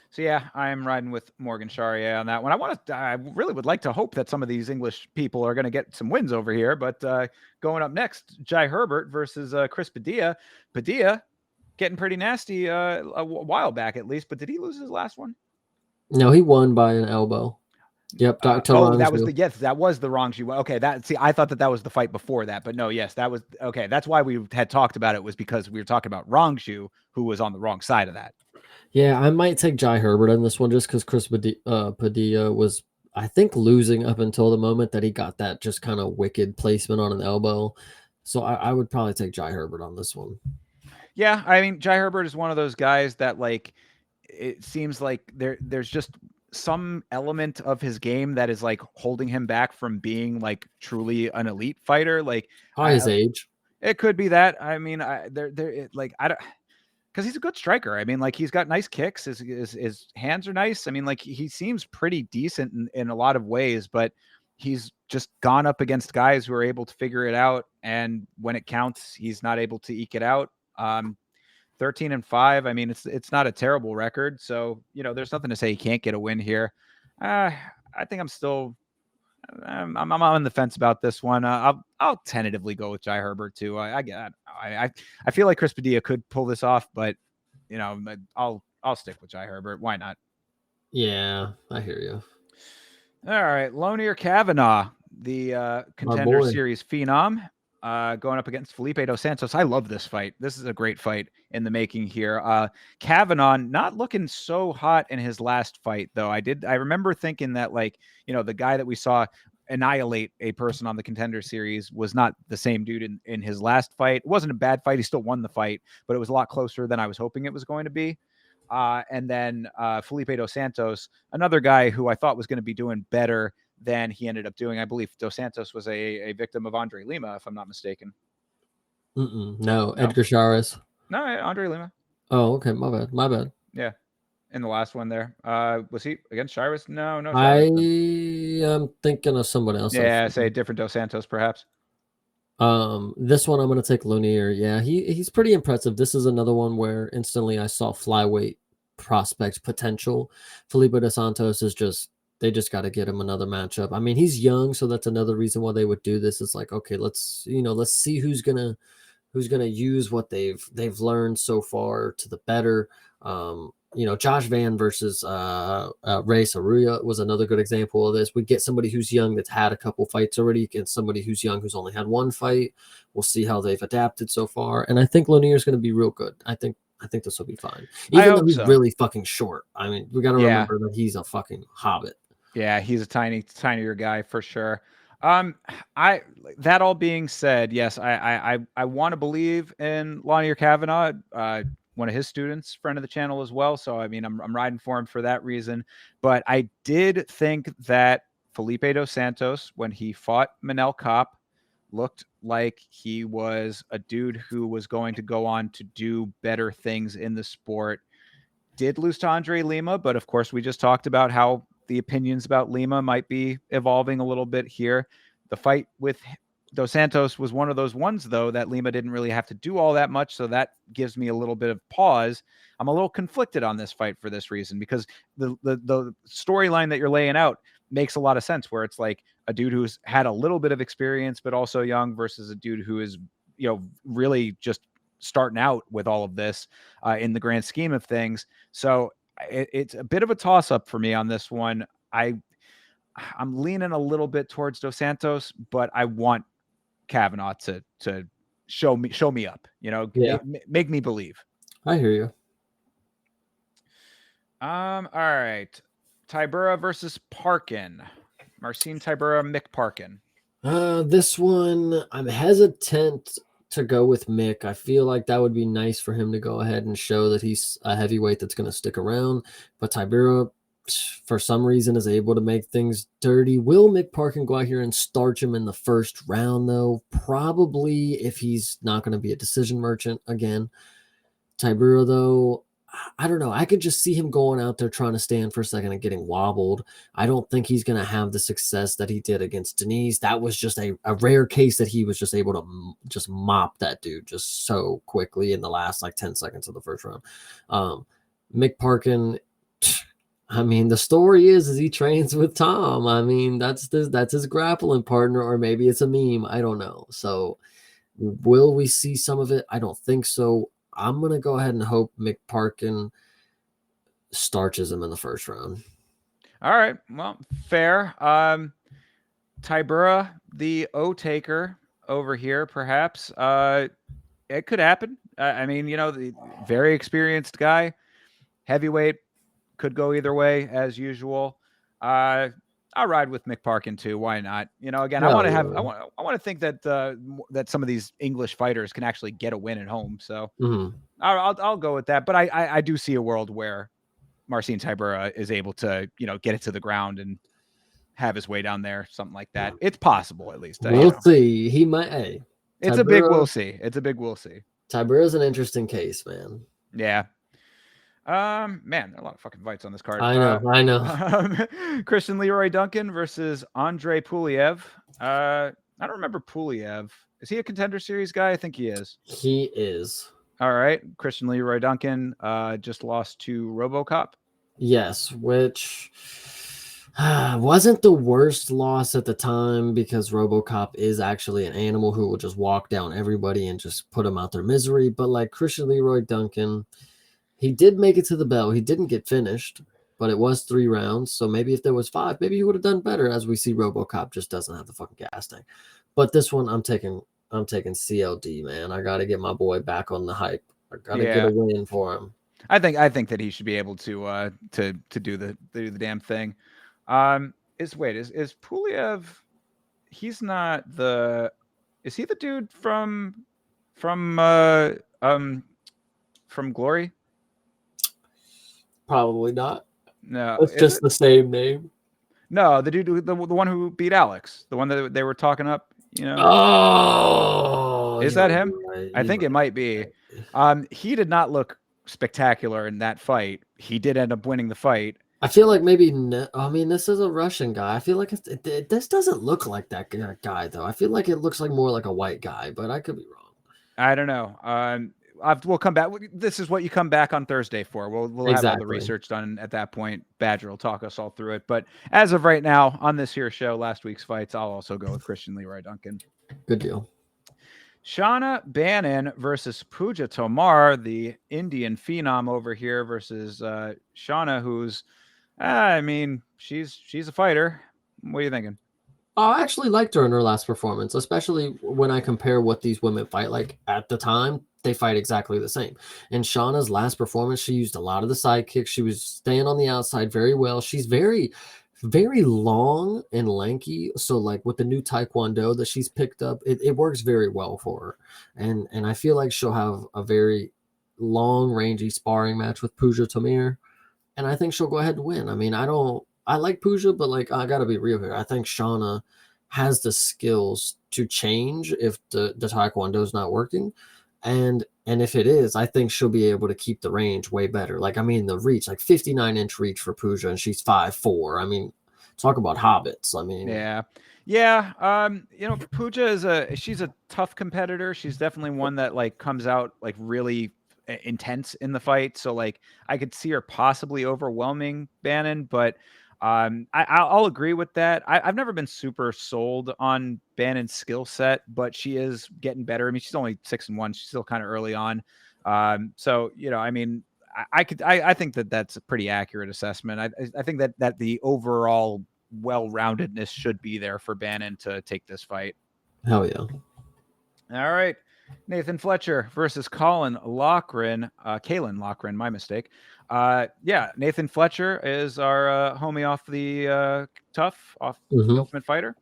So yeah, I'm riding with Morgan Charrier on that one. I really would like to hope that some of these English people are going to get some wins over here. But going up next, Jai Herbert versus Chris Padilla. Padilla getting pretty nasty a while back at least. But did he lose his last one? No, he won by an elbow. Yep, Dr. That was the wrong shoe. Okay, I thought that was the fight before that, but no, yes, that was okay. That's why we had talked about it, was because we were talking about Rongshu, who was on the wrong side of that. Yeah, I might take Jai Herbert on this one just because Chris Padilla was, I think, losing up until the moment that he got that just kind of wicked placement on an elbow. So I would probably take Jai Herbert on this one. Yeah, I mean, Jai Herbert is one of those guys that like it seems like there's just some element of his game that is like holding him back from being like truly an elite fighter. Like Probably I his age. it could be that. I mean, like I don't because he's a good striker. I mean, like he's got nice kicks. His hands are nice. I mean, like he seems pretty decent in a lot of ways, but he's just gone up against guys who are able to figure it out. And when it counts, he's not able to eke it out. 13-5. I mean, it's not a terrible record. So, there's nothing to say he can't get a win here. I think I'm still I'm on the fence about this one. I'll tentatively go with Jai Herbert too. I feel like Chris Padilla could pull this off, but I'll stick with Jai Herbert. Why not? Yeah, I hear you. All right, Lonier Kavanaugh, the My Contender boy. Series phenom, going up against Felipe dos Santos. I love this fight. This is a great fight in the making here. Kavanaugh not looking so hot in his last fight, though. I remember thinking that, like, the guy that we saw annihilate a person on the Contender Series was not the same dude in his last fight. It wasn't a bad fight. He still won the fight, but it was a lot closer than I was hoping it was going to be. And then Felipe dos Santos, another guy who I thought was going to be doing better than he ended up doing. I believe Dos Santos was a victim of Andre Lima, if I'm not mistaken. No, No, Edgar Charas. no, Andre Lima. Oh, okay. My bad. My bad. Yeah, in the last one there. Was he against Cyrus? No, no I Cyrus. am thinking of someone else. Yeah, say a different Dos Santos, perhaps. This one I'm gonna take Lunier. Yeah, he's pretty impressive. This is another one where instantly I saw flyweight prospect potential. Felipe dos Santos is just they just got to get him another matchup. I mean, he's young, so that's another reason why they would do this. It's like, okay, let's see who's gonna use what they've learned so far to the better. Josh Van versus Ray Saruya was another good example of this. We get somebody who's young that's had a couple fights already against somebody who's young who's only had one fight. We'll see how they've adapted so far, and I think Lanier is going to be real good. I think this will be fine, I even though hope he's so. really fucking short. I mean, we got to Yeah, remember that he's a fucking hobbit. yeah, he's a tinier guy for sure. Um, I that all being said, yes, I want to believe in Lanier Kavanaugh, one of his students, friend of the channel as well. So I mean, I'm riding for him for that reason. But I did think that Felipe dos Santos, when he fought Manel Kopp, looked like he was a dude who was going to go on to do better things in the sport. Did lose to Andre Lima, but of course, we just talked about how the opinions about Lima might be evolving a little bit here. The fight with Dos Santos was one of those ones, though, that Lima didn't really have to do all that much. So that gives me a little bit of pause. I'm a little conflicted on this fight for this reason, because the storyline that you're laying out makes a lot of sense, where it's like a dude who's had a little bit of experience, but also young, versus a dude who is, really just starting out with all of this in the grand scheme of things. So it's a bit of a toss up for me on this one. I'm leaning a little bit towards Dos Santos, but I want Kavanaugh to show me up. Yeah, Make me believe. I hear you. All right, Tybura versus Parkin. Marcin Tybura, Mick Parkin. This one I'm hesitant to go with Mick. I feel like that would be nice for him to go ahead and show that he's a heavyweight that's going to stick around. But Tybura, for some reason, is able to make things dirty. Will Mick Parkin go out here and starch him in the first round, though? Probably, if he's not going to be a decision merchant again. Tybura, though, I don't know. I could just see him going out there trying to stand for a second and getting wobbled. I don't think he's going to have the success that he did against Denise. That was just a rare case that he was just able to just mop that dude just so quickly in the last like 10 seconds of the first round. Mick Parkin, I mean, the story is he trains with Tom. I mean, that's his grappling partner, or maybe it's a meme. I don't know. So will we see some of it? I don't think so. I'm going to go ahead and hope Mick Parkin starches him in the first round. All right. Well, fair. Tybura, the O taker over here, perhaps. It could happen. I mean, the very experienced guy, heavyweight, could go either way as usual. I I'll ride with McParkin too. Why not? You know, again, I Hell want to have, yeah. I want to think that that some of these English fighters can actually get a win at home. So Mhm. I'll go with that. But I do see a world where Marcin Tybura is able to, you know, get it to the ground and have his way down there, something like that. It's possible, at least. You We'll know, see. He might. Hey, it's a big Tybura. we'll see. It's a big we'll see. Tybura's an interesting case, man. Yeah. Man, there are a lot of fucking fights on this card. I know. I know. Christian Leroy Duncan versus Andre Puliev. I don't remember Puliev. Is he a Contender Series guy? I think he is. He is. All right. Christian Leroy Duncan just lost to RoboCop. Yes, which wasn't the worst loss at the time because RoboCop is actually an animal who will just walk down everybody and just put them out their misery. But like Christian Leroy Duncan, he did make it to the bell. He didn't get finished, but it was 3 rounds. So maybe if there was 5, maybe he would have done better. As we see, RoboCop just doesn't have the fucking gas tank. But this one, I'm taking CLD, man. I got to get my boy back on the hype. I got to get a win for him. I think that he should be able to do the damn thing. Is Puliev? He's not the. Is he the dude from Glory? Probably not. No, it's just the same name. No, the dude, the one who beat Alex, the one that they were talking up. You know. Oh, is that him? Right. I think it might be. He did not look spectacular in that fight. He did end up winning the fight. I feel like maybe. I mean, this is a Russian guy. I feel like this doesn't look like that guy though. I feel like it looks like more like a white guy, but I could be wrong. I don't know. We'll come back. This is what you come back on Thursday for. We'll have all the research done at that point. Badger will talk us all through it. But as of right now, on this here show, last week's fights, I'll also go with Christian Leroy Duncan. Good deal. Shauna Bannon versus Pooja Tomar, the Indian phenom over here, versus Shauna, who's, I mean, she's a fighter. What are you thinking? I actually liked her in her last performance, especially when I compare what these women fight like at the time. They fight exactly the same. In Shauna's last performance, she used a lot of the side kicks. She was staying on the outside very well. She's very, very long and lanky. So like with the new Taekwondo that she's picked up, it works very well for her. And I feel like she'll have a very long rangy sparring match with Pooja Tomir. And I think she'll go ahead and win. I mean, I like Pooja, but like I gotta be real here. I think Shauna has the skills to change if the Taekwondo is not working. And if it is, I think she'll be able to keep the range way better. Like, I mean, the reach, like 59-inch reach for Pooja, and she's 5'4". I mean, talk about hobbits. I mean, yeah. You know, Pooja she's a tough competitor. She's definitely one that like comes out like really intense in the fight. So like I could see her possibly overwhelming Bannon, but I'll agree with that. I've never been super sold on Bannon's skill set, but she is getting better. I mean, she's only 6-1. She's still kind of early on. So, you know, I mean, I think that that's a pretty accurate assessment. I think that the overall well-roundedness should be there for Bannon to take this fight. Hell yeah. All right. Nathan Fletcher versus Kalen Loughran, my mistake. Yeah, Nathan Fletcher is our homie off the the Ultimate Fighter,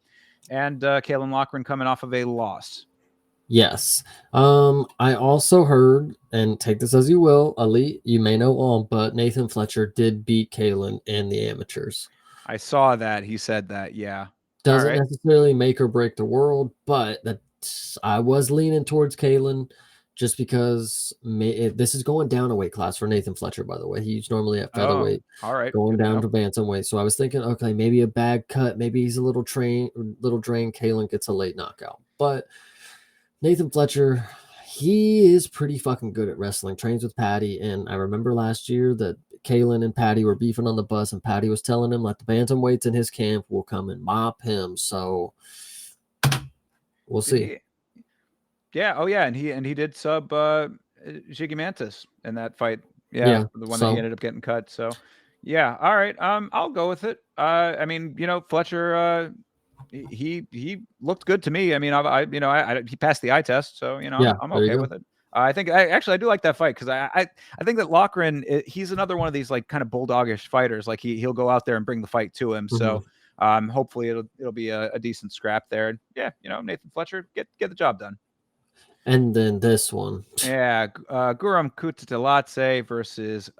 and Kalen Loughran coming off of a loss. Yes. I also heard, and take this as you will, Ali, you may know all, but Nathan Fletcher did beat Kalen in the amateurs. I saw that. He said that, yeah. Doesn't necessarily make or break the world, but I was leaning towards Kalen just because this is going down a weight class for Nathan Fletcher, by the way. He's normally at featherweight. All right. Going down to bantamweight. So I was thinking, okay, maybe a bad cut. Maybe he's a little drain. Kalen gets a late knockout. But Nathan Fletcher, he is pretty fucking good at wrestling. Trains with Patty. And I remember last year that Kalen and Patty were beefing on the bus, and Patty was telling him like the bantamweights in his camp will come and mop him. So we'll see. Yeah. Oh, yeah. And he did sub Ziggy Mantis in that fight. Yeah. The one that he ended up getting cut. So, yeah. All right. I'll go with it. I mean, you know, Fletcher, he looked good to me. I mean, he passed the eye test. So, you know, I'm okay with it. I think I do like that fight because I think that Loughran, he's another one of these like kind of bulldogish fighters. Like he'll go out there and bring the fight to him. So Hopefully it'll be a decent scrap there. And yeah, Nathan Fletcher get the job done. And then this one. Yeah, Guram Kutateladze versus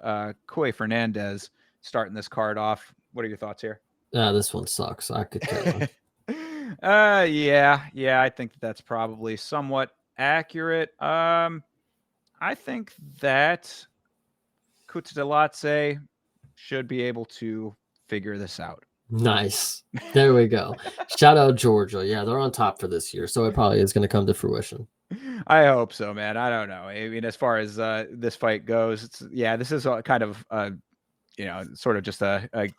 Koi Fernandez starting this card off. What are your thoughts here? This one sucks. I could care less. Yeah, I think that's probably somewhat accurate. I think that Kutateladze should be able to figure this out. Nice. There we go. Shout out Georgia. Yeah, they're on top for this year, so it probably is going to come to fruition. I hope so, man. I don't know. I mean, as far as this fight goes, this is kind of sort of just a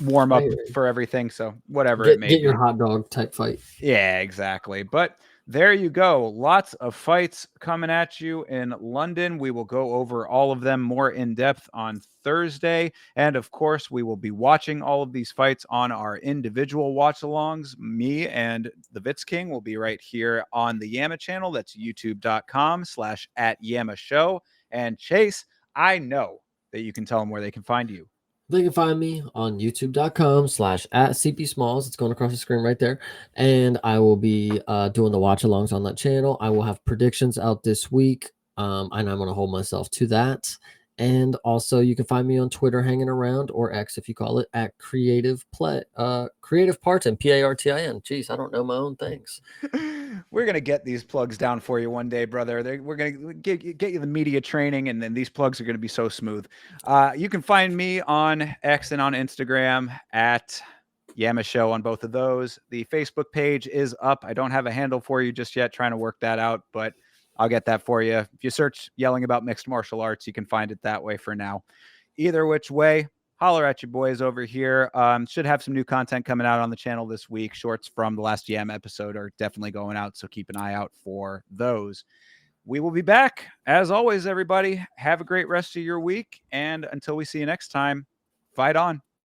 warm up for everything. So whatever it may get be. your hot dog type fight. Yeah, exactly. But there you go. Lots of fights coming at you in London. We will go over all of them more in depth on Thursday. And of course, we will be watching all of these fights on our individual watch alongs. Me and the Vitz King will be right here on the Yama channel. That's youtube.com/@YamaShow. And Chase, I know that you can tell them where they can find you. They can find me on youtube.com/@CPSmalls. It's going across the screen right there. And I will be doing the watch alongs on that channel. I will have predictions out this week. And I'm going to hold myself to that. And also you can find me on Twitter hanging around, or X if you call it, @Creative Partin, PARTIN. Jeez, I don't know my own things. We're going to get these plugs down for you one day, brother. We're going to get you the media training, and then these plugs are going to be so smooth. You can find me on X and on Instagram @Yama Show on both of those. The Facebook page is up. I don't have a handle for you just yet, trying to work that out, but I'll get that for you. If you search Yelling About Mixed Martial Arts, you can find it that way for now. Either which way, holler at you boys over here. Should have some new content coming out on the channel this week. Shorts from the last Yam episode are definitely going out, so keep an eye out for those. We will be back. As always, everybody, have a great rest of your week. And until we see you next time, fight on.